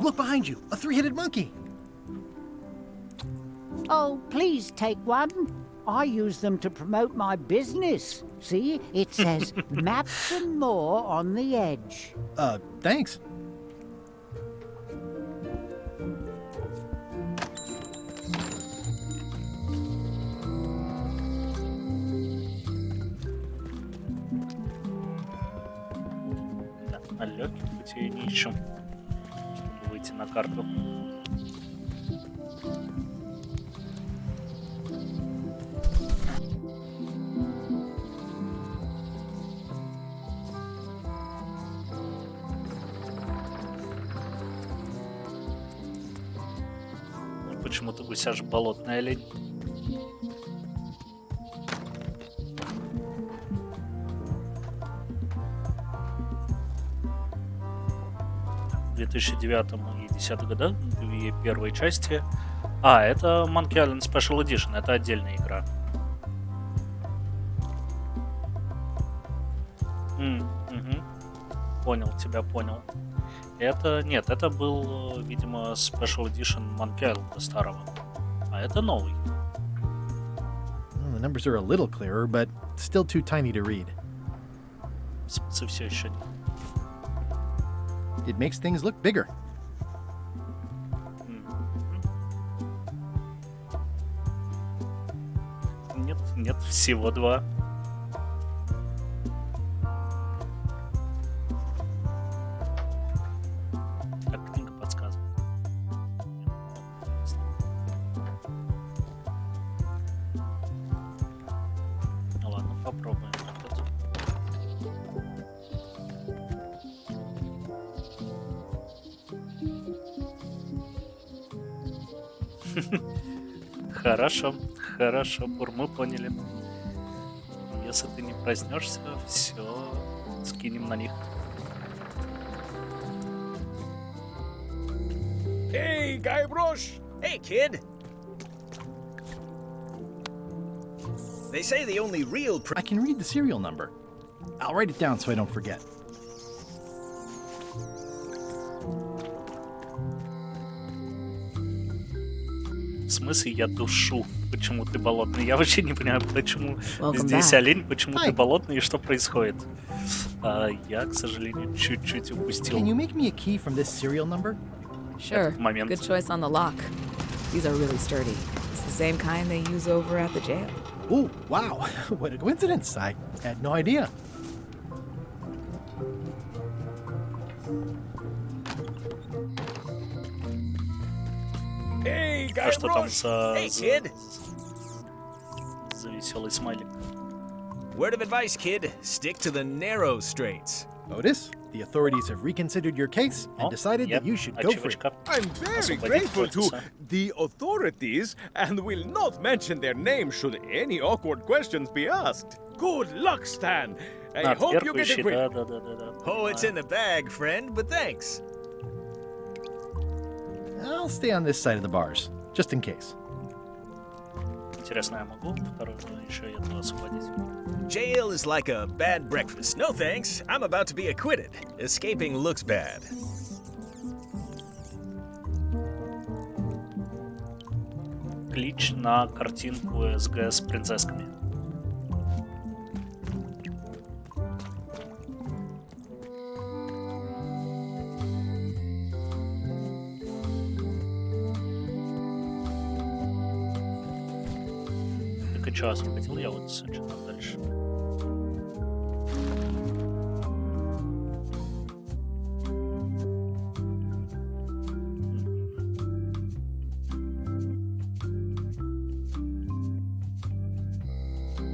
Look behind you! A three-headed monkey! Oh, please take one. I use them to promote my business. See, it says maps and more on the edge. Thanks. Да, на легких путей не ищем, чтобы выйти на карту. Почему-то гусяж болотная олень. В 2009 и 2010 годах две первые части. А, это Monkey Island Special Edition, это отдельная игра. Понял, тебя понял. Это, нет, это был, видимо, Special Edition Monkey Island старого. А это новый. Well, the numbers are a little clearer, but still too tiny to read. В смысле, все еще нет. It makes things look bigger. Нет, нет, всего два. Как книга подсказывает. Ну ладно, попробуем этот. Хорошо, хорошо, Бур, мы поняли. Если ты не проснешься, все, скинем на них. Hey, Guybrush! Hey, kid! They say the only real I can read the serial number. I'll write it down so I don't forget. В смысле, я душу? Почему ты болотный? Я вообще не понимаю, почему здесь back. олень, почему ты болотный и что происходит. Я, к сожалению, чуть-чуть упустил. Can you make me a key from this serial number? Sure. Moment. Good choice on the lock. These are really sturdy. It's the same kind they use over at the jail. Oh, wow. What a coincidence. I had no idea. Hey, А Guy что там Raz! за... Hey, kid. за веселый смайлик? Word of advice, kid. Stick to the narrow straights. Otis, the authorities have reconsidered your case and decided that you should go free. I'm very grateful to the authorities and will not mention their name should any awkward questions be asked. Good luck, Stan. I hope you get acquitted. Oh, it's in the bag, friend, but thanks. I'll stay on this side of the bars, just in case. Интересно, я могу второго еще этого освободить? Jail is like a bad breakfast. No thanks. I'm about to be acquitted. Escaping looks bad. Клич на картинку СГ с принцессками. Так и что, освободил я вот что там дальше?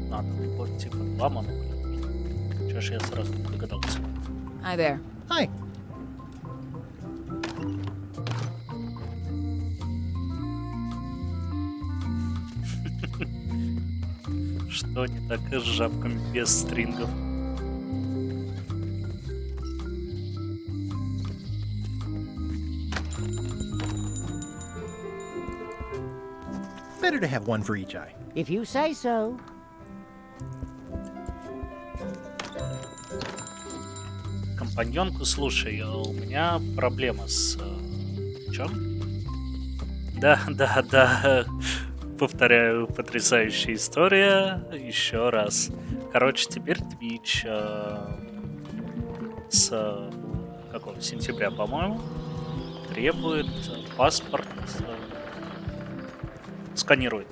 Надо было типа два монокля. Чё ж я сразу не догадался. Hi there. Hi. Что не так с жабками без стрингов? Better to have one for each eye. If you say so. Компаньонку, слушай, у меня проблема с... Чем? Да. Повторяю, потрясающая история. Еще раз. Короче, теперь Twitch с какого сентября, по-моему, требует паспорт. Сканирует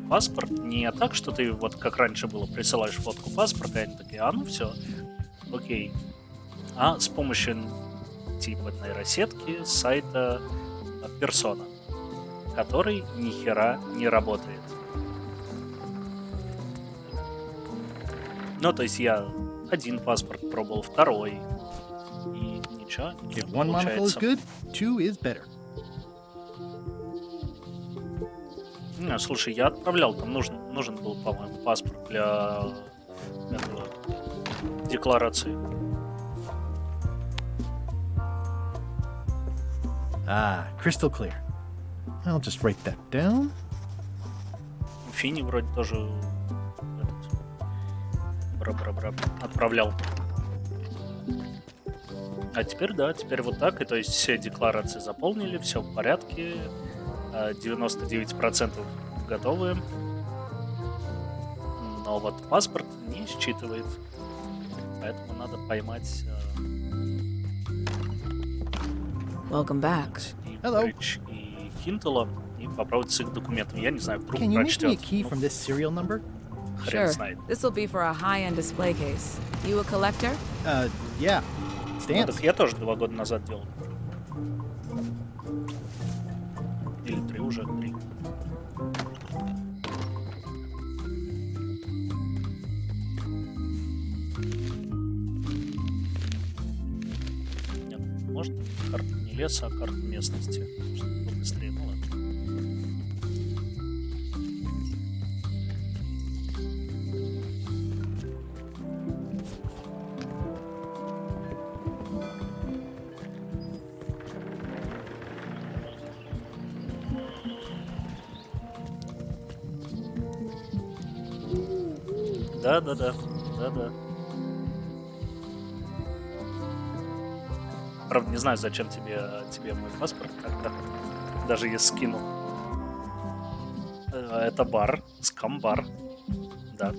паспорт не так, что ты вот как раньше было, присылаешь фотку паспорта, и они такие, ну все, окей. А с помощью типа нейросетки сайта Persona, который ни хера не работает. Ну, то есть я один паспорт пробовал, второй, и ничего не If one monocle is получается. good, two is better. Не, слушай, я отправлял, там нужен был, по-моему, паспорт для этого, декларации. Ah, crystal clear. I'll just write that down. Фини вроде тоже отправлял. А теперь да, теперь вот так. И то есть все декларации заполнили, все в порядке. 99% готовы. Но вот паспорт не считывает. Поэтому надо поймать Welcome back. и Кинтула и попробовать с их документами. Я не знаю, вдруг Can you make me a прочтет. key from this serial number? Хрен Sure. знает. This will be for a high-end display case. You a collector? Yeah. Ну, Stamps. так я тоже 2 года назад делал. Или 3 уже, 3. Нет, может, карту не леса, а карту местности. Чтобы побыстрее, ну ладно. Да. Правда, не знаю, зачем тебе мой паспорт, тогда, даже если скинул. Это бар, скам-бар, да.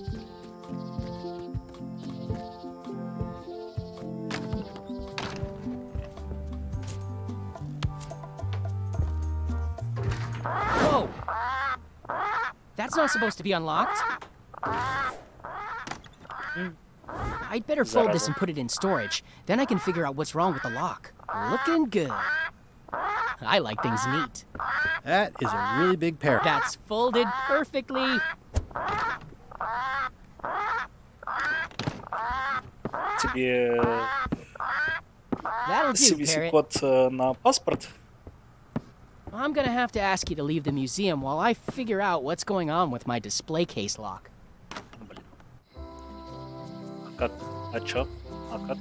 Whoa! That's not supposed to be unlocked. I'd better fold this and put it in storage. Then I can figure out what's wrong with the lock. Looking good. I like things neat. That is a really big parrot. That's folded perfectly. Тебе That'll do, parrot. CVC-код на паспорт? I'm gonna have to ask you to leave the museum while I figure out what's going on with my display case lock. А как? А чё? А как?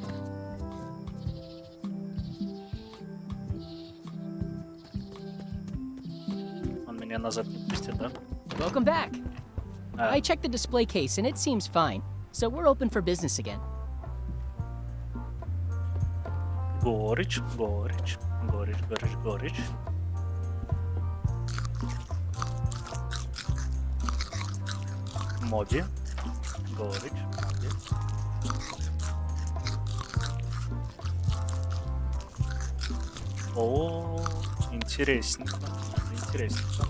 Он меня назад не пустит, да? Welcome back. I checked the display case and it seems fine, so we're open for business again. Горечь, горечь, горечь, горечь, горечь. Моби. Горечь, моби. О, интересненько, интересненько.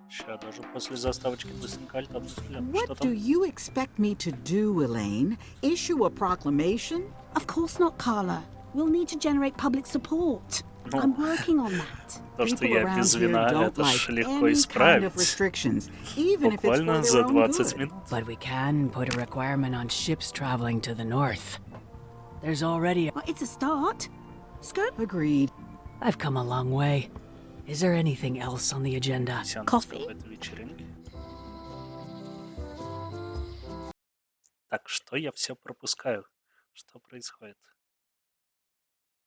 Сейчас даже после заставочки быстренько альт обыскиваем. Что What do там? you expect me to do, Elaine? Issue a proclamation? Of course not, Carla. We'll need to generate public support. Ну, I'm working on that. То, что People я around без here вина, don't это ж like легко any kind of исправить. restrictions, even if it's for Буквально their за own 20 good. минут. But we can put a requirement on ships traveling to the north. There's already... Well, it's a start. Skirt? Agreed. I've come a long way. Is there anything else on the agenda? Coffee? Так, что я все пропускаю? Что происходит?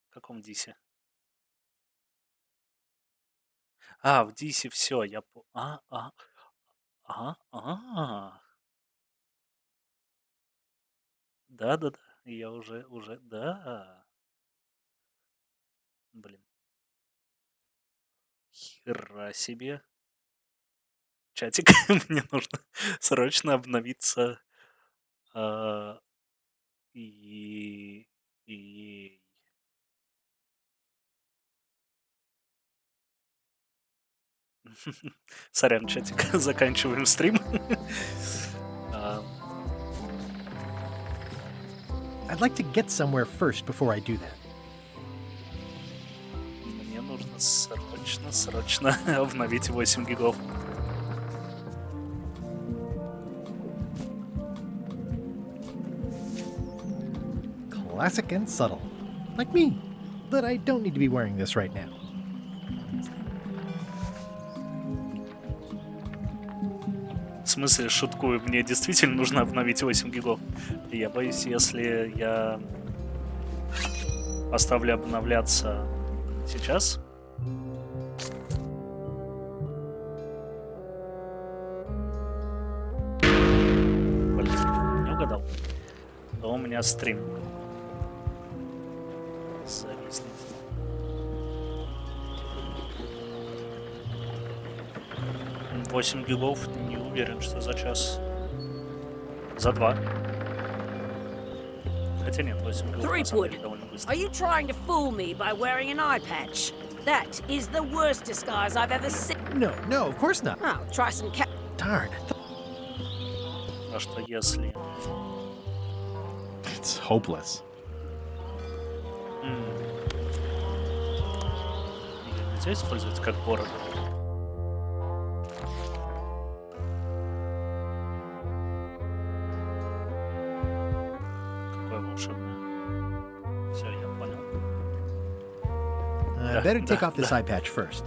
В каком дисе? А, в дисе все, я Да-да-да, я уже, да. Блин. Хера себе. Чатик, мне нужно срочно обновиться. И... Сорян, чатик, заканчиваем стрим. I'd like to get somewhere first before I do that. Мне нужно срочно обновить 8 гигов. Classic and subtle. Like me. But I don't need to be wearing this right now. В смысле, шуткую, мне действительно нужно обновить 8 гигов. И я боюсь, если я оставлю обновляться сейчас... Блин, не угадал. То у меня стрим зависнет. Восемь гигов, не уверен, что за час. За 2. Хотя нет, 8 гигов на самом деле довольно быстро. Are you trying to fool me by wearing an eye patch? That is the worst disguise I've ever seen. No, of course not. Oh, try some Darn. А что если... It's hopeless. Её нельзя использовать как бороду? Какое волшебное. Все, я понял. I better take off this eye patch first.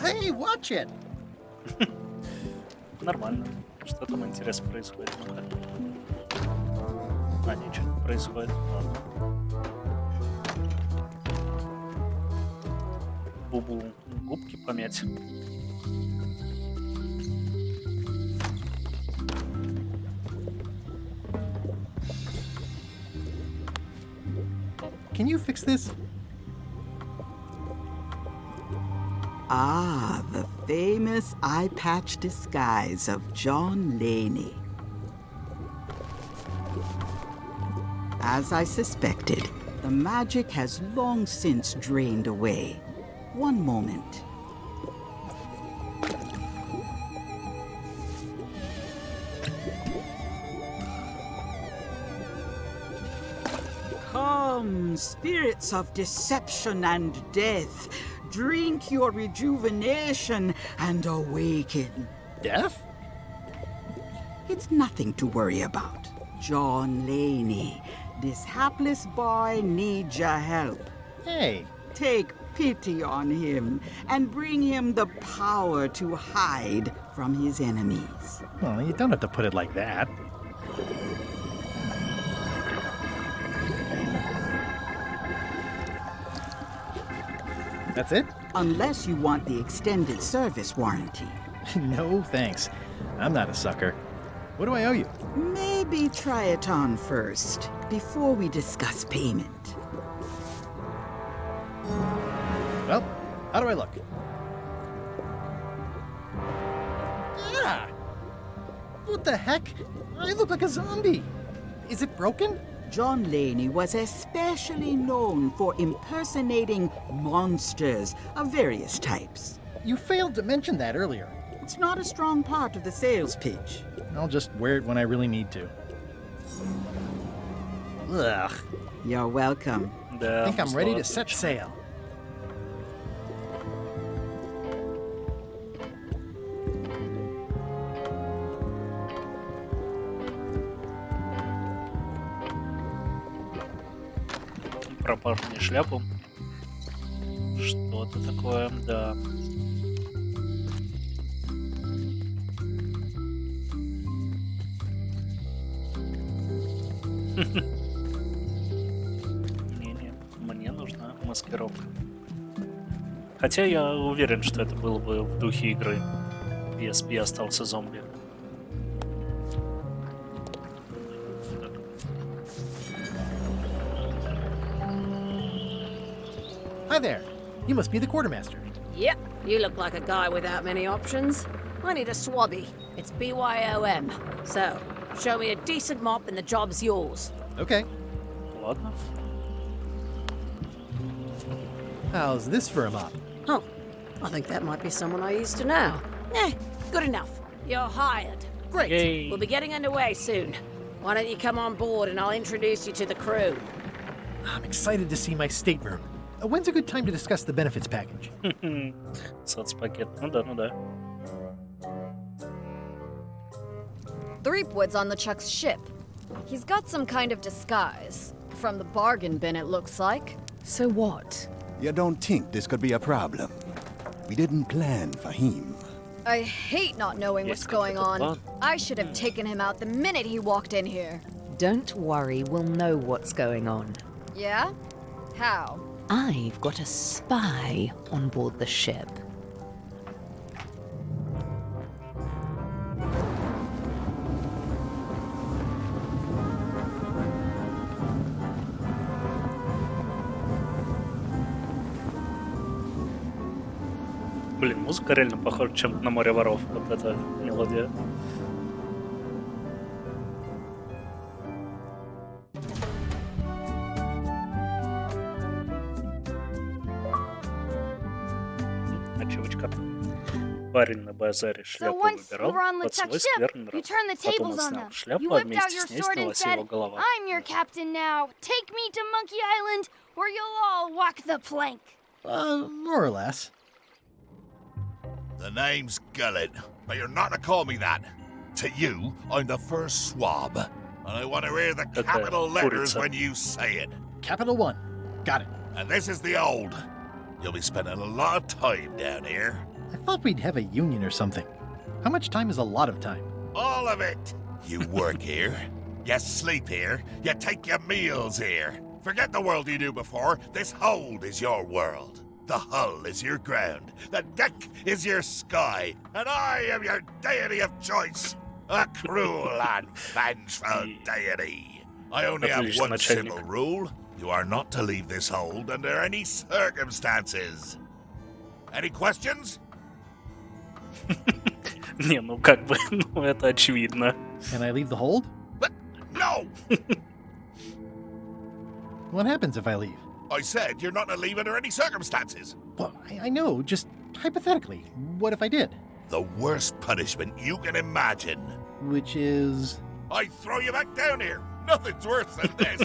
Hey, watch it! Нормально. Что там интересно происходит? Ну-ка. А, ничего не происходит. Ладно. Бубу губки помять. Can you fix this? Ah, the famous eye patch disguise of John Laney. As I suspected, the magic has long since drained away. One moment. Come, spirits of deception and death, drink your rejuvenation and awaken. Death? It's nothing to worry about. John Laney, this hapless boy needs your help. Hey. Take pity on him and bring him the power to hide from his enemies. Well, you don't have to put it like that. That's it? Unless you want the extended service warranty. No, thanks. I'm not a sucker. What do I owe you? Maybe try it on first, before we discuss payment. Well, how do I look? Yeah! What the heck? I look like a zombie. Is it broken? John Laney was especially known for impersonating monsters of various types. You failed to mention that earlier. It's not a strong part of the sales pitch. I'll just wear it when I really need to. Ugh. You're welcome. I think I'm ready to set sail. Пропал мне шляпу. Что-то такое, да. Не-не, мне нужна маскировка. Хотя я уверен, что это было бы в духе игры, если бы я остался зомби. Hi there. You must be the quartermaster. Yep, you look like a guy without many options. I need a swabby. It's BYOM. So, show me a decent mop and the job's yours. Okay. Ладно. How's this for a mop? Oh, I think that might be someone I used to know. Eh, good enough. You're hired. Great. Yay. We'll be getting underway soon. Why don't you come on board and I'll introduce you to the crew. I'm excited to see my stateroom. When's a good time to discuss the benefits package? Соцпакет. Ну да, ну да. Threepwood's on the Chuck's ship. He's got some kind of disguise. From the bargain bin, it looks like. So what? You don't think this could be a problem? We didn't plan for him. I hate not knowing what's going on. I should have taken him out the minute he walked in here. Don't worry, we'll know what's going on. Yeah? How? I've got a spy on board the ship. Блин, музыка реально похожа чем-то на «Море воров». Вот эта мелодия. Очевидно. Парень на базаре шляпу выбирал под свой скверный нрав. Потом он снял шляпу, а вместе с ней снялась его голова. I'm your captain now. Take me to Monkey Island, where you'll all walk the plank. More or less. The name's Gullet, but you're not to call me that. To you, I'm the first swab, and I want to hear the capital letters when you say it. Capital 1. Got it. And this is the old. You'll be spending a lot of time down here. I thought we'd have a union or something. How much time is a lot of time? All of it. You work here, you sleep here, you take your meals here. Forget the world you knew before. This hold is your world. The hull is your ground. The deck is your sky. And I am your deity of choice. A cruel and vengeful deity. I only have one simple rule. You are not to leave this hold under any circumstances. Any questions? Не, ну как бы, ну это очевидно. Can I leave the hold? No! Go! What happens if I leave? I said you're not to leave under any circumstances. Well, I know, just hypothetically. What if I did? The worst punishment you can imagine. Which is... I throw you back down here. Nothing's worse than this.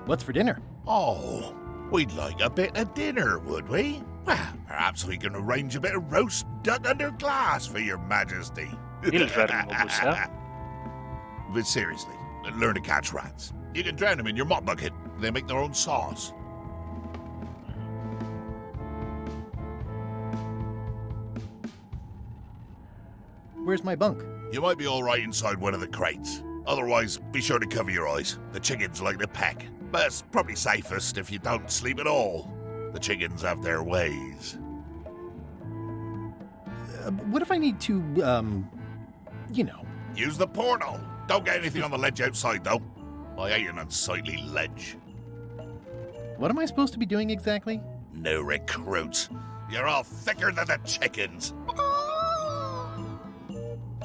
What's for dinner? Oh, we'd like a bit of dinner, would we? Well, perhaps we can arrange a bit of roast duck under glass for your majesty. Или жареного гуся. But seriously, learn to catch rats. You can drown them in your mop bucket. They make their own sauce. Where's my bunk? You might be all right inside one of the crates. Otherwise, be sure to cover your eyes. The chickens like to peck. But it's probably safest if you don't sleep at all. The chickens have their ways. What if I need to, you know... Use the portal. Don't get anything on the ledge outside, though. I hate an unsightly ledge. What am I supposed to be doing exactly? No recruits. You're all thicker than the chickens.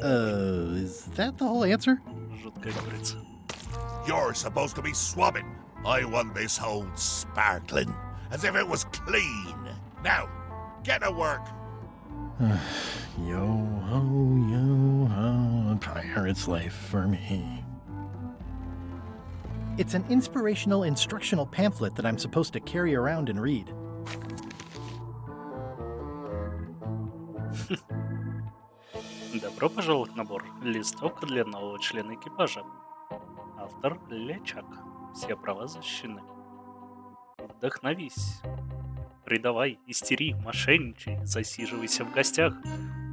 Is that the whole answer? Жуткая курица. You're supposed to be swabbing. I want this hold sparkling, as if it was clean. Now, get to work. Yo-ho, pirate's life for me. It's an inspirational instructional pamphlet that I'm supposed to carry around and read. Добро пожаловать в набор. Листовка для нового члена экипажа. Автор Лечак. Все права защищены. Вдохновись. Предавай, истери, мошенничай, засиживайся в гостях.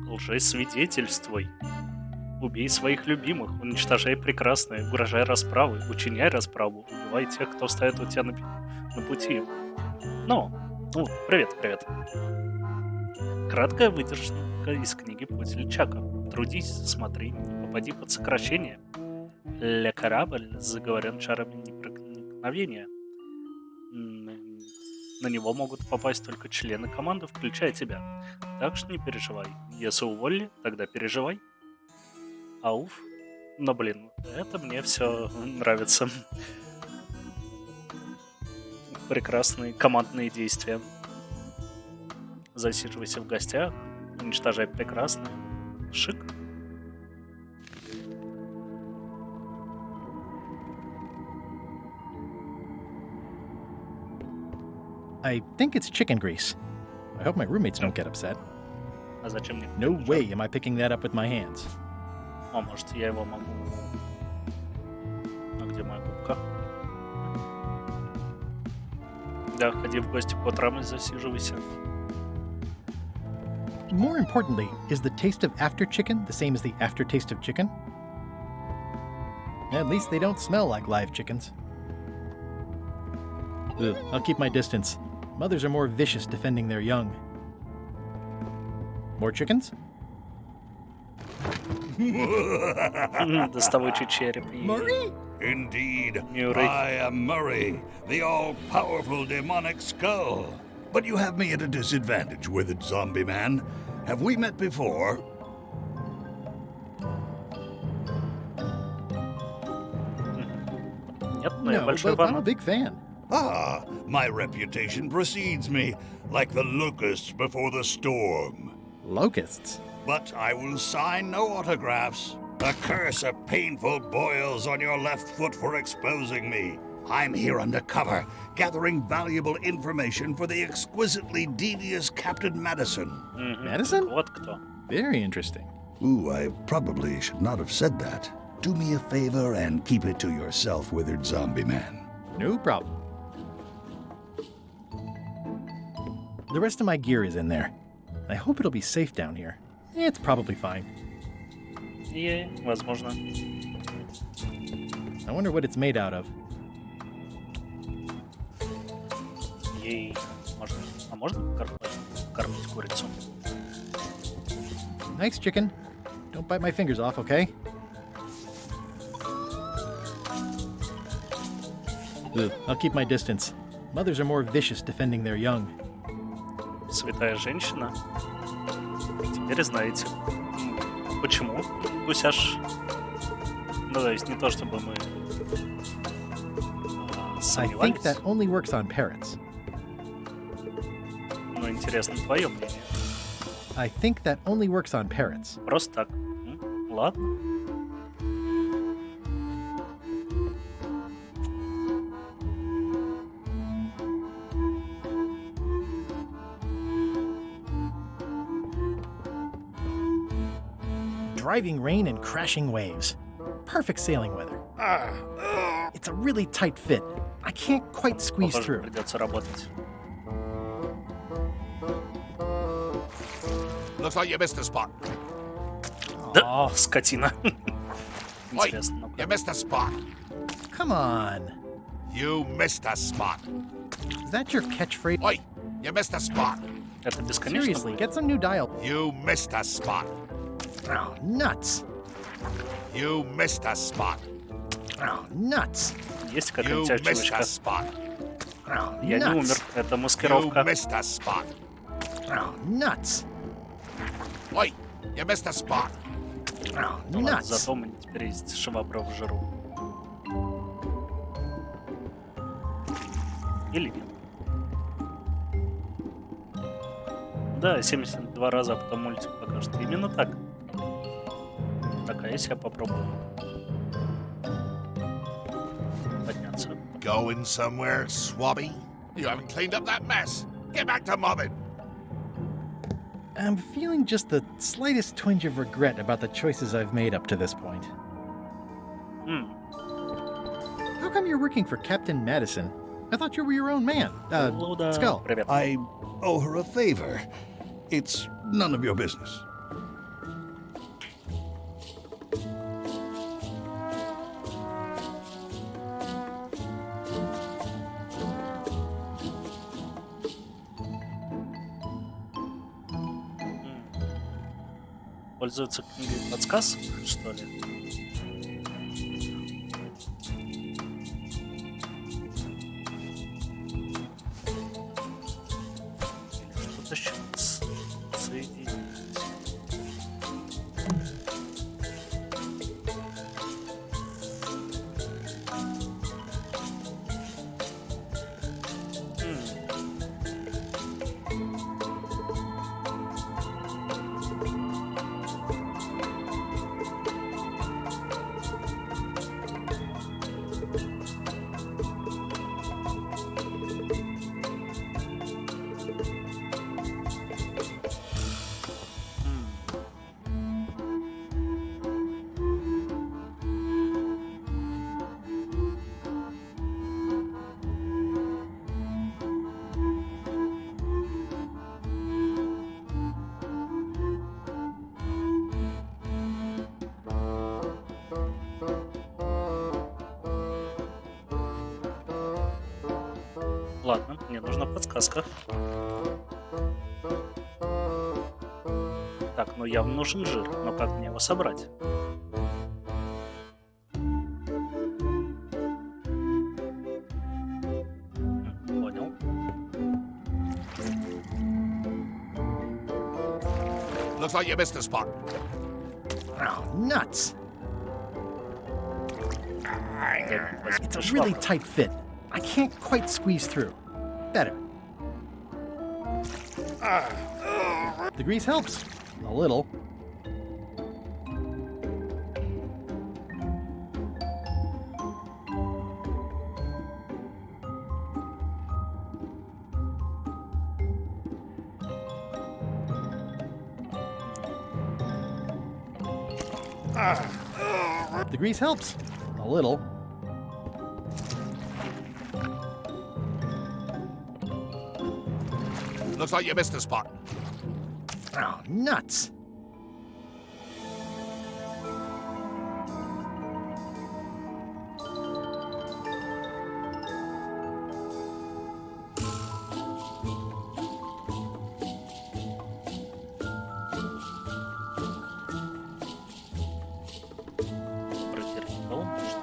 Лжесвидетельствуй. Убей своих любимых, уничтожай прекрасное, угрожай расправой, учиняй расправу, убивай тех, кто стоит у тебя на пути. Привет. Краткая выдержка из книги «Путь Лечака». Трудись, смотри, не попади под сокращение. Ля корабль заговорен чарами непроникновения. На него могут попасть только члены команды, включая тебя. Так что не переживай. Если уволили, тогда переживай. Ауф. Но, блин, это мне все нравится. Прекрасные командные действия. Засиживайся в гостях, уничтожай прекрасное. Шик. I think it's chicken grease. I hope my roommates don't get upset. А зачем мне? No way am I picking that up with my hands. А может, я его могу... А где моя губка? Да, ходи в гости по утрам и засиживайся. More importantly, is the taste of after chicken the same as the aftertaste of chicken? At least they don't smell like live chickens. Ugh, I'll keep my distance. Mothers are more vicious defending their young. More chickens? Доставучий череп. Murray? Indeed, I am Murray, the all-powerful demonic skull. But you have me at a disadvantage, withered zombie man. Have we met before? No, but I'm a big fan. Ah, my reputation precedes me, like the locusts before the storm. Locusts? But I will sign no autographs. A curse of painful boils on your left foot for exposing me. I'm here undercover, gathering valuable information for the exquisitely devious Captain Madison. Madison? Вот кто. Very interesting. Ooh, I probably should not have said that. Do me a favor and keep it to yourself, withered zombie man. No problem. The rest of my gear is in there. I hope it'll be safe down here. It's probably fine. Возможно. I wonder what it's made out of. Можно кормить курицу? Nice chicken. Don't bite my fingers off, okay? Ugh, I'll keep my distance. Mothers are more vicious defending their young. Святая женщина. Теперь знаете. Почему? Гусяш... Ну, то есть не то, чтобы мы... I think сомневались. that only works on parrots. Но интересно твое мнение. I think that only works on parrots. Просто так. Ладно. Driving rain and crashing waves. Perfect sailing weather. It's a really tight fit. I can't quite squeeze Похоже, through. придется работать. Looks like you missed a spot. Да, скотина. Oi, Интересно. you missed a spot. Come on. You missed a spot. Is that your catchphrase? Oi, you missed a spot. Это бесконечно Seriously, будет? get some new dial. You missed a spot. Oh, nuts. You missed a spot. Oh, nuts. Есть You какая-нибудь missed a ачивочка? spot. Oh, Я не nuts. умер. Это You маскировка. missed a spot. Oh, nuts. Oi, you missed a spot. Oh, Ну ладно, nuts. зато у меня теперь есть швабра в жиру. Или нет? Да, 72 раза, а потом мультик покажет. Именно так. Так, а если я попробую подняться? Going somewhere, swabby? You haven't cleaned up that mess. Get back to mobbing. I'm feeling just the slightest twinge of regret about the choices I've made up to this point. How come you're working for Captain Madison? I thought you were your own man. Skull. I owe her a favor. It's none of your business. Пользуется книгой подсказок, что ли? Что-то сейчас соединить. Ладно, мне нужна подсказка. Так, ну явно нужен жир, но как мне его собрать? Понял. Looks like you missed a spot. Oh, nuts. It's a really tight fit. I can't quite squeeze through. Better. The grease helps. A little. The grease helps. A little. Looks like you missed a spot. Oh, nuts. Протереть пол можно.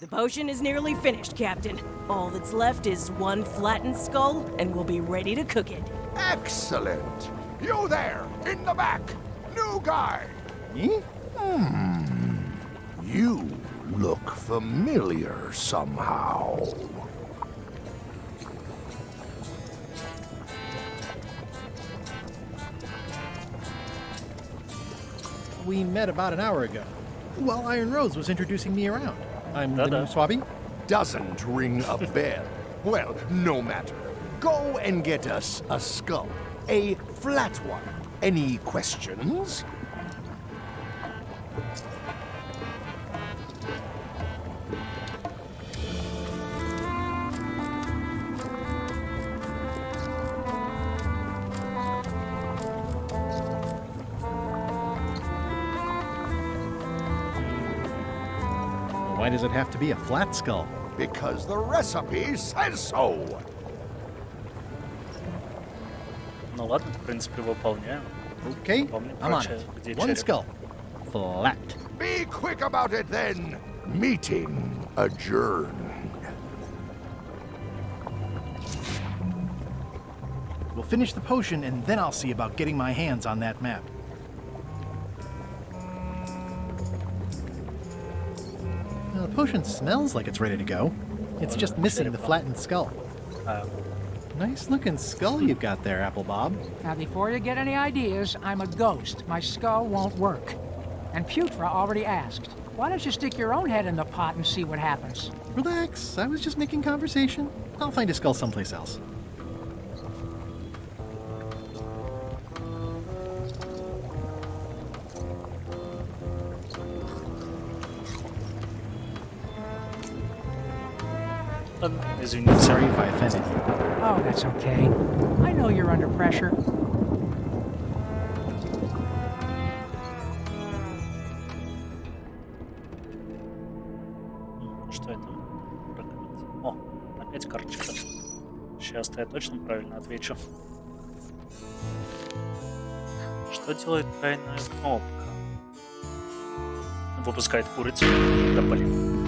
The potion is nearly finished, Captain. All that's left is one flattened skull, and we'll be ready to cook it. Excellent! You there, in the back! New guy! Me? You look familiar somehow. We met about an hour ago, while Iron Rose was introducing me around. I'm the new Swabby. Doesn't ring a bell. Well, no matter. Go and get us a skull. A flat one. Any questions? Why does it have to be a flat skull? Because the recipe says so. Ну ладно, в принципе, выполняем. Okay, Помню, I'm on короче, it. где One череп. skull. Flat. Be quick about it then. Meeting adjourned. We'll finish the potion, and then I'll see about getting my hands on that map. Well, the potion smells like it's ready to go. It's just missing the flattened skull. Nice looking skull you've got there, Apple Bob. Now, before you get any ideas, I'm a ghost. My skull won't work. And Putra already asked. Why don't you stick your own head in the pot and see what happens? Relax, I was just making conversation. I'll find a skull someplace else. Извините. Sorry if I offended you. Oh, that's okay. I know you're under pressure. Что это? О, опять карточка. Сейчас-то я точно правильно отвечу. Что делает тройная кнопка? Выпускает курицу. Да блин.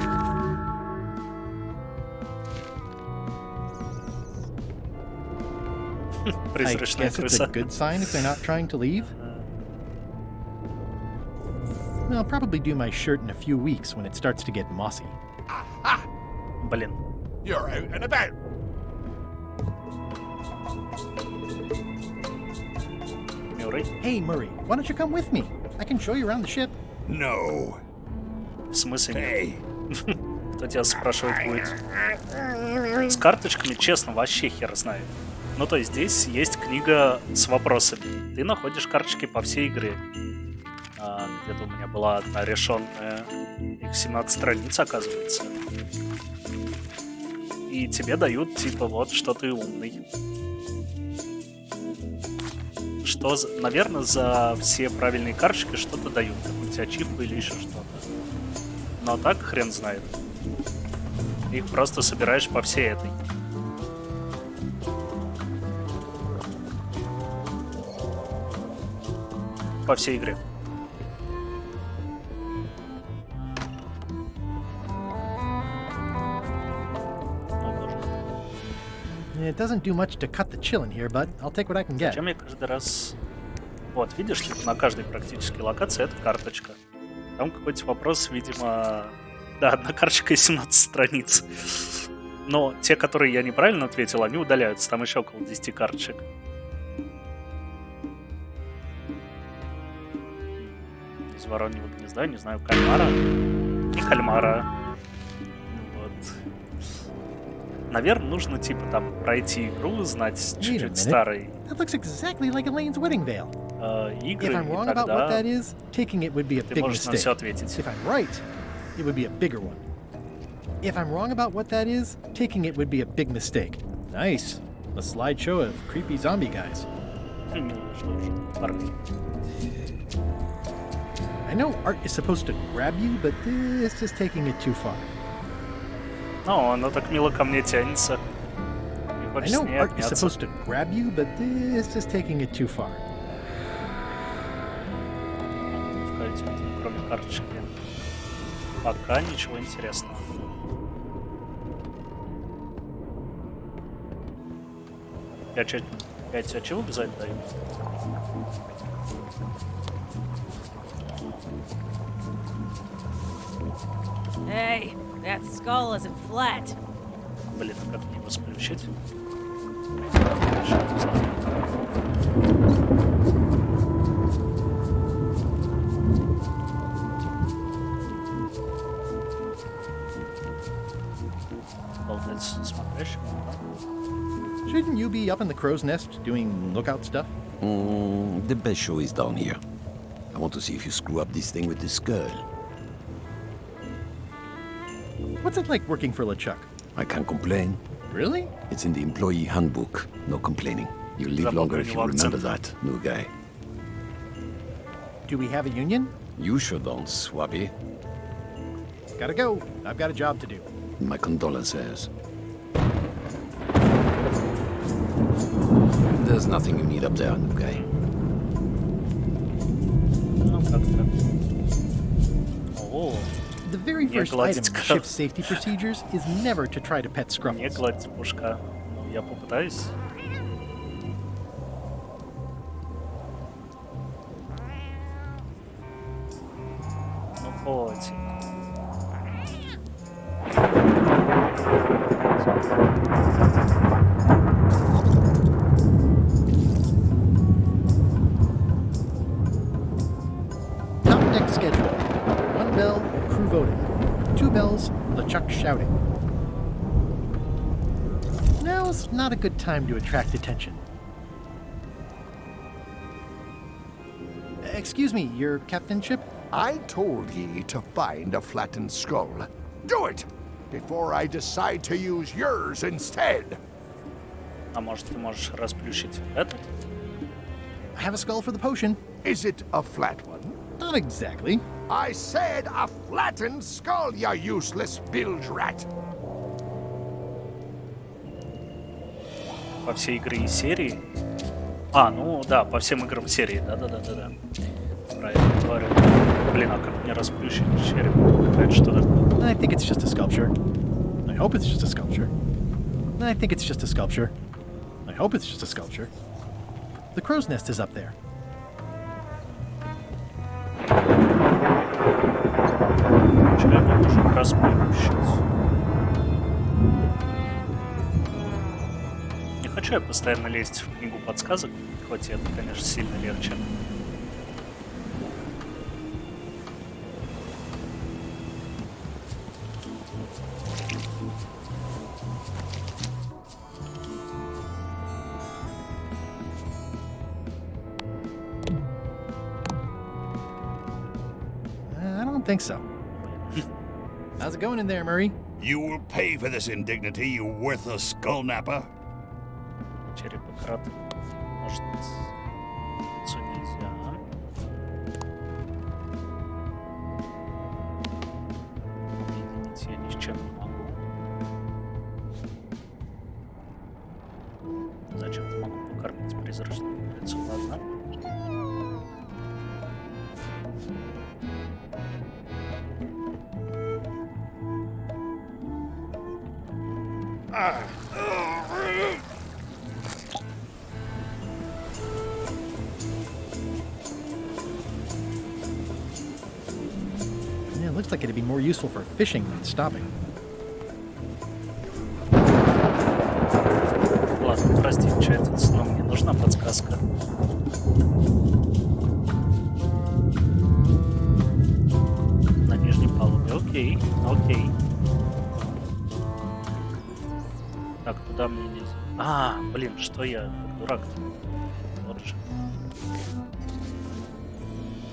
I guess it's a good sign if they're not trying to leave. I'll probably do my shirt in a few weeks when it starts to get mossy. Блин. You're out and about. Мюррей? Hey, Murray, why don't you come with me? I can show you around the ship. No. В смысле нет? Кто тебя спрашивает будет? С карточками, честно, вообще хер знает. Ну, то есть здесь есть книга с вопросами. Ты находишь карточки по всей игре. Где-то у меня была одна решенная. Их 17 страниц, оказывается. И тебе дают, типа, вот, что ты умный. Что, наверное, за все правильные карточки что-то дают. Какую-нибудь ачивку или еще что-то. Но так хрен знает. Их просто собираешь по всей этой. По всей игре. It doesn't do much to cut the chill in here, but I'll take what I can get. Зачем я каждый раз... Вот, видишь, типа, на каждой практически локации это карточка. Там какой-то вопрос, видимо... Да, одна карточка из 17 страниц. Но те, которые я неправильно ответил, они удаляются. Там еще около 10 карточек. Из вороньего гнезда, не знаю, кальмара. И кальмара. Вот. Наверное, нужно, типа, там, пройти игру, знать чуть-чуть старый. That looks exactly like Elaine's wedding veil. Игры, If I'm wrong и about what тогда that is, taking it would be a ты big можешь на все mistake. ответить. If I'm right, it would be a bigger one. If I'm wrong about what that is, taking it would be a big mistake. Nice. A slideshow of creepy zombie guys. I know art is supposed to grab you, but this is taking it too far. Ну, оно так мило ко мне тянется. Не I хочется know не art is отняться. supposed to grab you, but this is taking it too far. Кроме карточки. Пока ничего интересного. Пять очевидно за это дают. Hey, that skull isn't flat. Блин, а как мне его сплющить? Болтать с смотрящим. Shouldn't you be up in the crow's nest doing lookout stuff? The best show is down here. I want to see if you screw up this thing with this girl. What's it like working for LeChuck? I can't complain. Really? It's in the employee handbook. No complaining. You'll live longer if you remember that, new guy. Do we have a union? You sure don't, Swabby. Gotta go. I've got a job to do. My condolences. There's nothing you need up there, new guy. The very first item in ship's safety procedures is never to try to pet scruffles. Не гладь пушка. Я попытаюсь. Ну, хоть. Top deck schedule. 1 bell, crew voting. 2 bells, LeChuck shouting. Now's not a good time to attract attention. Excuse me, your captainship? I told ye to find a flattened skull. Do it! Before I decide to use yours instead. А может, ты можешь расплющить этот? I have a skull for the potion. Is it a flat one? Not exactly. I said a flattened skull, you useless bilge rat. По всей игре и серии? А, ну да, по всем играм серии. Да. Правильно говорю. Блин, а как мне расплющить череп? Это что такое? I think it's just a sculpture. I hope it's just a sculpture. I think it's just a sculpture. I hope it's just a sculpture. The crow's nest is up there. Череп нужно расплющить. Не хочу я постоянно лезть в книгу подсказок, хоть это, конечно, сильно легче. I don't think so. How's it going in there, Murray? You will pay for this indignity, you worthless skull napper. Черепократ. Может, лицо нельзя. Объединить я ни с чем не могу. Зачем-то могу покормить призрачное лицо, ладно. Yeah, it looks like it'd be more useful for fishing than stopping. Ладно, простите, чатец, но мне нужна подсказка. На нижней палубе, окей. Так, куда мне нельзя? А, блин, что я, как дурак-то? Вот же.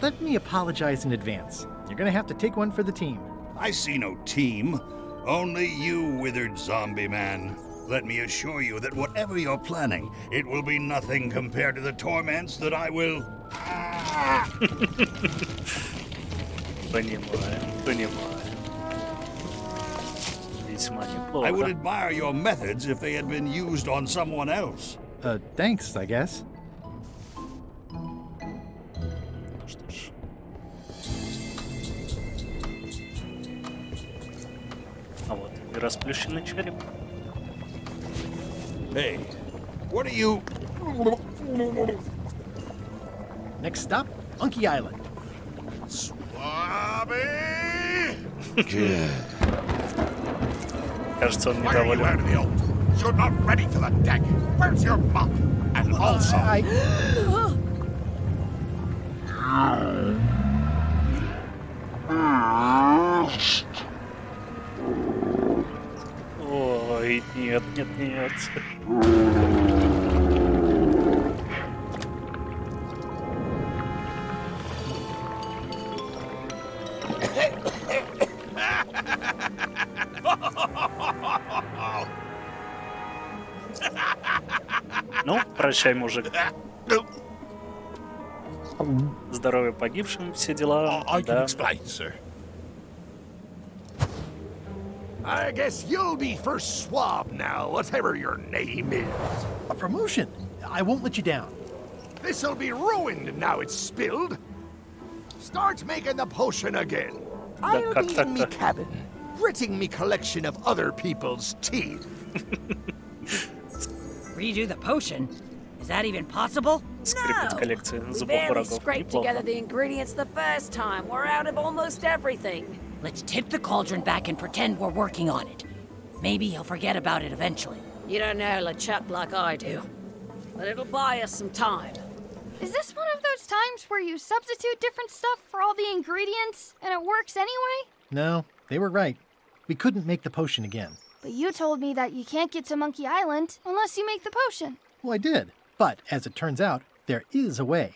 Let me apologize in advance. You're gonna have to take one for the team. I see no team, only you, withered zombie man. Let me assure you that whatever you're planning, it will be nothing compared to the torments that I will... Понимаю. Весьма неплохо. I would admire your methods if they had been used on someone else. Thanks, I guess. Что ж. расплющенный череп. Hey, what are you... Next stop, Monkey Island. Swabby! Кажется, он Why are you out недоволен. of the old? You're not ready for the deck. Where's your mop? And also... Ой, нет, нет, нет. Ну, прощай, мужик. Здоровье погибшим, все дела. I can Да. explain, sir. I guess you'll be first swab now, whatever your name is. A promotion. I won't let you down. This'll be ruined now it's spilled. Start making the potion again. I'll be in me cabin, gritting me collection of other people's teeth. Redo the potion? Is that even possible? Скрипит коллекция We зубов barely врагов. scraped together the ingredients the first time. We're out of almost everything. Let's tip the cauldron back and pretend we're working on it. Maybe he'll forget about it eventually. You don't know LeChuck like I do. But it'll buy us some time. Is this one of those times where you substitute different stuff for all the ingredients and it works anyway? No, they were right. We couldn't make the potion again. But you told me that you can't get to Monkey Island unless you make the potion. Well, I did. But, as it turns out, there is a way.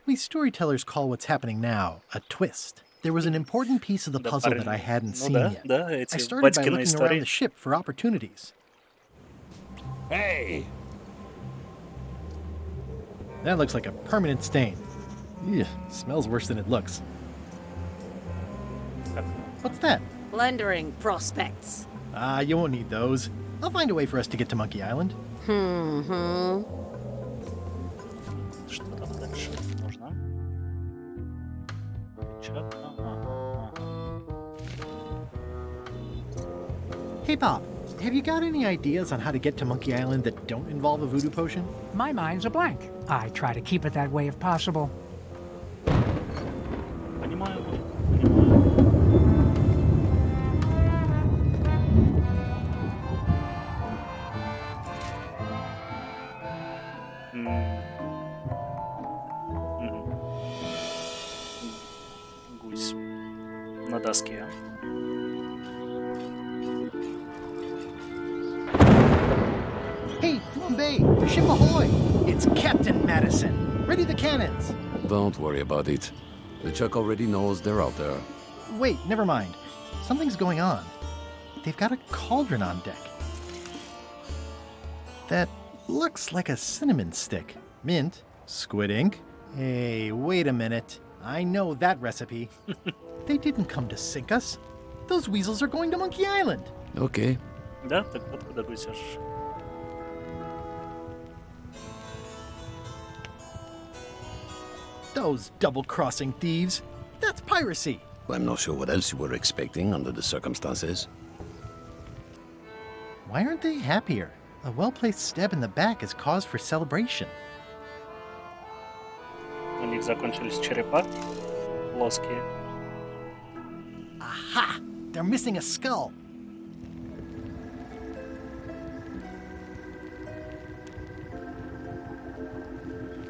We storytellers call what's happening now a twist. There was an important piece of the puzzle that I hadn't seen yet. I started by looking around the ship for opportunities. Hey! That looks like a permanent stain. Ew, smells worse than it looks. What's that? Plundering prospects. Ah, you won't need those. I'll find a way for us to get to Monkey Island. Что там дальше нужно? Чак, Hey, Bob, have you got any ideas on how to get to Monkey Island that don't involve a voodoo potion? My mind's a blank. I try to keep it that way if possible. Понимаю. Гусь на доске. Hey, Bombay, ship ahoy! It's Captain Madison. Ready the cannons. Don't worry about it. The Chuck already knows they're out there. Wait, never mind. Something's going on. They've got a cauldron on deck. That looks like a cinnamon stick. Mint, squid ink. Hey, wait a minute. I know that recipe. They didn't come to sink us. Those weasels are going to Monkey Island. Okay. Да, так откуда гусешь? Those double-crossing thieves. That's piracy. I'm not sure what else you were expecting under the circumstances. Why aren't they happier? A well-placed stab in the back is cause for celebration. У них закончились черепа плоские. Aha! They're missing a skull.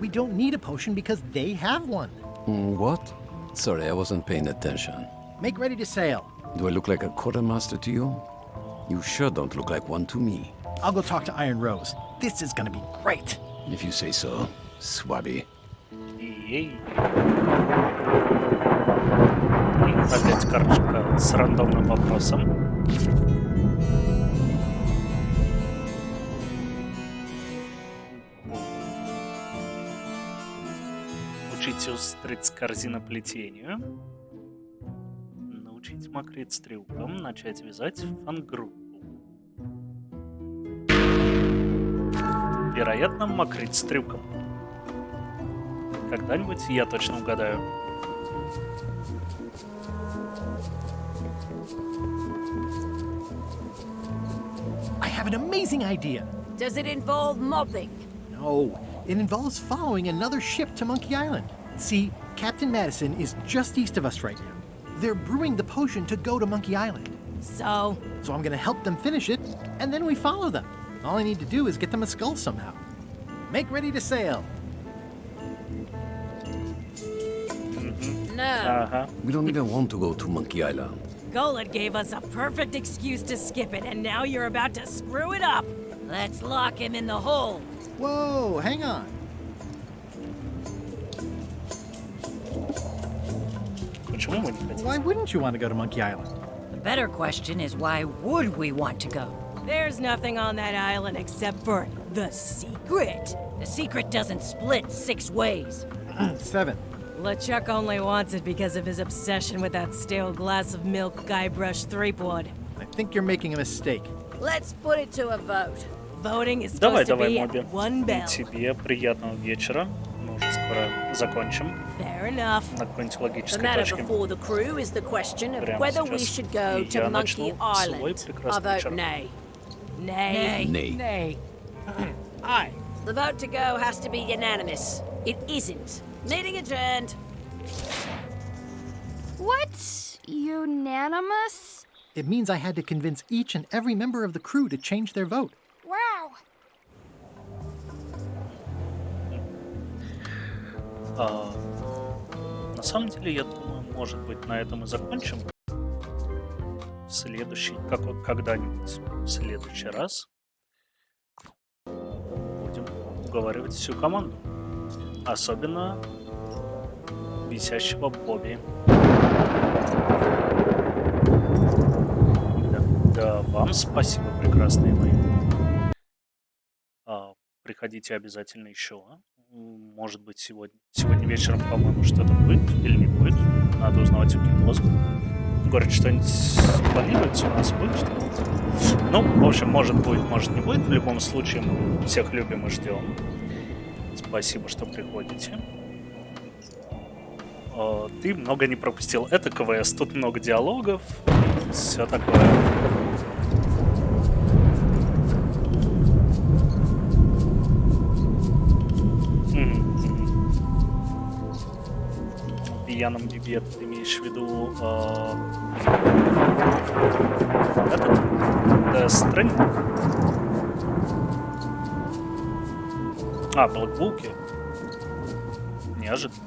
We don't need a potion because they have one. What? Sorry, I wasn't paying attention. Make ready to sail. Do I look like a quartermaster to you? You sure don't look like one to me. I'll go talk to Iron Rose. This is gonna be great. If you say so, Swabby. Ей. И опять карточка с рандомным вопросом. Учить устриц корзиноплетению. Научить мокрить трюком. Начать вязать фан-группу. Вероятно, мокрить с трюком. Когда-нибудь я точно угадаю. have an amazing idea. Does it involve mobbing? No, it involves following another ship to Monkey Island. See, Captain Madison is just east of us right now. They're brewing the potion to go to Monkey Island. So I'm gonna help them finish it, and then we follow them. All I need to do is get them a skull somehow. Make ready to sail. No. We don't even want to go to Monkey Island. Golett gave us a perfect excuse to skip it, and now you're about to screw it up. Let's lock him in the hole. Whoa, hang on. Why wouldn't you want to go to Monkey Island? The better question is, why would we want to go? There's nothing on that island except for the secret. The secret doesn't split 6 ways. 7. LeChuck only wants it because of his obsession with that stale glass of milk Guybrush Threepwood. I think you're making a mistake. Let's put it to a vote. Voting is supposed to be at Моби. 1 bell. Тебе приятного вечера. Мы уже скоро закончим. Fair enough. На какой-нибудь The логической matter точке. before the crew is the question of Прямо whether we сейчас. should go И to я Monkey начну свой Island. I прекрасный vote вечер. nay. Nay. Nay. Aye. The vote to go has to be unanimous. It isn't. Meeting adjourned. What's unanimous? It means I had to convince each and every member of the crew to change their vote. Wow. На самом деле, я думаю, может быть, на этом и закончим. Когда-нибудь в следующий раз будем уговаривать всю команду. Особенно висящего Бобби. Да, вам спасибо, прекрасные мои. Приходите обязательно еще. Может быть, сегодня вечером, по-моему, что-то будет или не будет. Надо узнавать у Кинтоза. Говорит, что-нибудь планируется у нас, будет что-нибудь. Ну, в общем, может будет, может не будет. В любом случае, мы всех любим и ждем. Спасибо, что приходите. Ты много не пропустил. Это квест, тут много диалогов. Все такое. Пьяном бибе ты имеешь в виду этот Стрэндинг? Блэкбуки. Неожиданно.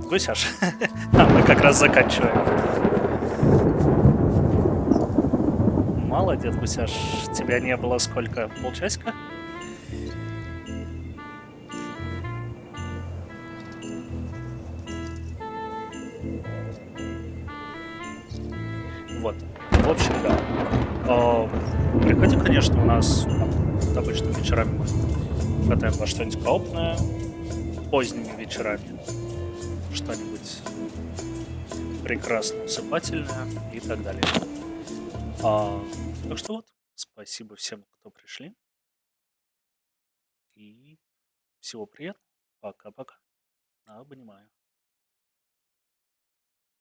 Гусяш. Мы как раз заканчиваем. Молодец, Гусяш. Тебя не было сколько? Полчасика? Вот. В общем, да. Приходи, конечно, у нас обычно вечерами мы катаем во что-нибудь коопное, поздними вечерами что-нибудь прекрасно усыпательное и так далее. Так что вот, спасибо всем, кто пришли. И всего приятного. Пока-пока. Обнимаю.